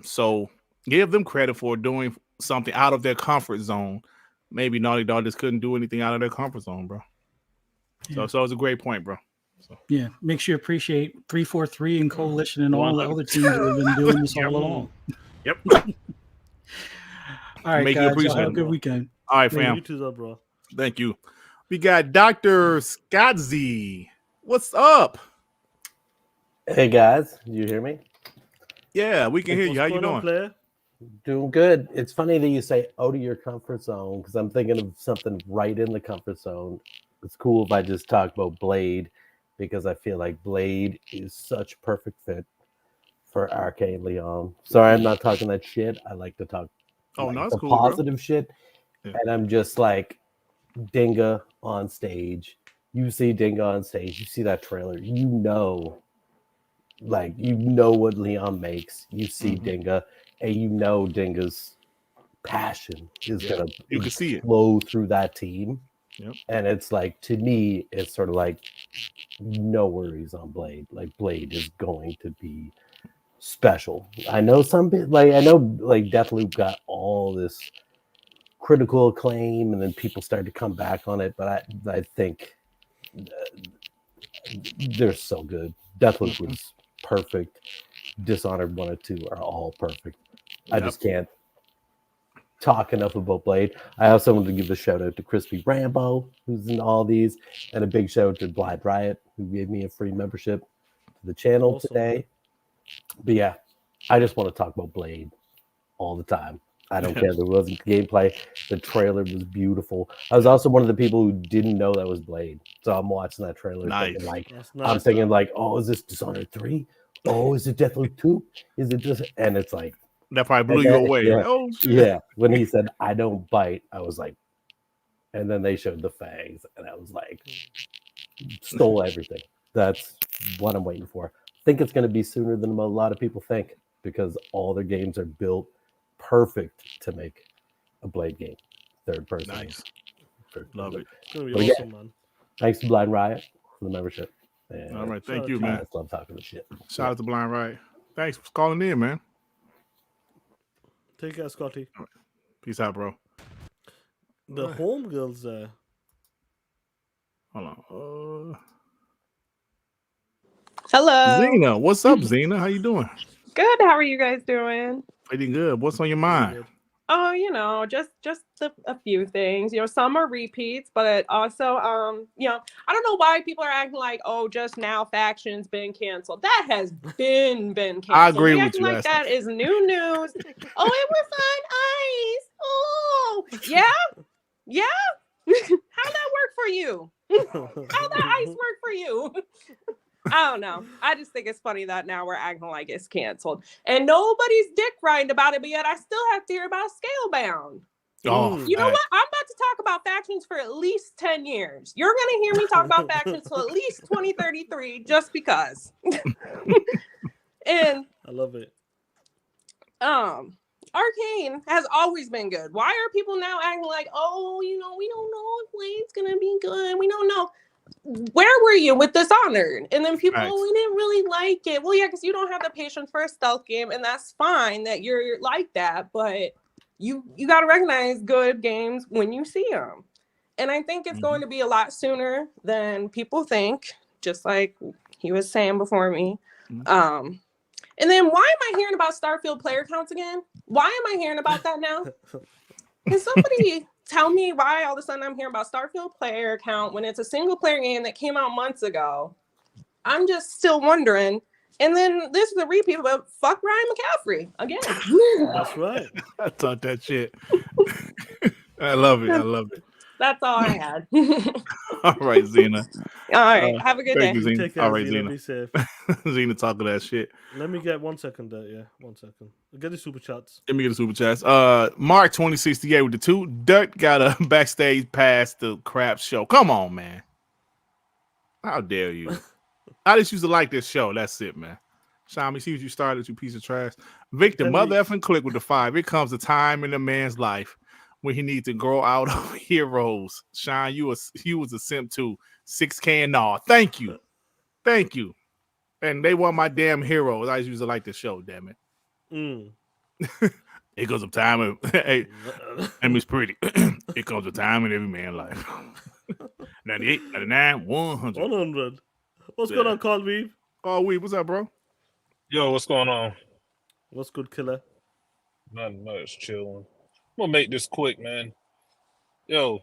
So give them credit for doing something out of their comfort zone. Maybe Naughty Dog just couldn't do anything out of their comfort zone, bro. Yeah. So it's a great point, bro. So. Yeah, makes you appreciate 343 and Coalition and all the other teams that have been doing this all along. Yep. All right, Make you guys, appreciate y'all have a it, good bro. weekend. All right, Man, fam. you too, bro. Thank you. We got Dr. Scotzy. What's up? Hey guys, you hear me? Yeah, we can hear you. How you doing? Player? Doing good. It's funny that you say out of your comfort zone, because I'm thinking of something right in the comfort zone. It's cool if I just talk about Blade, because I feel like Blade is such a perfect fit for Arcane Leon. Sorry, I'm not talking that shit. I like to talk no, the it's cool, positive shit. Yeah. And I'm just like, Dinga on stage. You see Dinga on stage. You see that trailer. You know what Leon makes. You see Dinga, and you know Dinga's passion is gonna you can see it flow through that team. Yep. And it's like, to me, it's sort of like, no worries on Blade. Like, Blade is going to be special. I know Deathloop got all this critical acclaim, and then people started to come back on it. But I think they're so good. Deathloop was perfect. Dishonored 1 and 2 are all perfect. I just can't talk enough about Blade. I also want to give a shout out to Crispy Rambo, who's in all these, and a big shout out to Blind Riot, who gave me a free membership to the channel today. But yeah, I just want to talk about Blade all the time. I don't care. There wasn't gameplay. The trailer was beautiful. I was also one of the people who didn't know that was Blade. So I'm watching that trailer thinking I'm thinking like, oh, is this Dishonored 3? Oh, is it Deathloop 2? Is it just, and it's like, that probably blew you away. Yeah, oh shit. Yeah. When he said, I don't bite, I was like, and then they showed the fangs, and I was like, stole everything. That's what I'm waiting for. I think it's going to be sooner than a lot of people think, because all their games are built perfect to make a Blade game. third person. Nice. Love it. It's gonna be But awesome, again, man. thanks to Blind Riot for the membership. And All right, Shout thank out you, to man. I just love talking this shit. Shout out to Blind Riot. Thanks for calling in, man. Take care, Scotty. Peace out, bro. The home girls Hold on. Hello. Zena, what's up, Zena? How you doing? Good. How are you guys doing? Pretty good. What's on your mind? Oh, just a few things. Some are repeats, but also, I don't know why people are acting like, oh, just now factions been canceled. That has been canceled. I agree They with acting you, like Esther. that is new news. Oh, it was on ice. Oh, yeah. How'd that work for you? How'd that ice work for you? I don't know. I just think it's funny that now we're acting like it's canceled. And nobody's dick riding about it, but yet I still have to hear about Scalebound. Oh, You know what? I'm about to talk about factions for at least 10 years. You're going to hear me talk about factions till at least 2033 just because. And I love it. Arcane has always been good. Why are people now acting like, oh, we don't know if Blade's going to be good. We don't know. Where were you with Dishonored? And then people, we didn't really like it. Well, yeah, because you don't have the patience for a stealth game, and that's fine that you're like that, but you got to recognize good games when you see them. And I think it's going to be a lot sooner than people think, just like he was saying before me. And then why am I hearing about Starfield player counts again? Why am I hearing about that now? Can somebody tell me why all of a sudden I'm hearing about Starfield player count when it's a single player game that came out months ago? I'm just still wondering. And then this is a repeat of fuck Ryan McCaffrey again. That's right. I thought that shit. I love it. I love it. That's all I had. All right, Zena. All right. Have a good thank day. You, Zena. Take care, all right, Zena. Zena. Be safe. Zena talking that shit. Let me get 1 second there. Yeah, 1 second. Get the super chats. Let me get the super chats. Mark 2068 with the 2. Durt got a backstage pass to Crap show. Come on, man. How dare you? I just used to like this show. That's it, man. Shami, see what you started, you piece of trash. Victor, mother effing click with the 5. It comes a time in a man's life when he needs to grow out of heroes. Sean, you was a simp too. 6K and all. Thank you. Thank you. And they weren't my damn heroes. I just used to like the show, damn it. It goes a time of hey, and it's pretty. It comes a time in every man's life. 98, 99, 100. 100. What's going on, Carl Weave? Carl Weave, what's up, bro? Yo, what's going on? What's good, killer? Nothing much, chilling. I'm gonna make this quick, man. Yo,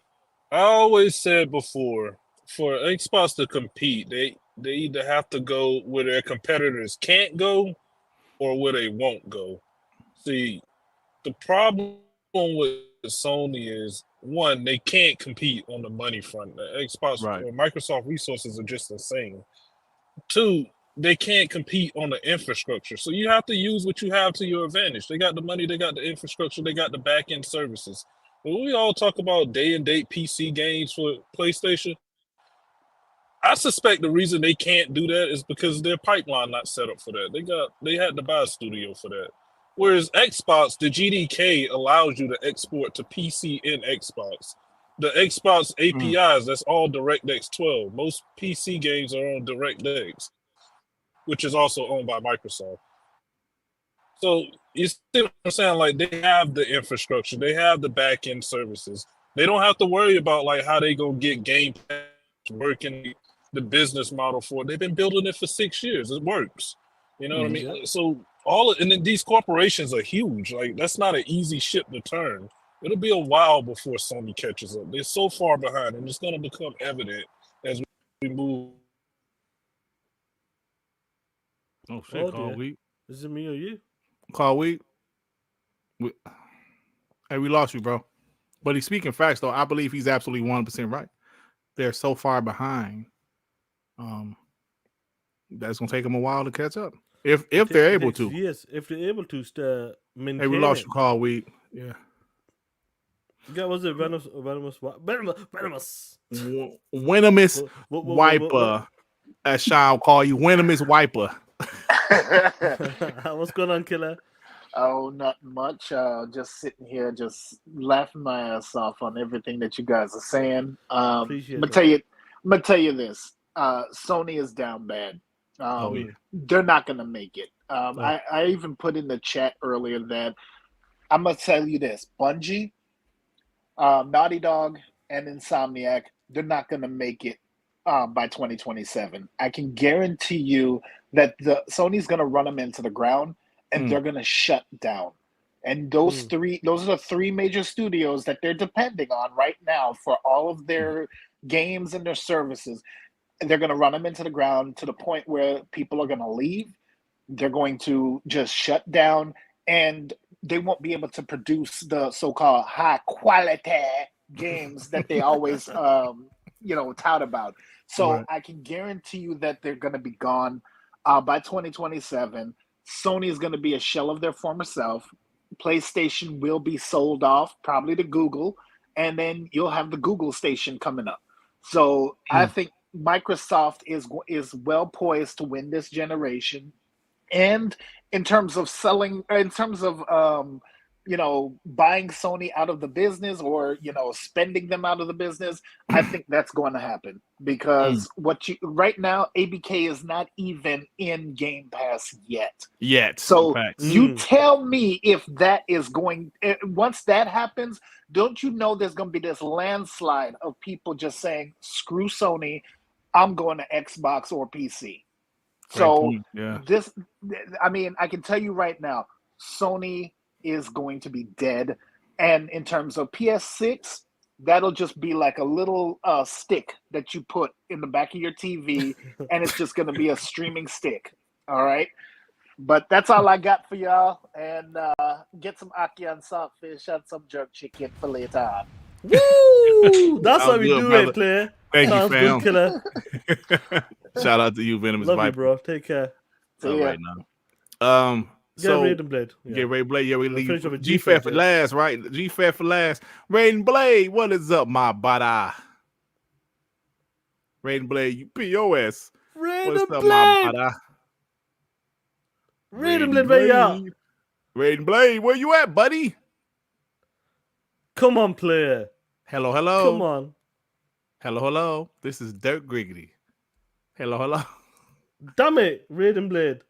I always said before, for Xbox to compete, they either have to go where their competitors can't go or where they won't go. See, the problem with Sony is, one, they can't compete on the money front. The Xbox or Microsoft resources are just insane. Two, they can't compete on the infrastructure. So you have to use what you have to your advantage. They got the money, they got the infrastructure, they got the back-end services. When we all talk about day-and-date PC games for PlayStation, I suspect the reason they can't do that is because their pipeline not set up for that. They had to buy a studio for that. Whereas Xbox, the GDK allows you to export to PC and Xbox. The Xbox APIs, that's all DirectX 12. Most PC games are on DirectX, which is also owned by Microsoft. So you see what I'm saying? Like, they have the infrastructure, they have the back-end services. They don't have to worry about like how they gonna get Game Pass working, the business model for it. They've been building it for 6 years. It works. You know what I mean? Yeah. So and then these corporations are huge. Like, that's not an easy ship to turn. It'll be a while before Sony catches up. They're so far behind, and it's gonna become evident as we move. Oh shit, Carl dear. Weave. Is it me or you? Carl Weave. Hey, we lost you, bro. But he's speaking facts, though. I believe he's absolutely 100% right. They're so far behind. That's gonna take them a while to catch up. If they're able to. Yes, if they're able to maintain. Hey, we lost you, Carl Weave. Yeah. Yeah, was it venomous wiper, as Sean call you, venomous wiper. What's going on, killer? Oh, not much. Just sitting here, just laughing my ass off on everything that you guys are saying. Appreciate I'm that. gonna tell you this. Sony is down bad. Oh yeah. They're not gonna make it. Oh. I even put in the chat earlier that I'm gonna tell you this: Bungie, Naughty Dog, and Insomniac, they're not gonna make it by 2027. I can guarantee you that the Sony's gonna run them into the ground, and they're gonna shut down. And those are the three major studios that they're depending on right now for all of their games and their services. And they're gonna run them into the ground to the point where people are gonna leave. They're going to just shut down, and they won't be able to produce the so-called high quality games that they always tout about. So Right. I can guarantee you that they're going to be gone by 2027. Sony is going to be a shell of their former self. PlayStation will be sold off, probably to Google, and then you'll have the Google station coming up. So I think Microsoft is well poised to win this generation. And in terms of selling, in terms of buying Sony out of the business, or spending them out of the business, I think that's going to happen because right now ABK is not even in Game Pass yet. So Facts. you tell me if that is going. Once that happens, don't you know there's going to be this landslide of people just saying, "Screw Sony, I'm going to Xbox or PC." So I can tell you right now, Sony is going to be dead. And in terms of PS6, that'll just be like a little stick that you put in the back of your TV, and it's just going to be a streaming stick. All right. But that's all I got for y'all. And get some ackee and saltfish and some jerk chicken for later on. Woo! That's how we good, do brother. it, Claire. Thank you, Sounds fam. good, killer. Shout out to you, Venomous Love you, Viper. bro. Take care. All right now. So Raiden Blade. Get Raiden Blade. Yeah, we We'll leave finish up with G-Fat for G-Fat. last, right? G-Fat for last. Raiden Blade, what is up, my bada? Raiden Blade, you POS. What's up, my bada? Raiden Blade, where you at? Raiden Blade, where you at, buddy? Come on, player. Hello, hello. Come on. Hello, hello. This is Durt Griggity. Hello, hello. Damn it, Raiden Blade.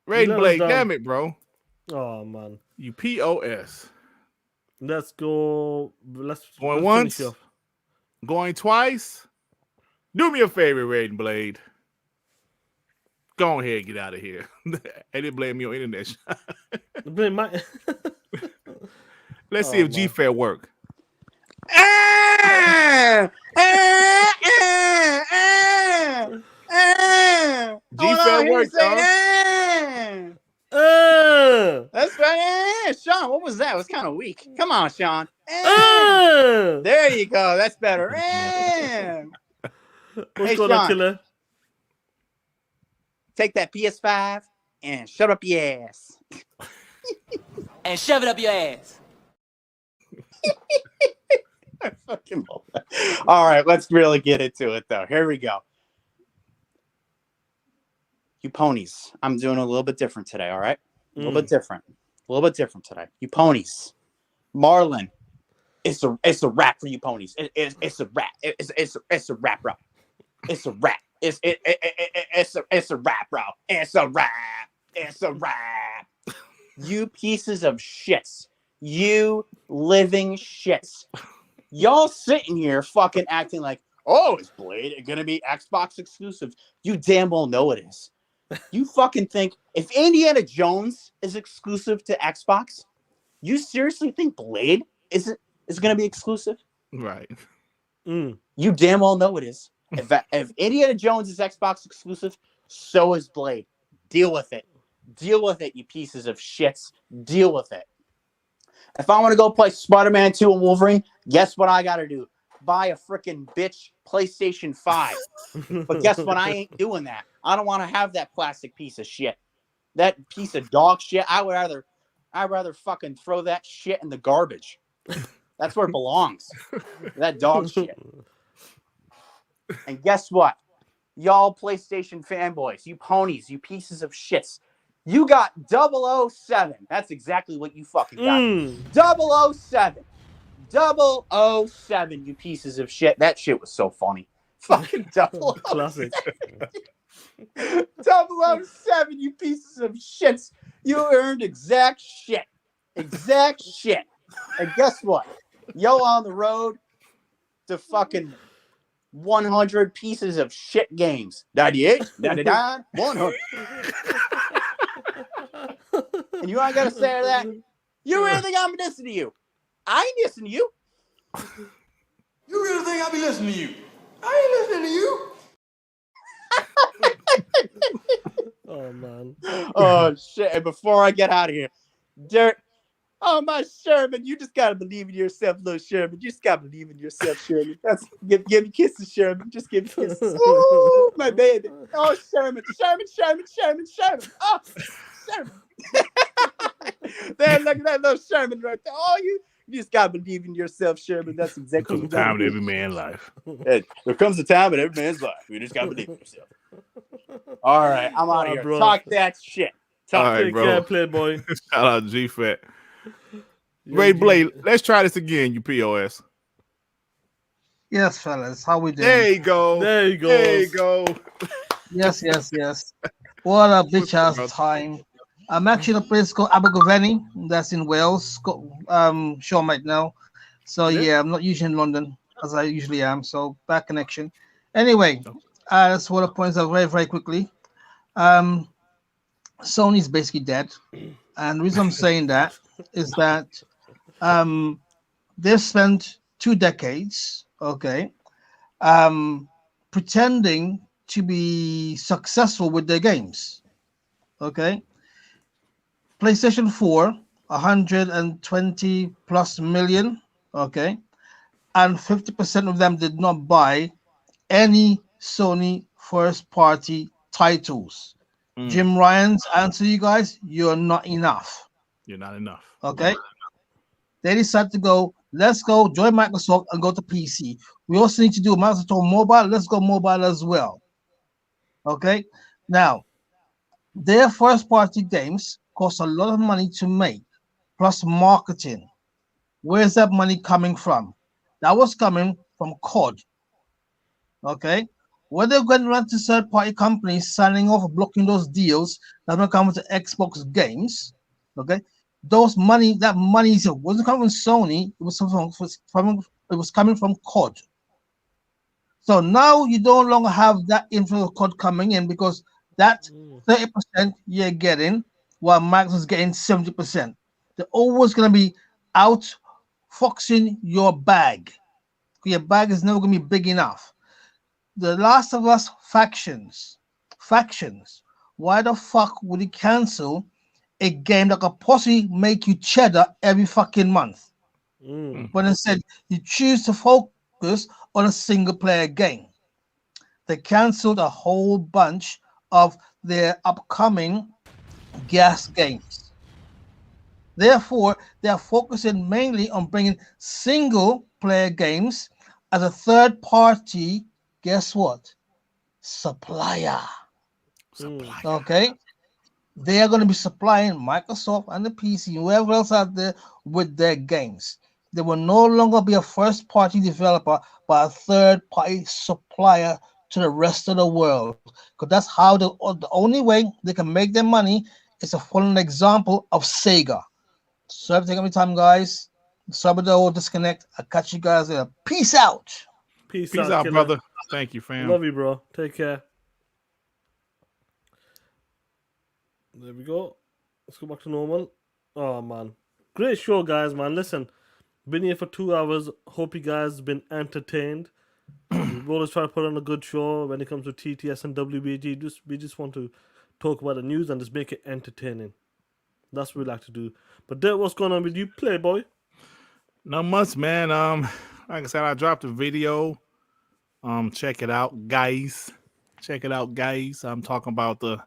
Raiden Blade, damn it, bro. Oh, man. You POS. Let's go. Let's once, finish off. going twice. Do me a favor, Raiden Blade. Go ahead, get out of here. I didn't blame me on internet. Blame my. Let's see if G-Fat work. G-Fat work, y'all. That's right. Sean, what was that? It was kind of weak. Come on, Sean. There you go. That's better. What's going on, killer? Take that PS5 and shut up your ass. And shove it up your ass. All right, let's really get into it, though. Here we go. You ponies, I'm doing a little bit different today, all right? A little bit different. A little bit different today. You ponies. Marlon, it's a wrap for you ponies. It's a wrap. It's a wrap, bro. It's a wrap. It's a wrap, bro. It's a wrap. It's a wrap. You pieces of shits. You living shits. Y'all sitting here fucking acting like, oh, is Blade gonna be Xbox exclusive? You damn well know it is. You fucking think if Indiana Jones is exclusive to Xbox, you seriously think Blade is gonna be exclusive? Right. You damn well know it is. If Indiana Jones is Xbox exclusive, so is Blade. Deal with it. Deal with it, you pieces of shits. Deal with it. If I want to go play Spider-Man 2 and Wolverine, guess what I got to do? Buy a freaking bitch PlayStation 5. But guess what? I ain't doing that. I don't want to have that plastic piece of shit. That piece of dog shit. I'd rather fucking throw that shit in the garbage. That's where it belongs. That dog shit. And guess what? Y'all PlayStation fanboys, you ponies, you pieces of shits. You got 007. That's exactly what you fucking got. 007. 007, you pieces of shit. That shit was so funny. Fucking 007. Classic. 007, you pieces of shits. You earned exact shit. Exact shit. And guess what? Yo on the road to fucking 100 pieces of shit games. 98, 99, 100. And you ain't got to say to that. You really think I'm listening to you? I ain't listening to you. You really think I'll be listening to you? I ain't listening to you. Oh man. Oh shit. And before I get out of here, Durt. Oh my Sherman, you just gotta believe in yourself, little Sherman. You just gotta believe in yourself, Sherman. That's give me kisses, Sherman. Just give me kisses. Oh my baby. Oh Sherman. Oh Sherman. There, look at that little Sherman right there. Oh, you just gotta believe in yourself, Sherman. That's exactly There comes a time in every man's life. There comes a time in every man's life. You just gotta believe in yourself. All right, I'm out of here. Bro. Talk that shit. All right, Take bro. care, Playboy. Shout out G-Fat. Ray Blade, let's try this again, you POS. Yes, fellas. How we doing? There you go. There you go. There you go. Yes. What a bitch ass time. I'm actually in a place called Abergavenny. That's in Wales. Sean might know. So yeah, I'm not usually in London as I usually am. So bad connection. Anyway, that's what the points out very, very quickly. Sony's basically dead. And the reason I'm saying that is that they've spent 2 decades, pretending to be successful with their games. PlayStation 4, 120 plus million, and 50% of them did not buy any Sony first party titles. Jim Ryan's answer, you guys, you're not enough. You're not enough. They decided to go, let's go join Microsoft and go to PC. We also need to do Microsoft Mobile. Let's go mobile as well. Now, their first party games cost a lot of money to make, plus marketing. Where's that money coming from? That was coming from COD. When they're going around to third party companies signing off, blocking those deals that don't come to Xbox games, that money wasn't coming from Sony, it was coming from COD. So now you no longer have that influence of COD coming in because that 30% you're getting while Microsoft's getting 70%. They're always going to be outfoxing your bag. Your bag is never going to be big enough. The Last of Us factions. Why the fuck would you cancel a game that could possibly make you cheddar every fucking month? When instead you choose to focus on a single player game. They canceled a whole bunch of their upcoming gas games. Therefore, they are focusing mainly on bringing single player games as a third party. Guess what? Supplier. They are going to be supplying Microsoft and the PC, whoever else out there with their games. They will no longer be a first party developer, but a third party supplier to the rest of the world. Because that's how the only way they can make their money is to follow an example of Sega. So every time, guys. Sorry about the whole disconnect. I'll catch you guys later. Peace out. Peace out, killer. brother. Thank you, fam. Love you, bro. Take care. There we go. Let's go back to normal. Oh, man. Great show, guys, man. Listen, been here for 2 hours. Hope you guys been entertained. We always try to put on a good show when it comes to TTS and WBG. We just want to talk about the news and just make it entertaining. That's what we like to do. But Durt, what's going on with you, Playboy? Not much, man. Like I said, I dropped a video. Check it out, guys. I'm talking about the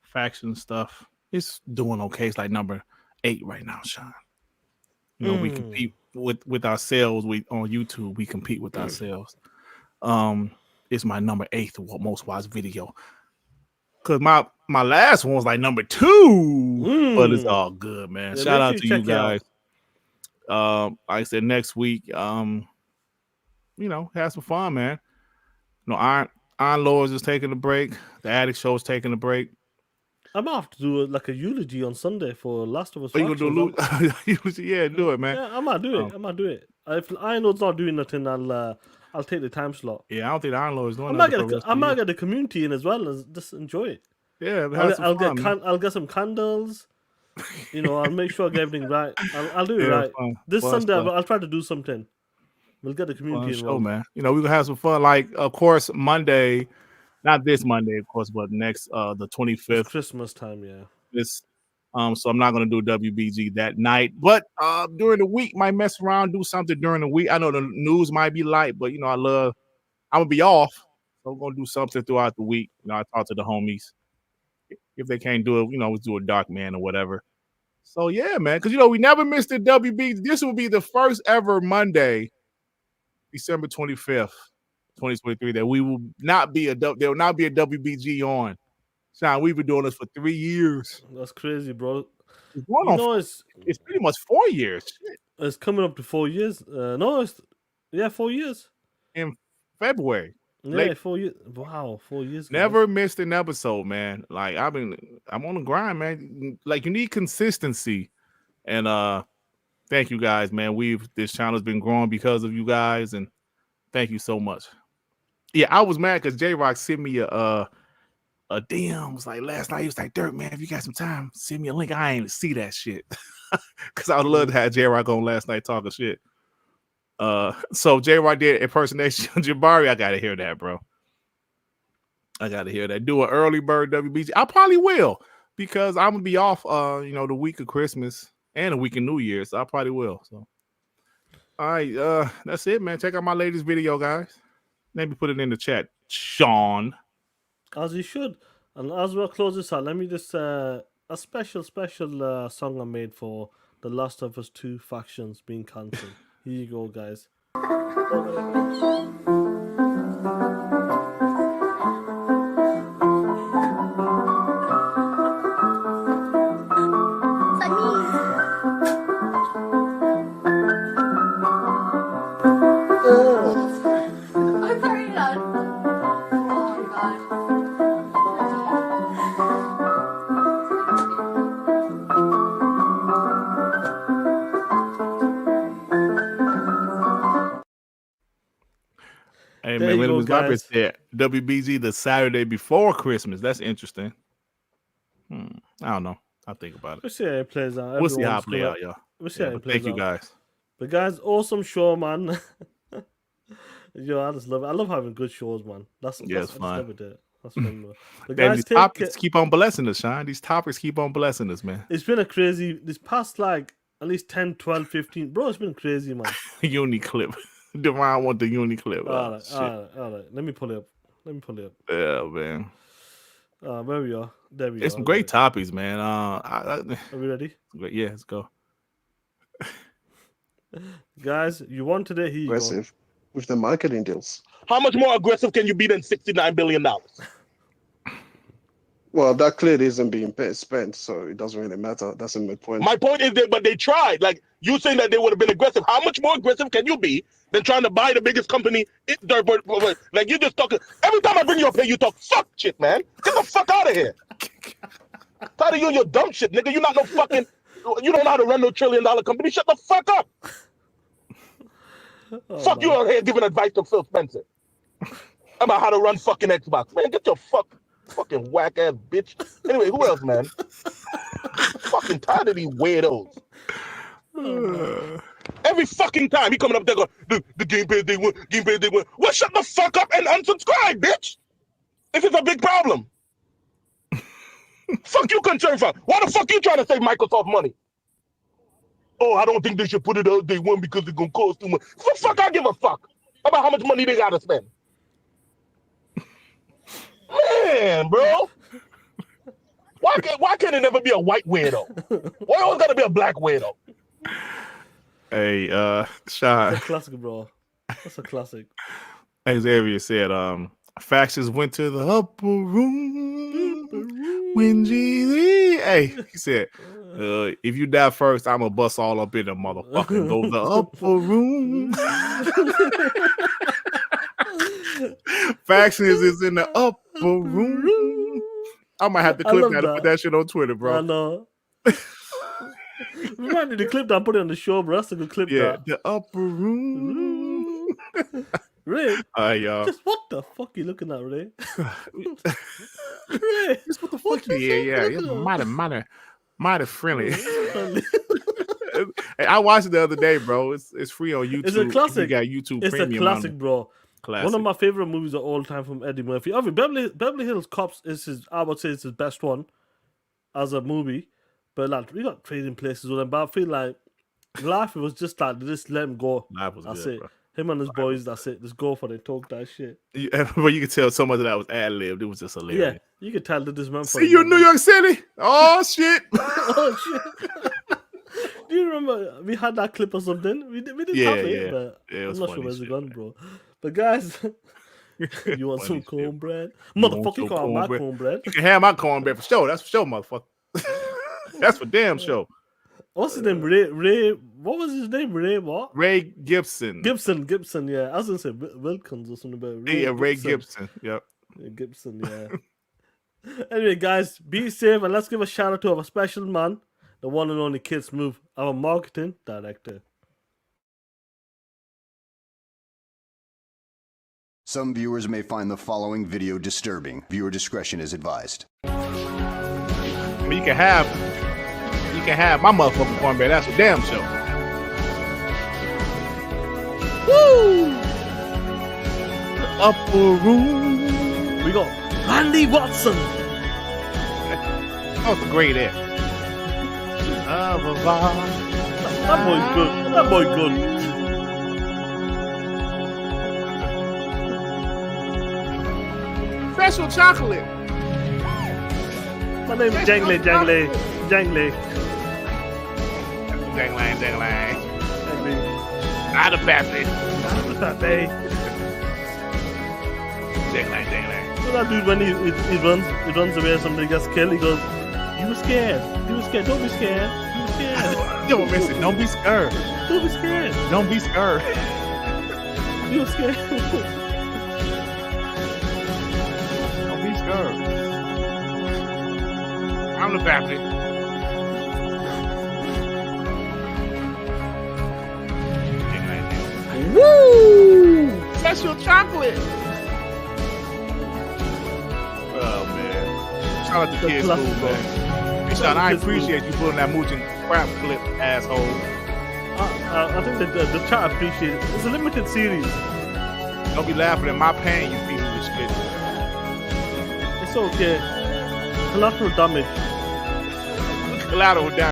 faction stuff. It's doing okay. It's like number 8 right now, Sean. You know, we compete with ourselves. We on YouTube, we compete with ourselves. It's my number 8th most watched video. Because my last one was like number 2, but it's all good, man. Yeah, Shout make out sure to you you check it out. guys. Like I said, next week, have some fun, man. Iron Lords is taking a break. The Addict Show is taking a break. I might have to do like a eulogy on Sunday for Last of Us. Are you gonna do eulogy? Yeah, do it, man. Yeah, I might do it. I might do it. If Iron Lord's not doing nothing, I'll take the time slot. Yeah, I don't think the Iron Lord is doing I nothing. might get the community in as well as just enjoy it. Yeah, I'll get some candles. I'll make sure I get everything right. I'll do it right. This Sunday, I'll try to do something. We'll get the community involved. Show, man. We're gonna have some fun. Like, of course, Monday, not this Monday, of course, but next the 25th. It's Christmas time, yeah. So I'm not gonna do WBG that night, but during the week, might mess around, do something during the week. I know the news might be light, but I'm gonna be off, so I'm gonna do something throughout the week. I talk to the homies. If they can't do it, we'll do a Dark Man or whatever. So yeah, man, because we never missed the WBG. This will be the first ever Monday, December 25th, 2023, that we will not be there will not be a WBG on. Sean, we've been doing this for 3 years. That's crazy, bro. It's pretty much 4 years. Shit. It's coming up to 4 years. 4 years. In February. Yeah, 4 years. Wow, 4 years. Never missed an episode, man. Like I'm on the grind, man. Like you need consistency. And thank you guys, man. This channel's been growing because of you guys, and thank you so much. Yeah, I was mad because J-Rock sent me a DM. Was like last night. He was like, "Durt, man, if you got some time, send me a link." I ain't even see that shit because I would love to have J-Rock on last night talking shit. So J-Rock did impersonation of Jabari. I gotta hear that, bro. I gotta hear that. Do an early bird WBG. I probably will because I'm gonna be off. The week of Christmas and the week of New Year's. So I probably will. So, all right, that's it, man. Check out my latest video, guys. Maybe put it in the chat, Sean. As you should. And as we'll close this out, let me just a special song I made for The Last of Us 2 factions being cancelled. Here you go, guys. Hey, man, when it was my birthday, WBG the Saturday before Christmas. That's interesting. I don't know. I'll think about it. We'll see how it plays out. We'll see how it plays out, y'all. We'll see how it plays out. Thank you, guys. But guys, awesome show, man. I just love it. I love having good shows, man. That's fun. That's fun, man. But guys, these topics keep on blessing us, Sean. These topics keep on blessing us, man. It's been a crazy, this past at least 10, 12, 15. Bro, it's been crazy, man. Uni clip. Devon want the uni clip. All right. Let me pull it up. Yeah, man. Where we are. There we are. It's some great topics, man. Are we ready? Yeah, let's go. Guys, you want today? Here you aggressive go. With the marketing deals. How much more aggressive can you be than $69 billion? Well, that clearly isn't being spent, so it doesn't really matter. That's a moot point. My point is that, but they tried. Like you saying that they would have been aggressive. How much more aggressive can you be than trying to buy the biggest company? Like you just talking. Every time I bring you up here, you talk fuck shit, man. Get the fuck out of here. Tired of you and your dumb shit, nigga. You're not no fucking. You don't know how to run no $1 trillion company. Shut the fuck up. Fuck you out here giving advice to Phil Spencer about how to run fucking Xbox, man. Get your fucking whack ass bitch. Anyway, who else, man? Fucking tired of these weirdos. Every fucking time he coming up there going, the game page they win, game page they win. Well, shut the fuck up and unsubscribe, bitch. If it's a big problem. Fuck you concerned for. Why the fuck you trying to save Microsoft money? Oh, I don't think they should put it out day one because it's gonna cost too much. The fuck I give a fuck about how much money they gotta spend. Man, bro. Why can't it never be a white weirdo? Why always gotta be a black weirdo? Hey, Sean. That's a classic, bro. That's a classic. As Xavier said, factions went to the upper room. When Jesus, hey, he said, if you die first, I'm gonna bust all up in the motherfucking go the upper room. Factions is in the upper room. I might have to clip that and put that shit on Twitter, bro. I know. Remind me to clip that and put it on the show, bro. That's a good clip. Yeah, the upper room. Ray, y'all. just what the fuck you looking at, Ray? Ray, just what the fuck? Yeah. Mighty friendly. Hey, I watched it the other day, bro. It's free on YouTube. It's a classic. You got YouTube it's Premium. A classic, bro. Classic. One of my favorite movies of all time from Eddie Murphy. I mean, Beverly Hills Cops is I would say it's his best one as a movie. But like, we got Trading Places with him. But I feel like Life, it was just like, just let him go. Life was that's good, it. Bro. Him and his boys, that's it. Just go for it. Talk that shit. But you could tell so much of that was ad-libbed. It was just hilarious. Yeah, you could tell that this man. See you in New York City. Oh shit. Oh shit. Do you remember we had that clip or something? We did have it, but I'm not sure where's it gone, bro. But guys, you want some cornbread? Motherfucker, you call my cornbread. You can have my cornbread for sure. That's for sure, motherfucker. That's for damn sure. What's his name? Ray. What was his name? Ray what? Ray Gibson. Gibson. Yeah, I was gonna say Wilkins or something, but Ray Gibson. Yep. Gibson. Yeah. Anyway, guys, be safe and let's give a shout out to our special man, the one and only Kid Smooth, our marketing director. Some viewers may find the following video disturbing. Viewer discretion is advised. I mean, you can have my motherfucking cornbread. That's a damn show. Woo! The upper room. We got Randy Watson. That was a great air. That boy's good. That boy good. Special chocolate. My name is Jangly. Jangling. Out of Pappy. Jangling. So that dude, when he runs away or something, gets killed, he goes, you were scared. Don't be scared. Don't miss it. Don't be scared. Don't be scared. Don't be scared. You were scared. Don't be scared. I'm the Pappy. Woo! Special chocolate. Oh man! Shout out to Kids School, man. Hey, Sean, I appreciate you pulling that mooching crap clip, asshole. I think that the chat appreciate it. It's a limited series. Don't be laughing at my pain, you piece of shit. It's okay. Collateral damage. Collateral damage.